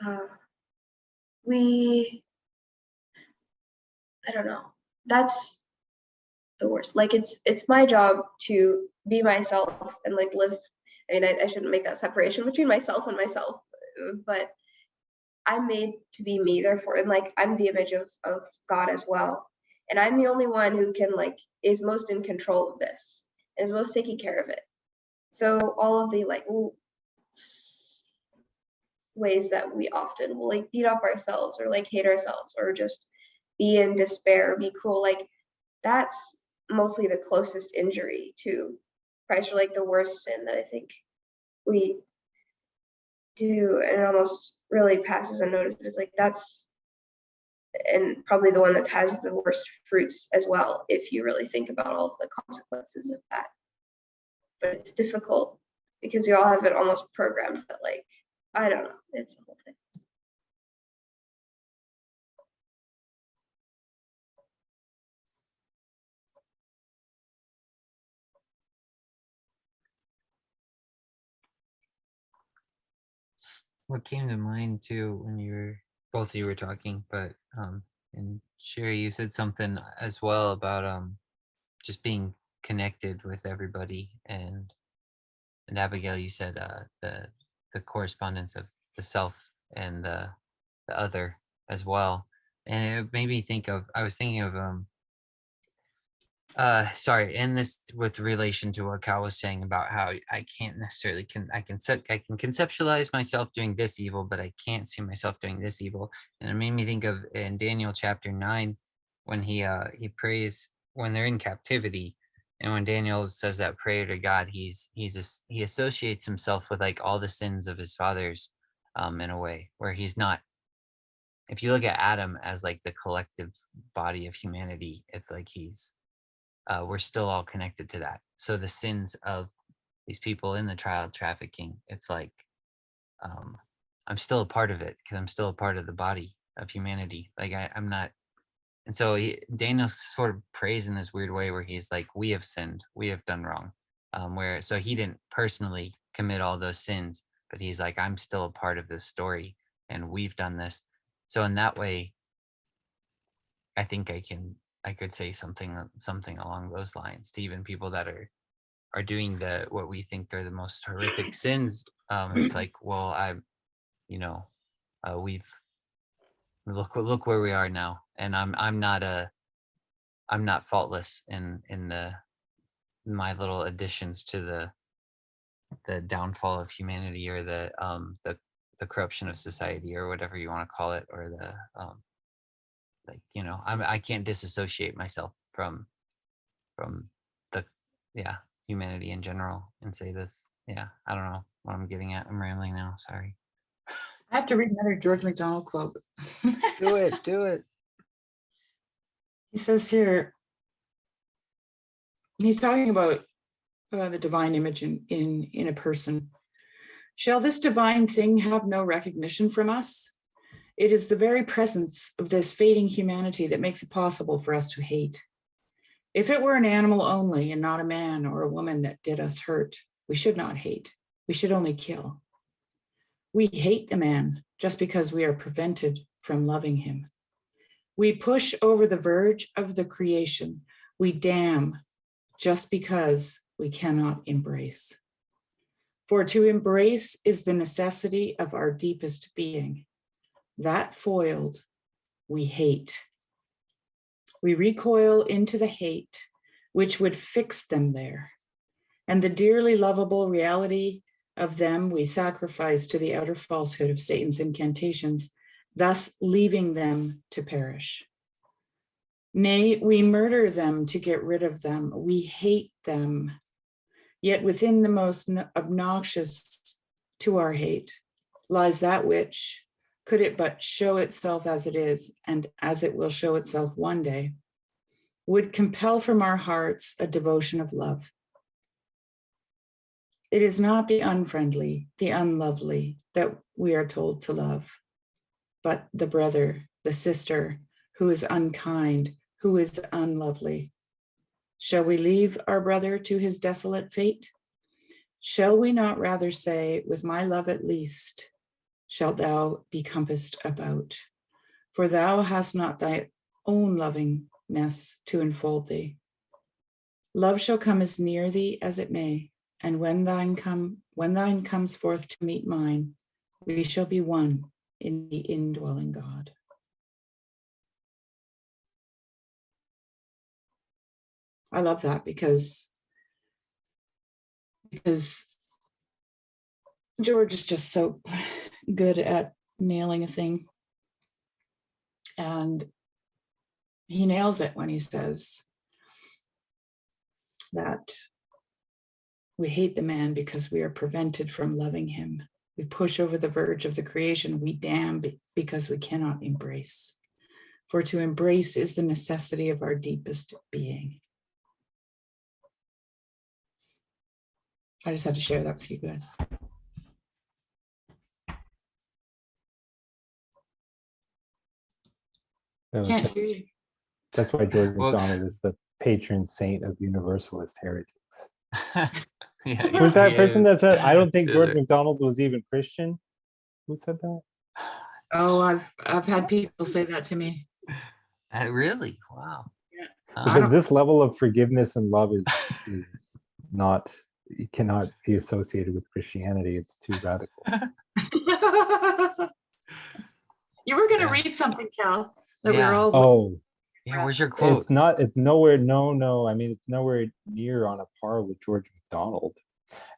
S2: I don't know, that's the worst. Like it's my job to be myself and like live. I mean, I shouldn't make that separation between myself and myself, but I'm made to be me, therefore, and like I'm the image of God as well, and I'm the only one who can like is most in control of this, is most taking care of it. So all of the like ways that we often will like beat up ourselves or like hate ourselves or just be in despair, be cruel, like that's mostly the closest injury to Christ, or like the worst sin that I think we do, and it almost really passes unnoticed. But it's like that's, and probably the one that has the worst fruits as well, if you really think about all of the consequences of that. But it's difficult because you all have it almost programmed that like, I don't know, it's the whole thing.
S1: What came to mind too when both of you were talking, but and Shari, you said something as well about just being connected with everybody, and Abigail, you said the correspondence of the self and the other as well, and it made me think of, I was thinking of sorry, and this with relation to what Cal was saying about how I can't necessarily I can conceptualize myself doing this evil, but I can't see myself doing this evil. And it made me think of in Daniel chapter 9 when he prays when they're in captivity, and when Daniel says that prayer to God, he associates himself with like all the sins of his fathers, in a way where he's not. If you look at Adam as like the collective body of humanity, it's like we're still all connected to that. So the sins of these people in the child trafficking, it's like I'm still a part of it because I'm still a part of the body of humanity. Like I'm not. And so Daniel sort of prays in this weird way where he's like, we have sinned, we have done wrong. So he didn't personally commit all those sins, but he's like, I'm still a part of this story and we've done this. So in that way, I think I can I could say something along those lines to even people that are doing what we think are the most horrific sins. It's like, well, we've look where we are now, and I'm not faultless in my little additions to the downfall of humanity, or the corruption of society, or whatever you want to call it, or I can't disassociate myself from the humanity in general and say this. Yeah, I don't know what I'm getting at. I'm rambling now. Sorry.
S4: I have to read another George MacDonald quote.
S1: Do it.
S4: He says here, he's talking about the divine image in a person. Shall this divine thing have no recognition from us? It is the very presence of this fading humanity that makes it possible for us to hate. If it were an animal only and not a man or a woman that did us hurt, we should not hate. We should only kill. We hate the man just because we are prevented from loving him. We push over the verge of the creation. We damn just because we cannot embrace. For to embrace is the necessity of our deepest being. That foiled, we hate. We recoil into the hate which would fix them there. And the dearly lovable reality of them we sacrifice to the outer falsehood of Satan's incantations, thus leaving them to perish. Nay, we murder them to get rid of them. We hate them. Yet within the most obnoxious to our hate lies that which, could it but show itself as it is, and as it will show itself one day, would compel from our hearts a devotion of love. It is not the unfriendly, the unlovely that we are told to love, but the brother, the sister who is unkind, who is unlovely. Shall we leave our brother to his desolate fate? Shall we not rather say, with my love at least, shalt thou be compassed about? For thou hast not thy own lovingness to enfold thee. Love shall come as near thee as it may, and when thine comes forth to meet mine, we shall be one in the indwelling God. I love that because George is just so good at nailing a thing. And he nails it when he says that we hate the man because we are prevented from loving him. We push over the verge of the creation. We damn because we cannot embrace. For to embrace is the necessity of our deepest being. I just had to share that with you guys. Can't hear you.
S3: That's why George
S1: Whoops.
S3: MacDonald is the patron saint of universalist heretics.
S1: Yeah,
S3: Who's that
S1: he
S3: person
S1: is.
S3: that said, I don't think
S1: Is
S3: George
S1: it?
S3: MacDonald was even Christian? Who said that?
S4: Oh, I've had people say that to me.
S1: Really? Wow.
S4: Yeah.
S3: Because this level of forgiveness and love is not, it cannot be associated with Christianity. It's too radical.
S4: You were going to
S1: Yeah.
S4: read something, Cal, that
S1: Yeah.
S4: we were all.
S3: Oh,
S1: Yeah, where's your quote?
S3: it's not, it's nowhere, no. I mean, it's nowhere near on a par with George MacDonald.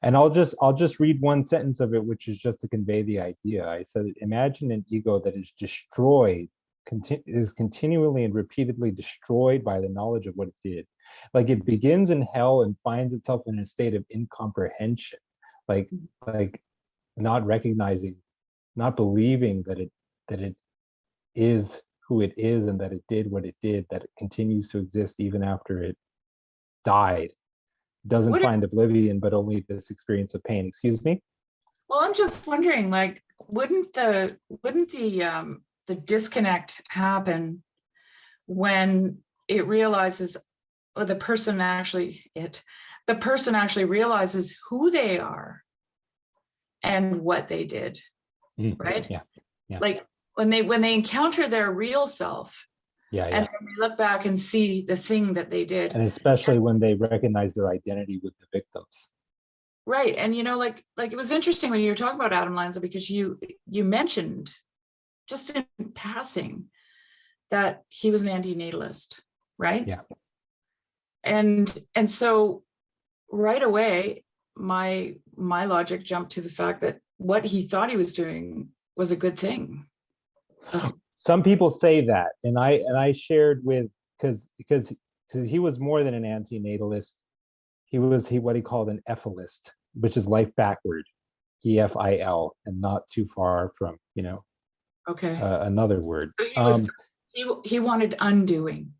S3: And I'll just read one sentence of it, which is just to convey the idea. I said, imagine an ego that is destroyed, is continually and repeatedly destroyed by the knowledge of what it did. Like it begins in hell and finds itself in a state of incomprehension, like not recognizing, not believing that it is who it is and that it did what it did, that it continues to exist even after it died. Doesn't find oblivion, but only this experience of pain. Excuse me?
S4: Well, I'm just wondering, like, wouldn't the disconnect happen when it realizes, or the person actually realizes who they are and what they did, right?
S3: Yeah.
S4: Like when they encounter their real self,
S3: Yeah,
S4: And
S3: yeah.
S4: then they look back and see the thing that they did.
S3: And especially when they recognize their identity with the victims.
S4: Right. And like it was interesting when you were talking about Adam Lanza, because you mentioned just in passing that he was an antinatalist, right?
S3: Yeah.
S4: And so right away, my logic jumped to the fact that what he thought he was doing was a good thing.
S3: Some people say that, and I shared with, because he was more than an antinatalist. He was what he called an ephilist, which is life backward, EFIL, and not too far from
S4: Okay.
S3: another word.
S4: So he wanted undoing.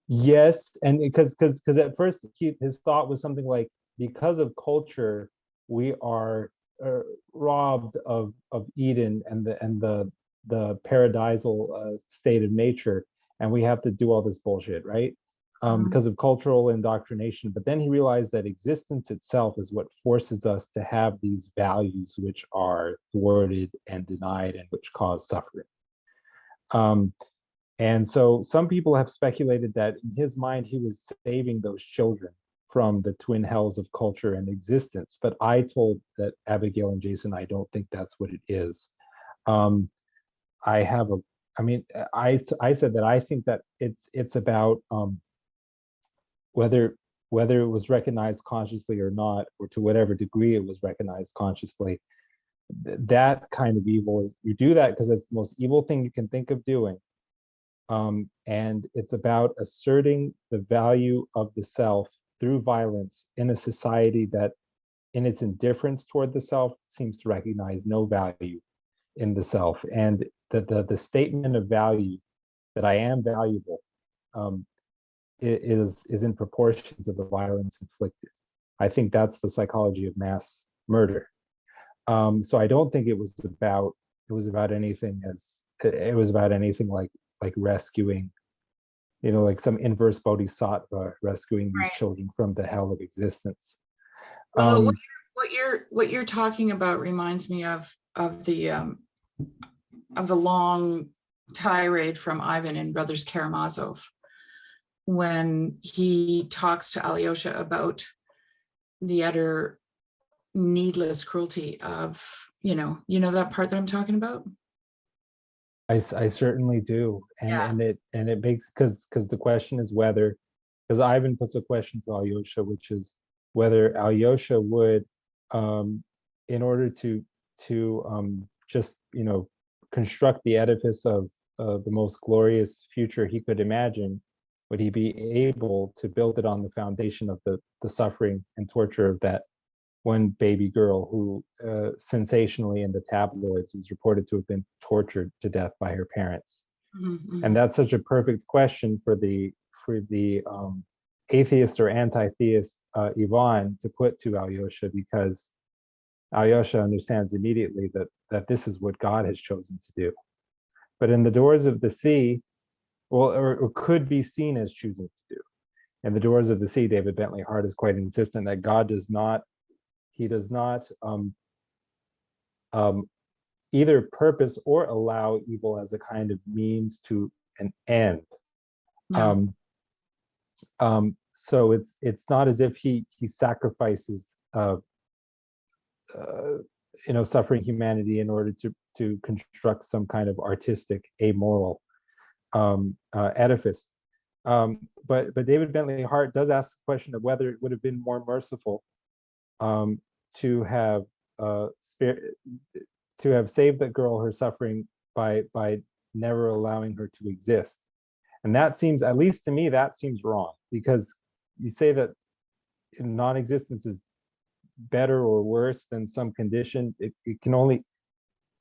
S3: Yes, and because at first his thought was something like, because of culture, we are robbed of Eden and the paradisal state of nature, and we have to do all this bullshit, right? Because of cultural indoctrination. But then he realized that existence itself is what forces us to have these values which are thwarted and denied and which cause suffering. And so some people have speculated that in his mind, he was saving those children from the twin hells of culture and existence. But I told that Abigail and Jason, I don't think that's what it is. I said that I think that it's about whether it was recognized consciously or not, or to whatever degree it was recognized consciously. That kind of evil is, you do that because it's the most evil thing you can think of doing. And it's about asserting the value of the self through violence in a society that, in its indifference toward the self, seems to recognize no value in the self. And the statement of value, that I am valuable, is in proportion to the violence inflicted. I think that's the psychology of mass murder. So I don't think it was about anything like rescuing, like some inverse bodhisattva rescuing these children from the hell of existence.
S4: Well, what you're talking about reminds me of the long tirade from Ivan in Brothers Karamazov, when he talks to Alyosha about the utter needless cruelty of, that part that I'm talking about.
S3: I certainly do, and it makes, because the question is whether, because Ivan puts a question to Alyosha, which is whether Alyosha would, in order to just construct the edifice of the most glorious future he could imagine, would he be able to build it on the foundation of the suffering and torture of that one baby girl who sensationally in the tabloids was reported to have been tortured to death by her parents.
S4: Mm-hmm.
S3: And that's such a perfect question for the atheist or anti-theist Ivan to put to Alyosha, because Alyosha understands immediately that this is what God has chosen to do. But in the Doors of the Sea, or could be seen as choosing to do. In the Doors of the Sea, David Bentley Hart is quite insistent that God does not either purpose or allow evil as a kind of means to an end.
S4: No.
S3: So it's not as if he sacrifices suffering humanity in order to construct some kind of artistic, amoral edifice. But David Bentley Hart does ask the question of whether it would have been more merciful to have saved the girl her suffering by never allowing her to exist. And that seems, at least to me, that seems wrong, because you say that non-existence is better or worse than some condition. It can only,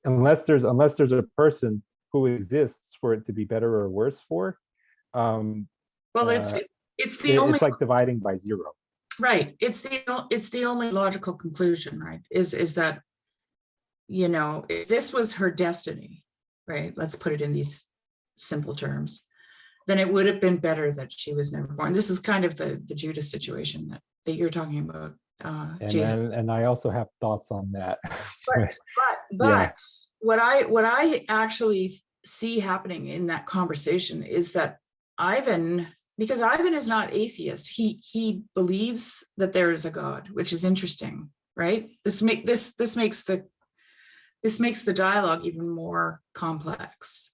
S3: unless there's a person who exists for it to be better or worse for.
S4: Well, it's
S3: like dividing by zero.
S4: Right. It's the only logical conclusion, right? Is that, if this was her destiny, right? Let's put it in these simple terms, then it would have been better that she was never born. This is kind of the Judas situation that you're talking about, Jason.
S3: And I also have thoughts on that.
S4: But
S3: Yeah.
S4: what I actually see happening in that conversation is that Ivan, because Ivan is not atheist, he believes that there is a God, which is interesting, right? This makes the dialogue even more complex.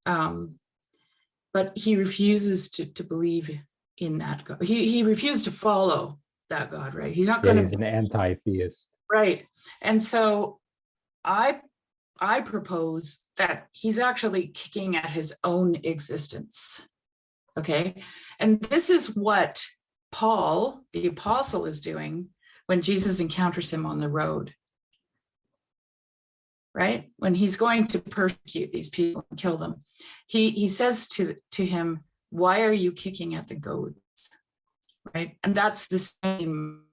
S4: But he refuses to believe in that God. He refuses to follow that God, right? He's not
S3: Yeah,
S4: going
S3: he's
S4: to,
S3: an anti-theist.
S4: right? And so I propose that he's actually kicking at his own existence. Okay. And this is what Paul, the apostle, is doing when Jesus encounters him on the road. Right? When he's going to persecute these people and kill them, he says to him, why are you kicking at the goads? Right? And that's the same,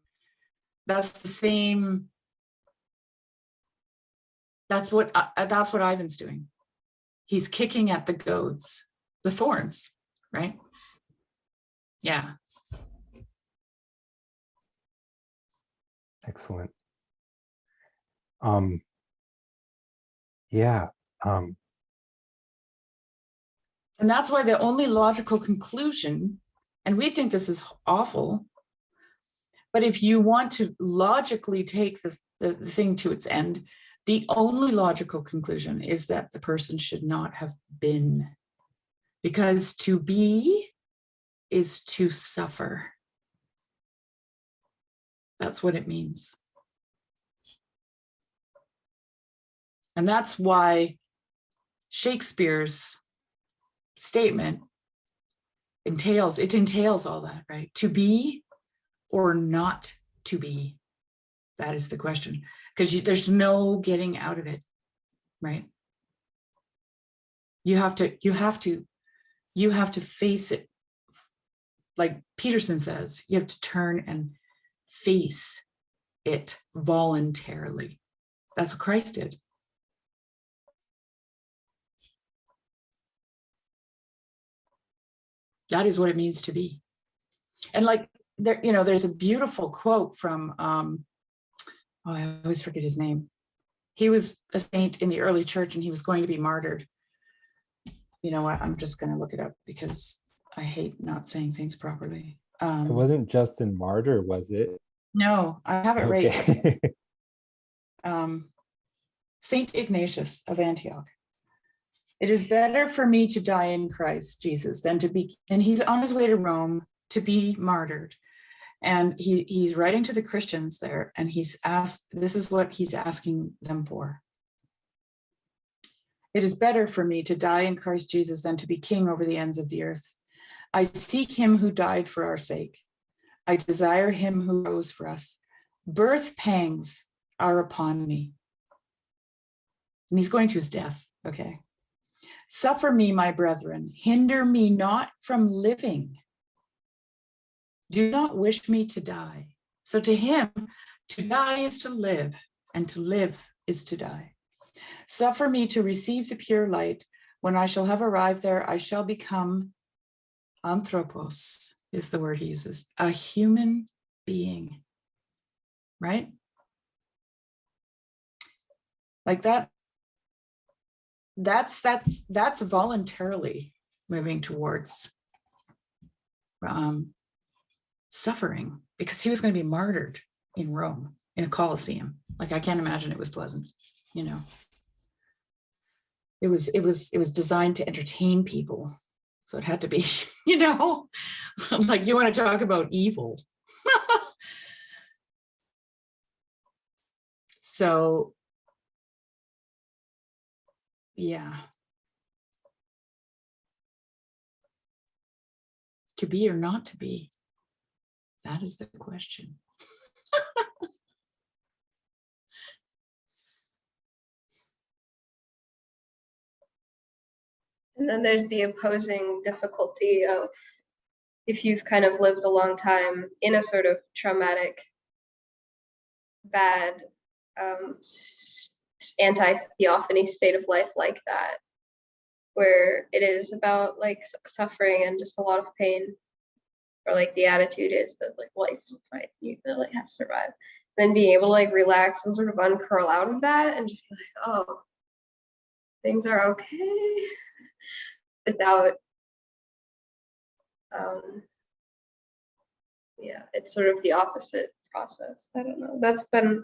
S4: that's what Ivan's doing. He's kicking at the goads, the thorns, right? Yeah.
S3: Excellent. Yeah.
S4: And that's why the only logical conclusion, and we think this is awful, but if you want to logically take the thing to its end, the only logical conclusion is that the person should not have been, because to be is to suffer. That's what it means. And that's why Shakespeare's statement entails all that, right? To be or not to be. That is the question, because there's no getting out of it, right? You have to face it. Like Peterson says, you have to turn and face it voluntarily. That's what Christ did. That is what it means to be. And like there, there's a beautiful quote from I always forget his name. He was a saint in the early church and he was going to be martyred. You know what? I'm just going to look it up because I hate not saying things properly.
S3: It wasn't Justin Martyr, was it?
S4: No, I have it right.
S3: Okay.
S4: Saint Ignatius of Antioch. It is better for me to die in Christ Jesus than to be, and he's on his way to Rome to be martyred. And he's writing to the Christians there, and this is what he's asking them for. It is better for me to die in Christ Jesus than to be king over the ends of the earth. I seek him who died for our sake. I desire him who rose for us. Birth pangs are upon me. And he's going to his death, okay? Suffer me, my brethren, hinder me not from living. Do not wish me to die. So to him, to die is to live, and to live is to die. Suffer me to receive the pure light. When I shall have arrived there, I shall become anthropos, is the word he uses, a human being, right? Like that. That's voluntarily moving towards suffering, because he was going to be martyred in Rome in a Colosseum. Like, I can't imagine it was pleasant, It was designed to entertain people, so it had to be, like, you want to talk about evil. So yeah. To be or not to be? That is the question.
S2: And then there's the opposing difficulty of, if you've kind of lived a long time in a sort of traumatic, bad, anti-theophany state of life like that, where it is about like suffering and just a lot of pain, or like the attitude is that like life's a fight, you really have to survive. Then being able to like relax and sort of uncurl out of that and just be like, oh, things are okay without, yeah, it's sort of the opposite process. I don't know. That's been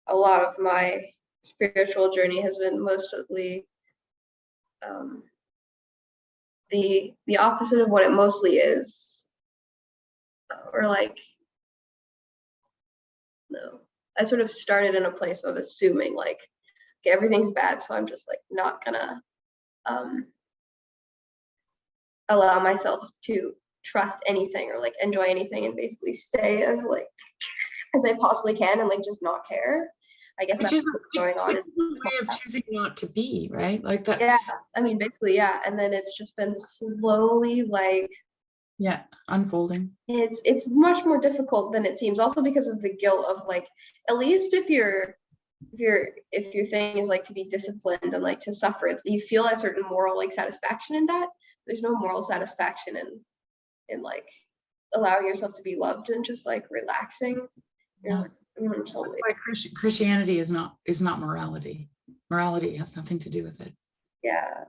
S2: a lot of my spiritual journey, has been mostly the opposite of what it mostly is, or like, no, I sort of started in a place of assuming like, okay, everything's bad, so I'm just like not gonna allow myself to trust anything or like enjoy anything, and basically stay as like as I possibly can and like just not care. I guess
S4: Which
S2: that's
S4: is
S2: what's going on.
S4: a way of choosing not to be, right? Like that.
S2: Yeah, I mean, basically, yeah. And then it's just been slowly like,
S4: Yeah, unfolding.
S2: it's much more difficult than it seems. Also because of the guilt of like, at least if your thing is like to be disciplined and like to suffer, it's, you feel a certain moral like satisfaction in that. There's no moral satisfaction in like allowing yourself to be loved and just like relaxing.
S4: Yeah. That's why Christianity is not morality. Morality has nothing to do with it.
S2: Yeah,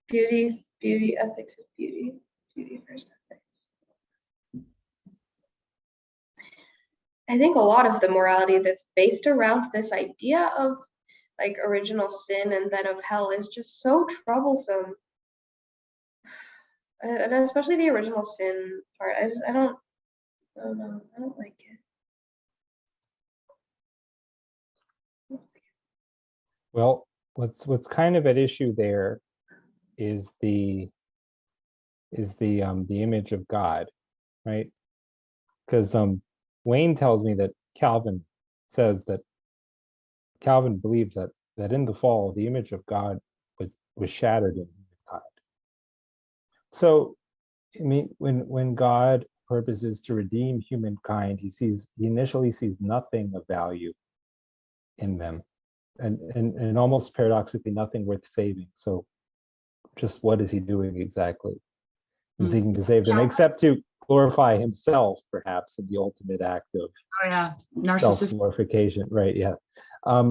S2: beauty ethics is beauty first ethics. I think a lot of the morality that's based around this idea of like original sin and then of hell is just so troublesome, and especially the original sin part. I don't know, I don't like it.
S3: Well, what's kind of at issue there is the image of God, right? Because Wayne tells me that Calvin believed that in the fall the image of God was shattered in humankind. So I mean, when God purposes to redeem humankind, he initially sees nothing of value in them, and almost paradoxically nothing worth saving. So just what is he doing exactly in seeking to save them, except to glorify himself, perhaps, in the ultimate act of self-glorification, right? Yeah. I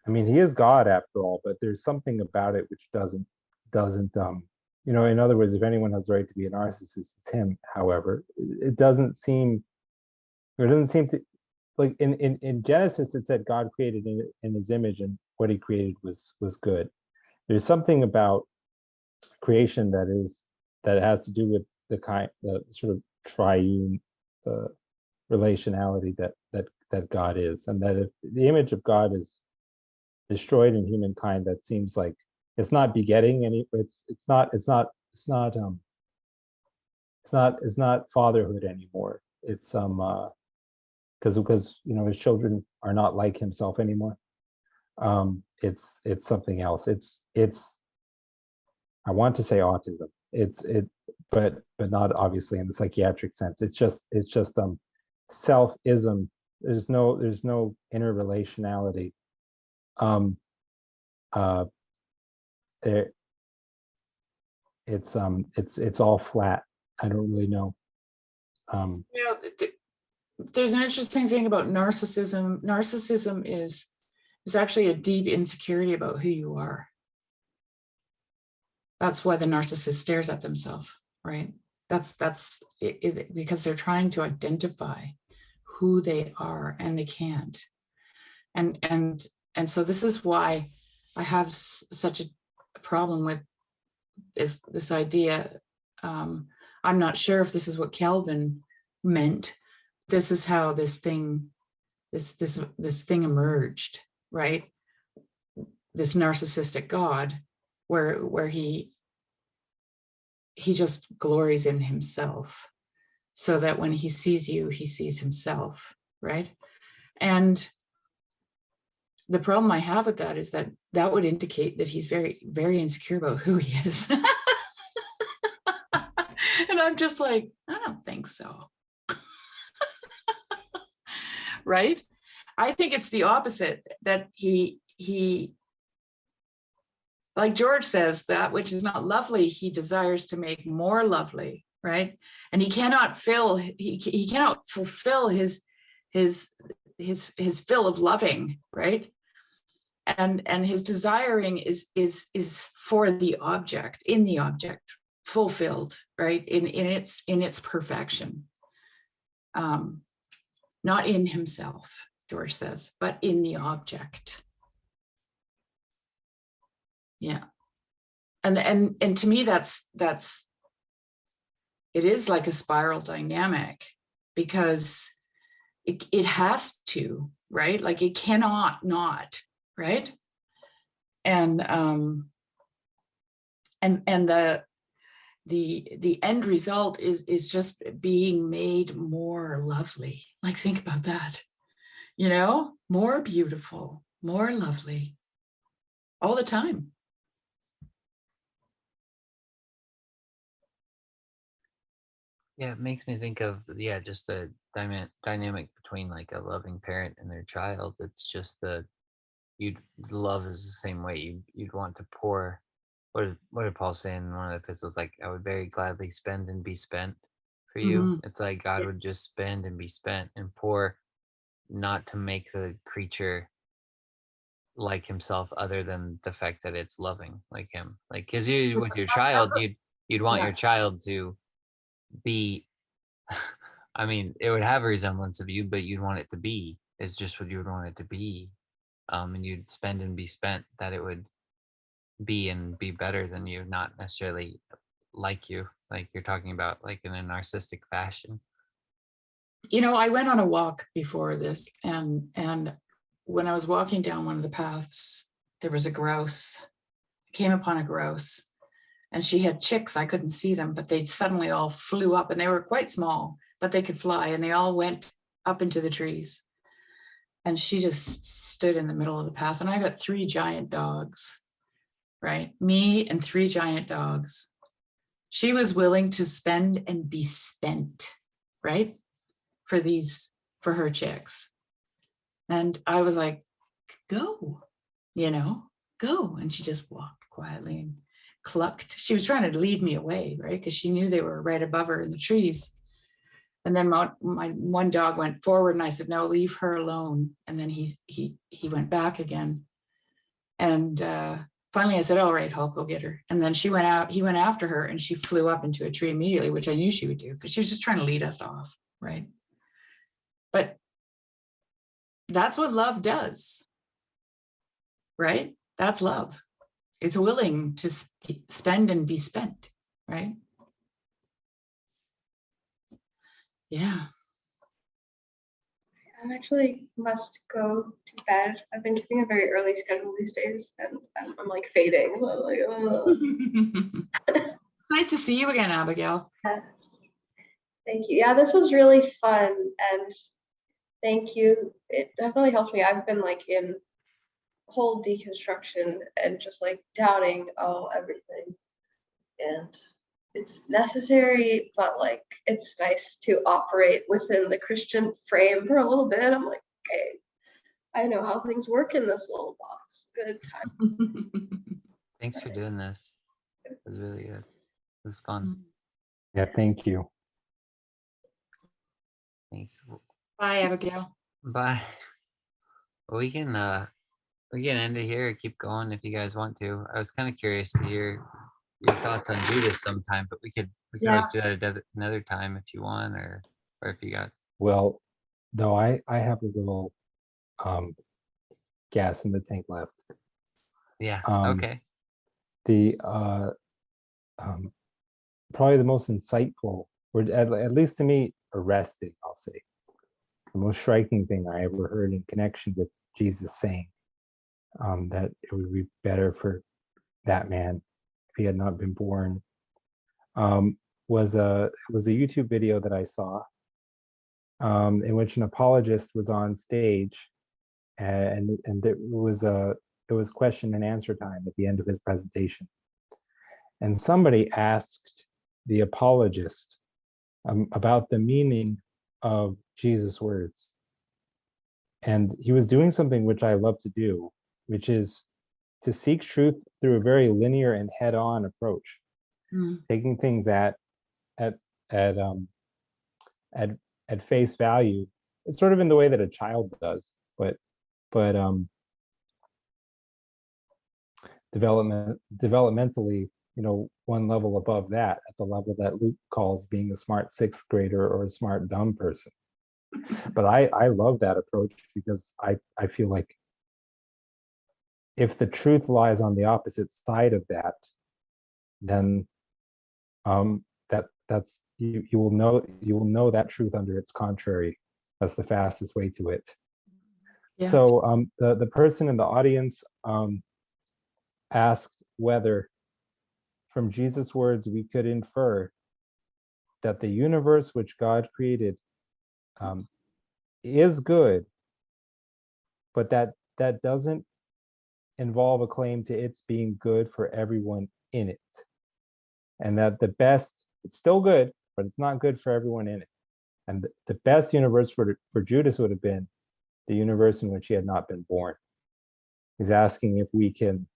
S3: mean, he is God after all, but there's something about it which doesn't you know, in other words, if anyone has the right to be a narcissist, it's him. However, it doesn't seem to, like in Genesis, it said God created in his image, and what he created was good. There's something about creation that has to do with the sort of triune relationality that God is, and that if the image of God is destroyed in humankind, that seems like it's not begetting any. It's not fatherhood anymore. It's because you know his children are not like himself anymore. It's something else. It's I want to say autism. But not obviously in the psychiatric sense. It's just self-ism. There's no interrelationality. There, it's all flat. I don't really know.
S4: You know, there's an interesting thing about narcissism. Narcissism is actually a deep insecurity about who you are. That's why the narcissist stares at themselves, right? That's it, because they're trying to identify who they are and they can't. And so this is why I have such a problem with this idea. I'm not sure if this is what Calvin meant. This is how this thing emerged, right? This narcissistic God, where he just glories in himself, so that when he sees you, he sees himself, right? And the problem I have with that is that would indicate that he's very, very insecure about who he is. And I'm just like, I don't think so. Right? I think it's the opposite, that he like George says, that which is not lovely, he desires to make more lovely, right? And he cannot fulfill his his fill of loving, right? And his desiring is for the object, in the object, fulfilled, right? In its perfection. Not in himself, George says, but in the object. Yeah. And to me, that's it is like a spiral dynamic, because it has to, right? Like it cannot not, right? And the end result is just being made more lovely. Like, think about that, more beautiful, more lovely, all the time.
S1: Yeah, it makes me think of, just the dynamic between like a loving parent and their child. It's just love is the same way. You'd want to pour. What did Paul say in one of the epistles? Like, I would very gladly spend and be spent for you.
S4: Mhm.
S1: It's like God would just spend and be spent and pour, not to make the creature like himself, other than the fact that it's loving like him. Like, because you with your child, you'd want
S4: Yeah.
S1: your child to be. I mean, it would have a resemblance of you, but you'd want it to be. It's just what you would want it to be. And you'd spend and be spent, that it would be and be better than you, not necessarily like you, like you're talking about, like in a narcissistic fashion.
S4: I went on a walk before this, and when I was walking down one of the paths, there was a grouse. I came upon a grouse, and she had chicks. I couldn't see them, but they suddenly all flew up, and they were quite small, but they could fly, and they all went up into the trees. And she just stood in the middle of the path, and I got 3 giant dogs, right? Me and 3 giant dogs. She was willing to spend and be spent, right? For her chicks. And I was like, go, go. And she just walked quietly and clucked. She was trying to lead me away, right? Because she knew they were right above her in the trees. And then my one dog went forward, and I said, no, leave her alone. And then he went back again. And finally I said, all right, I'll go get her. And then he went after her, and she flew up into a tree immediately, which I knew she would do, because she was just trying to lead us off, right? But that's what love does, right? That's love. It's willing to spend and be spent, right? Yeah.
S2: I actually must go to bed. I've been keeping a very early schedule these days, and I'm like fading. I'm like, ugh.
S4: It's nice to see you again, Abigail.
S2: Yes. Thank you. Yeah, this was really fun, and thank you. It definitely helped me. I've been like in whole deconstruction and just like doubting everything, and it's necessary, but like it's nice to operate within the Christian frame for a little bit. I'm like, okay, I know how things work in this little box. Good time.
S1: Thanks for doing this. It was really good. It was fun.
S3: Yeah, thank you.
S1: Thanks.
S4: Bye, Abigail.
S1: Bye. We can end it here or keep going if you guys want to. I was kind of curious to hear your thoughts on Judas sometime, but we could always do that another time if you want, or if you got.
S3: Well, no, I have a little gas in the tank left.
S1: Yeah. Okay.
S3: The probably the most insightful, or at least to me, arresting, I'll say, the most striking thing I ever heard in connection with Jesus saying that it would be better for that man if he had not been born, was a YouTube video that I saw in which an apologist was on stage, and it was question and answer time at the end of his presentation, and somebody asked the apologist about the meaning of Jesus' words, and he was doing something which I love to do, which is to seek truth through a very linear and head-on approach, taking things at face value it's sort of in the way that a child does, but developmentally, one level above that, at the level that Luke calls being a smart sixth grader or a smart dumb person. But I love that approach, because I feel like if the truth lies on the opposite side of that, then that's you will know that truth under its contrary. That's the fastest way to it.
S4: Yeah.
S3: So the person in the audience asked whether from Jesus' words we could infer that the universe which God created is good, but that doesn't involve a claim to its being good for everyone in it, and that the best, it's still good, but it's not good for everyone in it. And the best universe for Judas would have been the universe in which he had not been born. He's asking if we can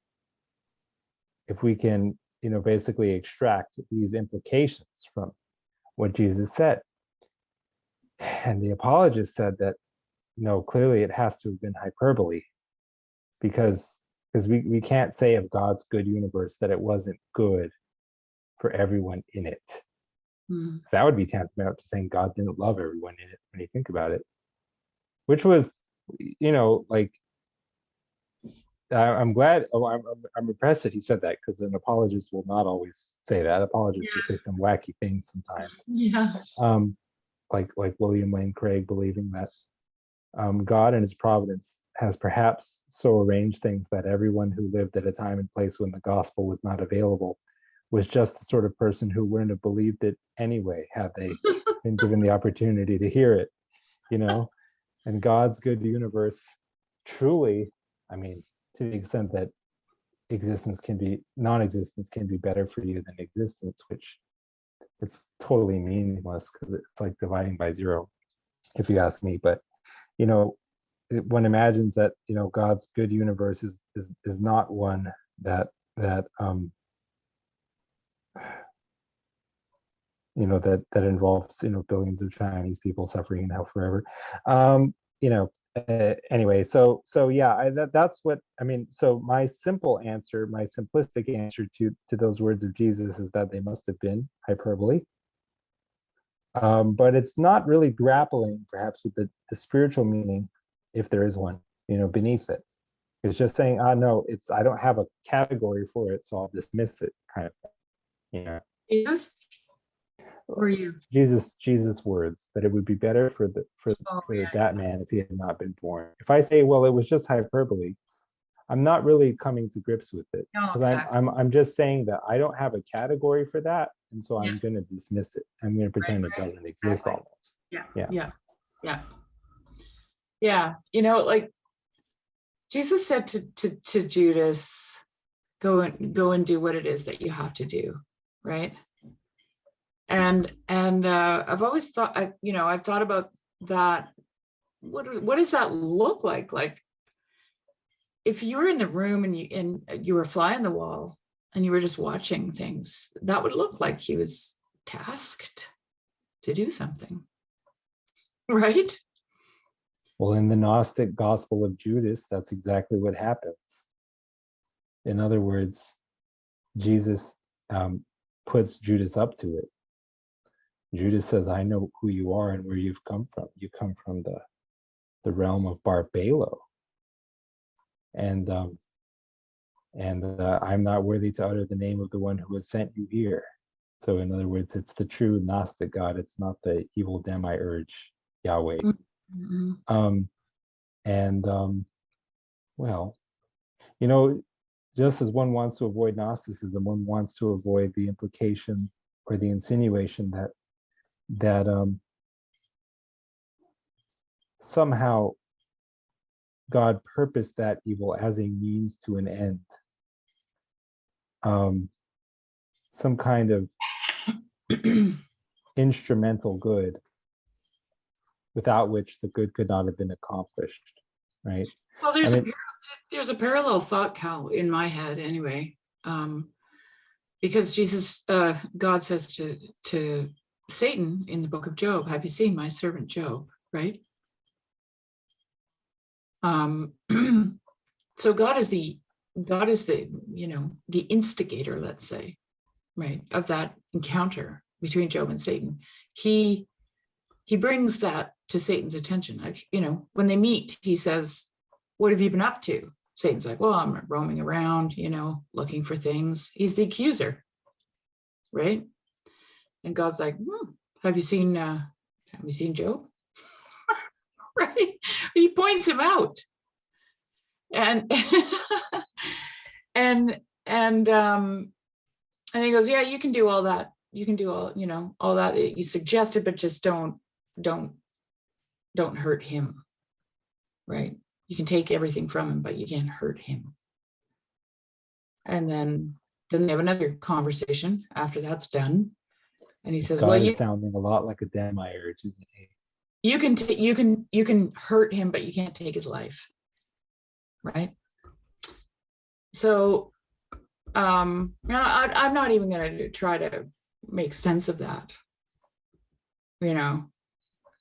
S3: basically extract these implications from what Jesus said. And the apologist said that no, clearly it has to have been hyperbole, because we can't say of God's good universe that it wasn't good for everyone in it. That would be tantamount to saying God didn't love everyone in it, when you think about it, which was, like, I'm glad. I'm impressed that he said that, because an apologist will not always say that. Apologists will say some wacky things sometimes.
S4: Yeah.
S3: Like William Lane Craig believing that God in his providence has perhaps so arranged things that everyone who lived at a time and place when the gospel was not available was just the sort of person who wouldn't have believed it anyway had they been given the opportunity to hear it, and God's good universe truly, I mean, to the extent that non-existence can be better for you than existence, which it's totally meaningless, because it's like dividing by zero, if you ask me. But one imagines that God's good universe is not one that involves billions of Chinese people suffering in hell forever. Anyway, so yeah, that's what I mean. So my simplistic answer to those words of Jesus is that they must have been hyperbole. But it's not really grappling perhaps with the spiritual meaning, if there is one, beneath it. It's just saying, no, I don't have a category for it, so I'll dismiss it, kind of thing.
S4: Jesus? Or you?
S3: Jesus' words that it would be better for that man if he had not been born. If I say, well, it was just hyperbole, I'm not really coming to grips with it.
S4: No,
S3: Because
S4: exactly.
S3: I'm just saying that I don't have a category for that, and so I'm going to dismiss it. I'm going to pretend it doesn't exist,
S4: exactly.
S3: almost.
S4: Yeah. Like Jesus said to Judas, go and do what it is that you have to do, right? And I've always thought, I've thought about that. What does that look like? Like, if you were in the room and you were a fly on the wall and you were just watching things, that would look like he was tasked to do something, right?
S3: Well, in the Gnostic Gospel of Judas, that's exactly what happens. In other words, Jesus puts Judas up to it. Judas says, I know who you are and where you've come from. You come from the realm of Barbelo. And I'm not worthy to utter the name of the one who has sent you here. So in other words, it's the true Gnostic God. It's not the evil demiurge Yahweh.
S4: Mm-hmm.
S3: Well, just as one wants to avoid Gnosticism, one wants to avoid the implication or the insinuation that somehow God purposed that evil as a means to an end. Some kind of instrumental good without which the good could not have been accomplished, right?
S4: Well, there's a parallel thought, Cal, in my head anyway, because God says to Satan in the book of Job, have you seen my servant Job, right? So God is the, you know, the instigator, let's say, right, of that encounter between Job and Satan. He brings that to Satan's attention. Like, you know, when they meet, he says, "What have you been up to?" Satan's like, "Well, I'm roaming around, you know, looking for things." He's the accuser, right? And God's like, have you seen Job?" Right? He points him out. And and he goes, "Yeah, you can do all that. You can do all, you know, all that you suggested, but just don't hurt him." Right? You can take everything from him, but you can't hurt him. And then they have another conversation after that's done. And he says,
S3: God
S4: "Well,
S3: is sounding a lot like a Demiurge, isn't he?
S4: you can hurt him, but you can't take his life." Right? So I'm not even going to try to make sense of that, you know.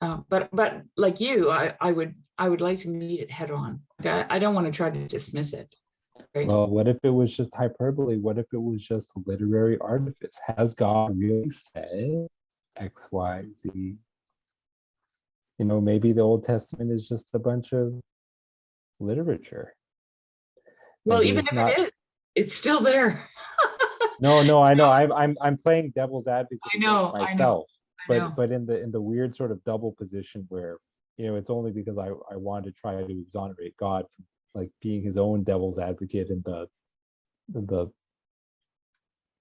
S4: But like you, I would like to meet it head on. I don't want to try to dismiss it. Right?
S3: Well, what if it was just hyperbole? What if it was just literary artifice? Has God really said X, Y, Z? You know, maybe the Old Testament is just a bunch of literature.
S4: Well,
S3: Maybe
S4: even
S3: it's
S4: if
S3: not.
S4: it is, it's still there.
S3: No, I know. I'm playing devil's advocate
S4: I know,
S3: myself,
S4: I know.
S3: but in the weird sort of double position where, you know, it's only because I want to try to exonerate God from like being his own devil's advocate in the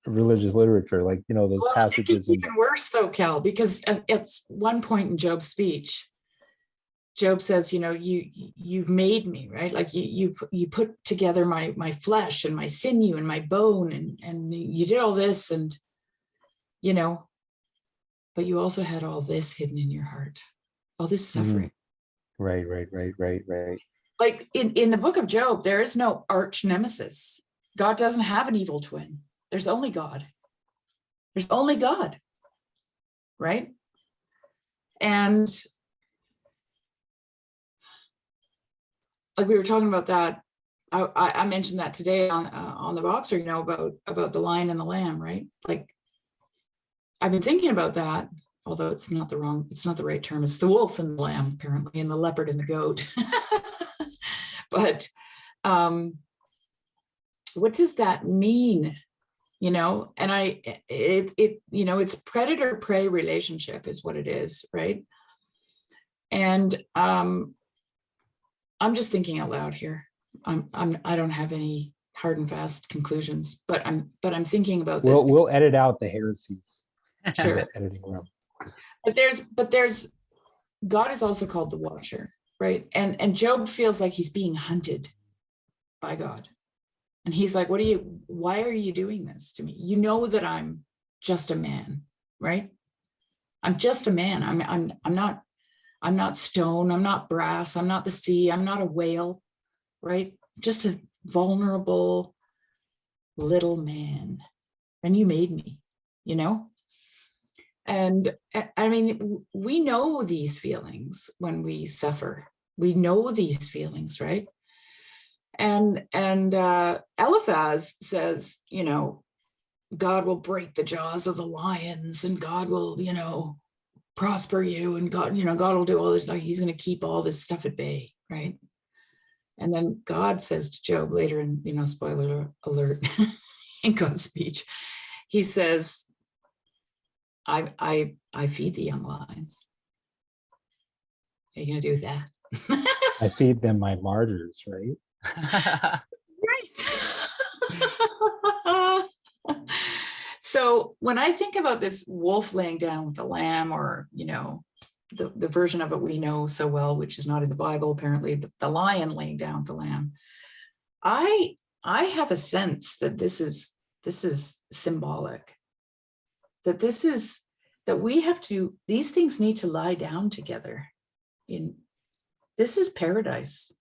S3: religious literature, like, you know, those
S4: Well, it
S3: passages
S4: gets
S3: in
S4: even worse though, Cal, because at one point in Job's speech, Job says, you know, you've made me, right? Like you put together my flesh and my sinew and my bone, and you did all this, and you know, but you also had all this hidden in your heart, all this suffering.
S3: Right.
S4: Like in the book of Job, there is no arch nemesis. God doesn't have an evil twin. There's only God. There's only God, right? And like we were talking about that, I mentioned that today on the Boxer, you know, about the lion and the lamb, right? Like I've been thinking about that, although it's not the right term. It's the wolf and the lamb, apparently, and the leopard and the goat. But what does that mean? You know, and it you know, it's predator-prey relationship is what it is, right? And I'm just thinking out loud here. I don't have any hard and fast conclusions, but I'm thinking about this.
S3: We'll edit out the heresies.
S4: Sure.
S3: Editing room.
S4: But there's God is also called the watcher, right? And Job feels like he's being hunted by God. And he's like, why are you doing this to me? You know that I'm just a man, right? I'm just a man. I'm not stone. I'm not brass. I'm not the sea. I'm not a whale, right? Just a vulnerable little man. And you made me, you know? And I mean, we know these feelings when we suffer. We know these feelings, right? And Eliphaz says, you know, God will break the jaws of the lions, and God will, you know, prosper you, and God, you know, God will do all this. Like he's going to keep all this stuff at bay, right? And then God says to Job later, in, you know, spoiler alert, in God's speech, he says, I feed the young lions. What are you going to do with that?
S3: I feed them my martyrs, right?
S4: Right. So when I think about this wolf laying down with the lamb, or, you know, the version of it we know so well, which is not in the Bible apparently, but the lion laying down with the lamb, I have a sense that this is symbolic, that these things need to lie down together. This is paradise.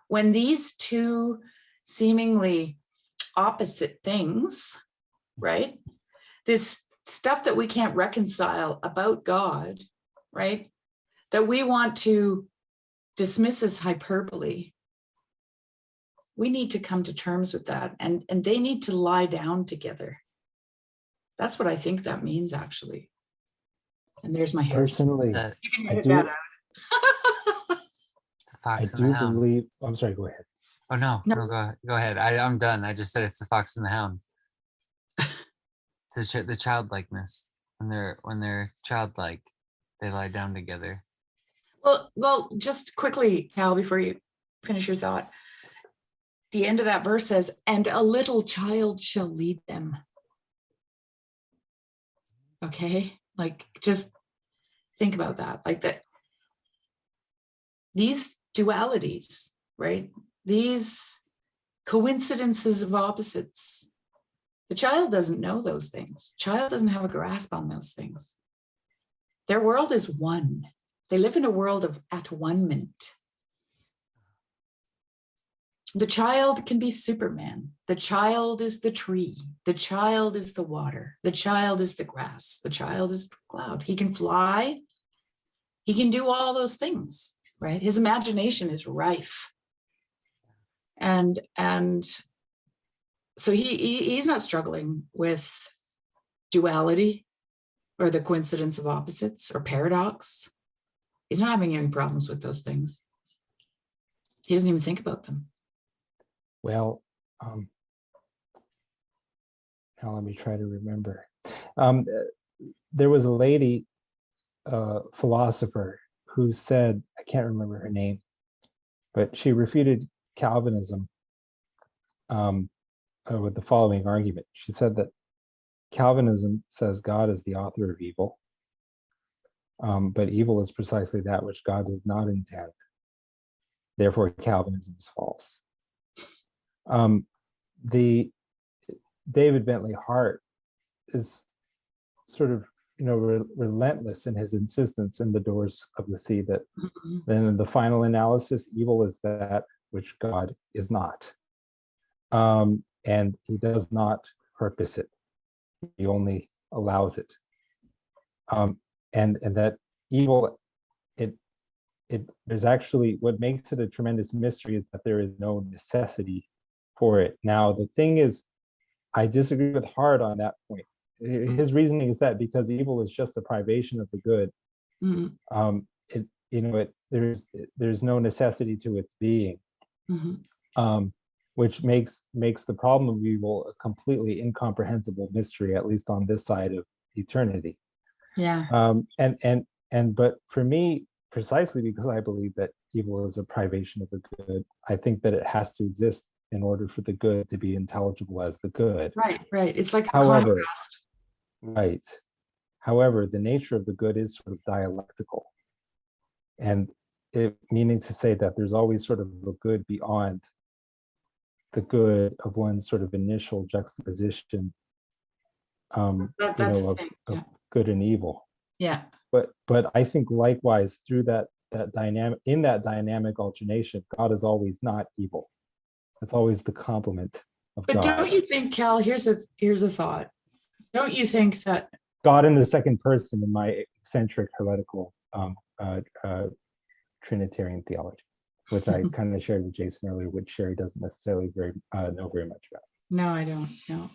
S4: When these two seemingly opposite things, right? This stuff that we can't reconcile about God, right? That we want to dismiss as hyperbole, we need to come to terms with that, and they need to lie down together. That's what I think that means, actually. And there's my hair.
S3: Personally,
S1: The,
S4: You can
S3: I
S4: edit
S3: do-
S4: that out.
S1: it's the fox
S3: I
S1: and the
S3: do
S1: hound.
S3: believe. I'm sorry. Go ahead.
S1: Oh no,
S4: No.
S1: no, go ahead. I'm done. I just said it's the fox and the hound. It's the childlikeness. When they're childlike, they lie down together.
S4: Well, just quickly, Cal, before you finish your thought. The end of that verse says, and a little child shall lead them. Okay, like just think about that, like that. These dualities, right? These coincidences of opposites. The child doesn't know those things. Child doesn't have a grasp on those things. Their world is one. They live in a world of at-one-ment. The child can be Superman. The child is the tree. The child is the water. The child is the grass. The child is the cloud. He can fly. He can do all those things, right? His imagination is rife. And so he's not struggling with duality or the coincidence of opposites or paradox. He's not having any problems with those things. He doesn't even think about them.
S3: Well, now let me try to remember. There was a lady, philosopher, who said, I can't remember her name, but she refuted Calvinism with the following argument. She said that Calvinism says God is the author of evil, but evil is precisely that which God does not intend. Therefore, Calvinism is false. The David Bentley Hart is sort of, relentless in his insistence in The Doors of the Sea that then in the final analysis, evil is that which God is not. And he does not purpose it. He only allows it. And that evil, there's actually, what makes it a tremendous mystery is that there is no necessity for it. Now, the thing is, I disagree with Hart on that point. His reasoning is that because evil is just a privation of the good, there's no necessity to its being, which makes the problem of evil a completely incomprehensible mystery, at least on this side of eternity.
S4: Yeah.
S3: But for me, precisely because I believe that evil is a privation of the good, I think that it has to exist in order for the good to be intelligible as the good.
S4: Right. It's like a
S3: However,
S4: contrast.
S3: right. However, the nature of the good is sort of dialectical, and it meaning to say that there's always sort of a good beyond the good of one's sort of initial juxtaposition,
S4: That's the thing.
S3: of
S4: Yeah.
S3: good and evil.
S4: Yeah.
S3: But I think likewise through that dynamic, in that dynamic alternation, God is always not evil. It's always the complement of
S4: But
S3: God.
S4: don't you think, Cal, here's a thought. Don't you think that
S3: God in the second person in my eccentric heretical Trinitarian theology, which I kind of shared with Jason earlier, which Shari doesn't necessarily know very much about.
S4: No, I don't know.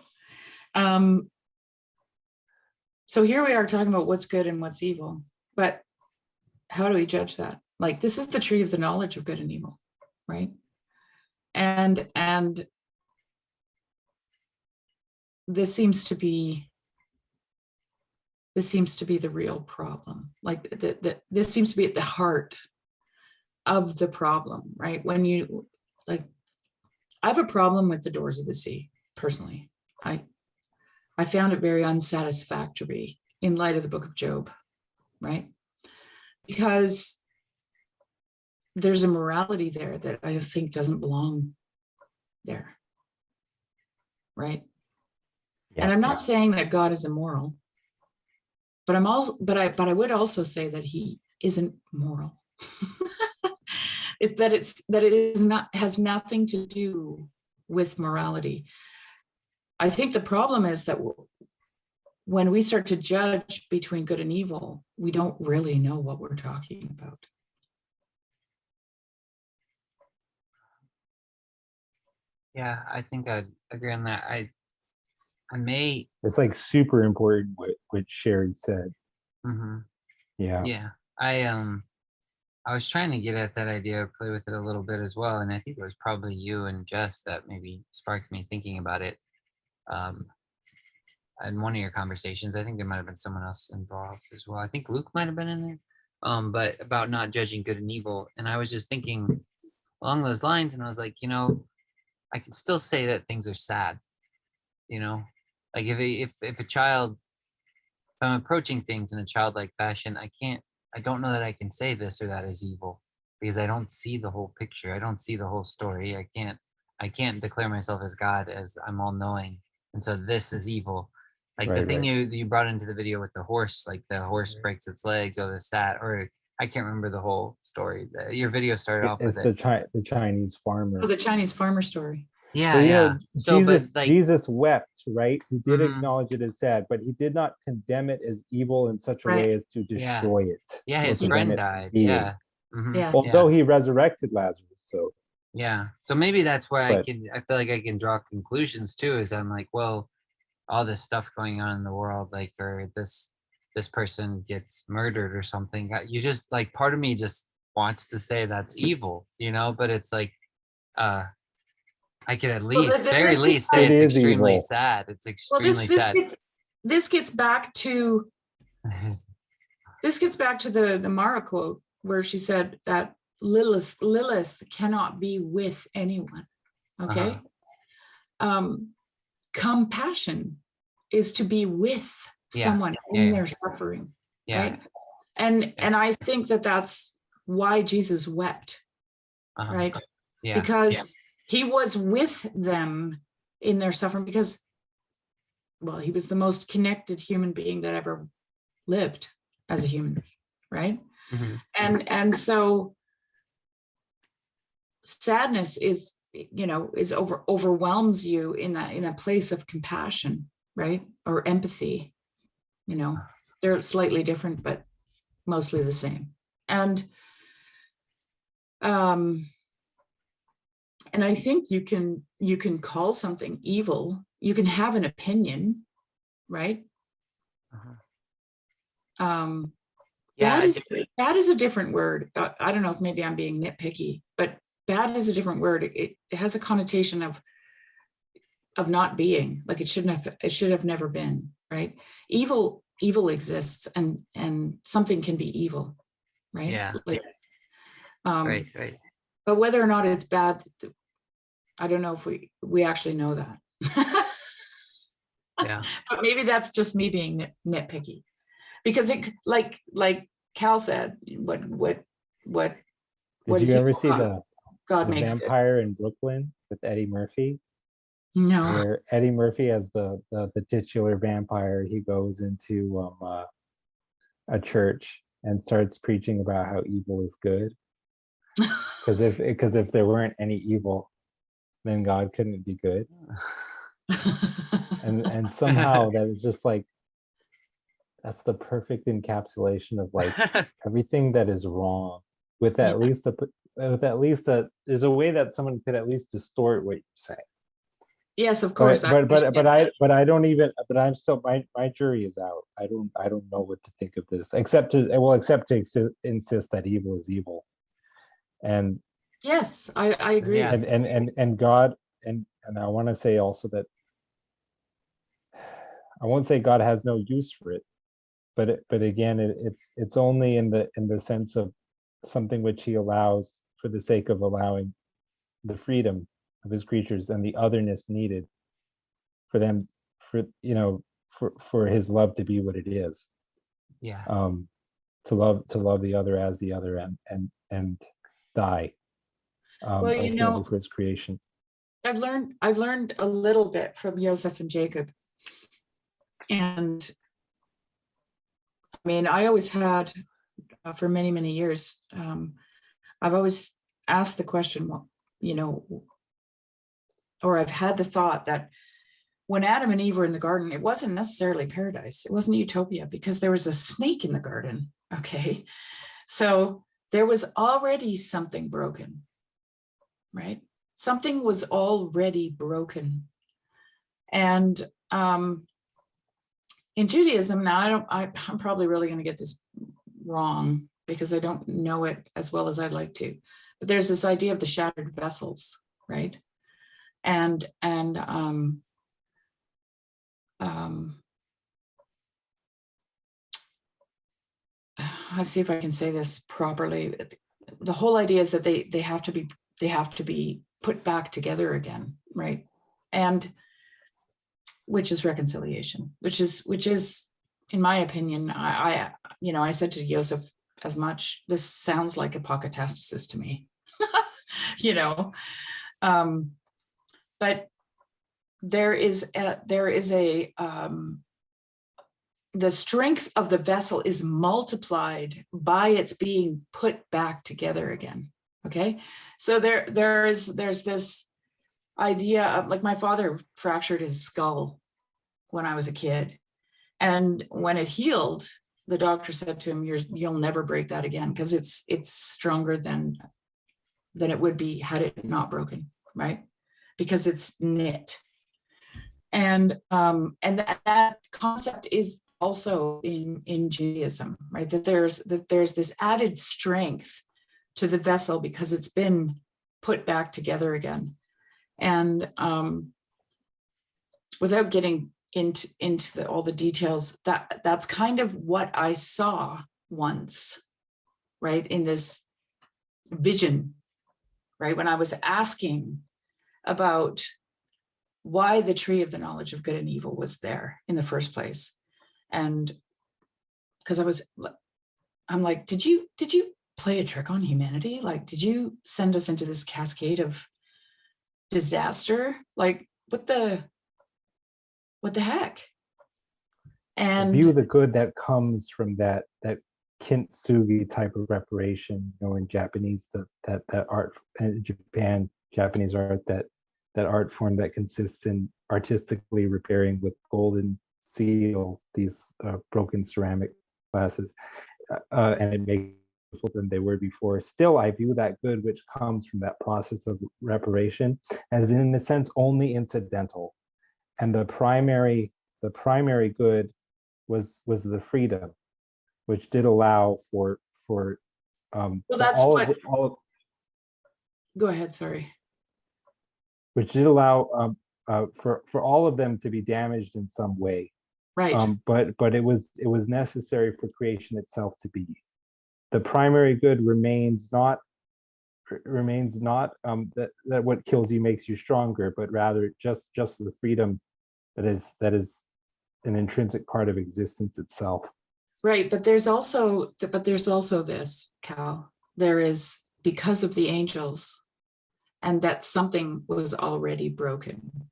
S4: So here we are talking about what's good and what's evil, but how do we judge that? Like, this is the tree of the knowledge of good and evil, right? And this seems to be the real problem. Like this seems to be at the heart of the problem, right? When you I have a problem with The Doors of the Sea, personally. I found it very unsatisfactory in light of the book of Job, right? Because there's a morality there that I think doesn't belong there, right?
S3: Yeah,
S4: and I'm not saying that God is immoral, but I would also say that he isn't moral. Has nothing to do with morality. I think the problem is that when we start to judge between good and evil, we don't really know what we're talking about.
S1: Yeah, I think I'd agree on that. I may.
S3: It's like super important what Shari said.
S1: Mhm.
S3: Yeah.
S1: Yeah, I was trying to get at that idea, play with it a little bit as well, and I think it was probably you and Jess that maybe sparked me thinking about it. Um, in one of your conversations, I think there might have been someone else involved as well. I think Luke might have been in there. But about not judging good and evil, and I was just thinking along those lines, and I was like, I can still say that things are sad. Like if a child, if I'm approaching things in a childlike fashion, I don't know that I can say this or that is evil because I don't see the whole picture. I don't see the whole story. I can't declare myself as God, as I'm all knowing. And so this is evil. Like the
S3: Right,
S1: thing
S3: right.
S1: you brought into the video with the horse, like the horse breaks its legs or the sat, or I can't remember the whole story. Your video started off with
S3: It's
S1: it.
S3: the Chinese farmer.
S4: Oh, the Chinese farmer story.
S1: Yeah,
S3: So
S1: yeah. So, but like,
S3: Jesus wept, right? He did
S1: Mhm.
S3: acknowledge it as sad, but he did not condemn it as evil in such a
S4: Right.
S3: way as to
S1: Yeah.
S3: destroy it.
S1: Yeah,
S3: or
S1: his
S3: condemn
S1: friend
S3: it from
S1: died.
S3: being.
S1: Yeah. Mhm.
S4: Yeah.
S3: Although he resurrected Lazarus, so
S1: Yeah. So maybe that's where
S3: but
S1: I feel like I can draw conclusions too, is I'm like, well, all this stuff going on in the world, like, or this person gets murdered or something. You just like, part of me just wants to say that's evil, but it's like, I could at
S4: Well,
S1: least, very least say
S3: it
S1: it's
S3: is
S1: extremely
S3: evil.
S1: sad. It's
S4: Well,
S1: extremely sad.
S4: this gets back to the Mara quote where she said that Lilith cannot be with anyone. Okay. Compassion is to be with
S1: Yeah,
S4: someone
S1: yeah,
S4: in
S1: yeah.
S4: their suffering,
S1: Yeah.
S4: right? And I think that that's why Jesus wept, right?
S1: Yeah.
S4: Because he was with them in their suffering, because, well, he was the most connected human being that ever lived as a human being, right?
S1: Mhm.
S4: And so sadness is overwhelms you in a place of compassion, right? Or empathy. They're slightly different, but mostly the same. And I think you can call something evil. You can have an opinion, right?
S1: Yeah.
S4: Bad is a different word. I don't know if maybe I'm being nitpicky, but bad is a different word. It has a connotation of not being, like it should have never been, right? Evil exists, and something can be evil, right?
S1: Yeah.
S4: Like,
S1: Right.
S4: but whether or not it's bad, I don't know if we actually know that.
S1: Yeah.
S4: But maybe that's just me being nitpicky, because it, like Cal said, what
S3: did
S4: is
S3: you ever
S4: evil?
S3: see the
S4: makes good.
S3: Vampire in Brooklyn with Eddie Murphy?
S4: No.
S3: Where Eddie Murphy as the titular vampire, he goes into a church and starts preaching about how evil is good. Because if there weren't any evil, then God couldn't be good. And somehow that is just like, that's the perfect encapsulation of like everything that is wrong, with at least there's a way that someone could at least distort what you're saying.
S4: Yes, of course.
S3: But I don't even, but I'm still, my jury is out. I don't know what to think of this, except to insist that evil is evil. And
S4: yes, I agree.
S1: Yeah.
S3: and God, and I want to say also that I won't say God has no use for it, but again, it's only in the sense of something which he allows for the sake of allowing the freedom of his creatures and the otherness needed for them, for his love to be what it is.
S1: Yeah.
S3: To love the other as the other, and die ultimately for his creation.
S4: I've learned a little bit from Joseph and Jacob. And I mean, I always had, for many, many years, I've always asked the question, well, or I've had the thought that when Adam and Eve were in the garden, it wasn't necessarily paradise. It wasn't utopia, because there was a snake in the garden. Okay. So there was already something broken, right? something was already broken. And in Judaism, now I'm probably really going to get this wrong because I don't know it as well as I'd like to, but there's this idea of the shattered vessels, right? And I'll see if I can say this properly. The whole idea is that they have to be put back together again, right? And which is reconciliation, which is, in my opinion, I said to Joseph as much, this sounds like apokatastasis to me, but there is the strength of the vessel is multiplied by its being put back together again. Okay, so there's this idea of, like, my father fractured his skull when I was a kid, and when it healed, the doctor said to him, you'll never break that again, because it's stronger than it would be had it not broken, right? Because it's knit. And that concept is also in Judaism, right? That there's this added strength to the vessel because it's been put back together again. And without getting into all the details, that's kind of what I saw once, right? In this vision, right? When I was asking about why the tree of the knowledge of good and evil was there in the first place. And because I'm like, did you play a trick on humanity? Like, did you send us into this cascade of disaster? Like, what the heck? And
S3: view the good that comes from that kintsugi type of reparation, in Japanese, that art in Japan, Japanese art, that art form that consists in artistically repairing with golden seal these broken ceramic glasses, and it makes beautiful than they were before. Still, I view that good which comes from that process of reparation as, in a sense, only incidental, and the primary good was the freedom, which did allow for
S4: well, that's
S3: all
S4: what.
S3: of,
S4: Go ahead. Sorry.
S3: which did allow for all of them to be damaged in some way.
S4: Right.
S3: But it was necessary for creation itself to be. The primary good remains not that what kills you makes you stronger, but rather just the freedom that is an intrinsic part of existence itself.
S4: Right, but there's also this, Cal. There is, because of the angels, and that something was already broken.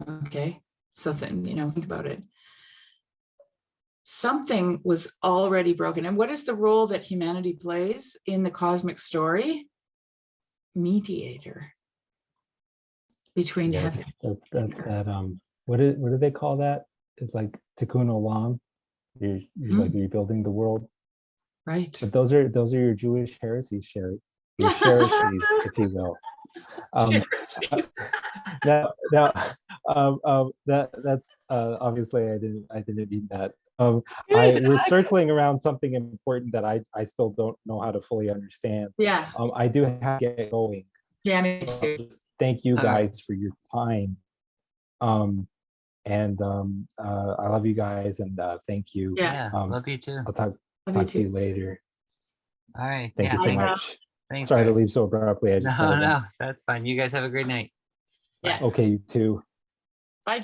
S4: Okay, so then, think about it. Something was already broken. And what is the role that humanity plays in the cosmic story? Mediator between heaven.
S3: That's that what do they call that? It's like tikkun olam. You're like rebuilding the world.
S4: Right.
S3: But those are your Jewish heresies, Shari. Your heresies, if you will. That's obviously I didn't mean that. We're circling around something important that I still don't know how to fully understand.
S4: Yeah.
S3: I do have to get going.
S4: Yeah, me too.
S3: Thank you guys for your time. And I love you guys, and thank you.
S1: Yeah, love you too.
S3: I'll talk to you later.
S1: All right.
S3: Thank you so much.
S1: Thanks,
S3: Sorry
S1: guys.
S3: to leave so abruptly. I just
S1: No, that's fine. You guys have a great night.
S4: Yeah.
S3: Okay, you too.
S4: Bye,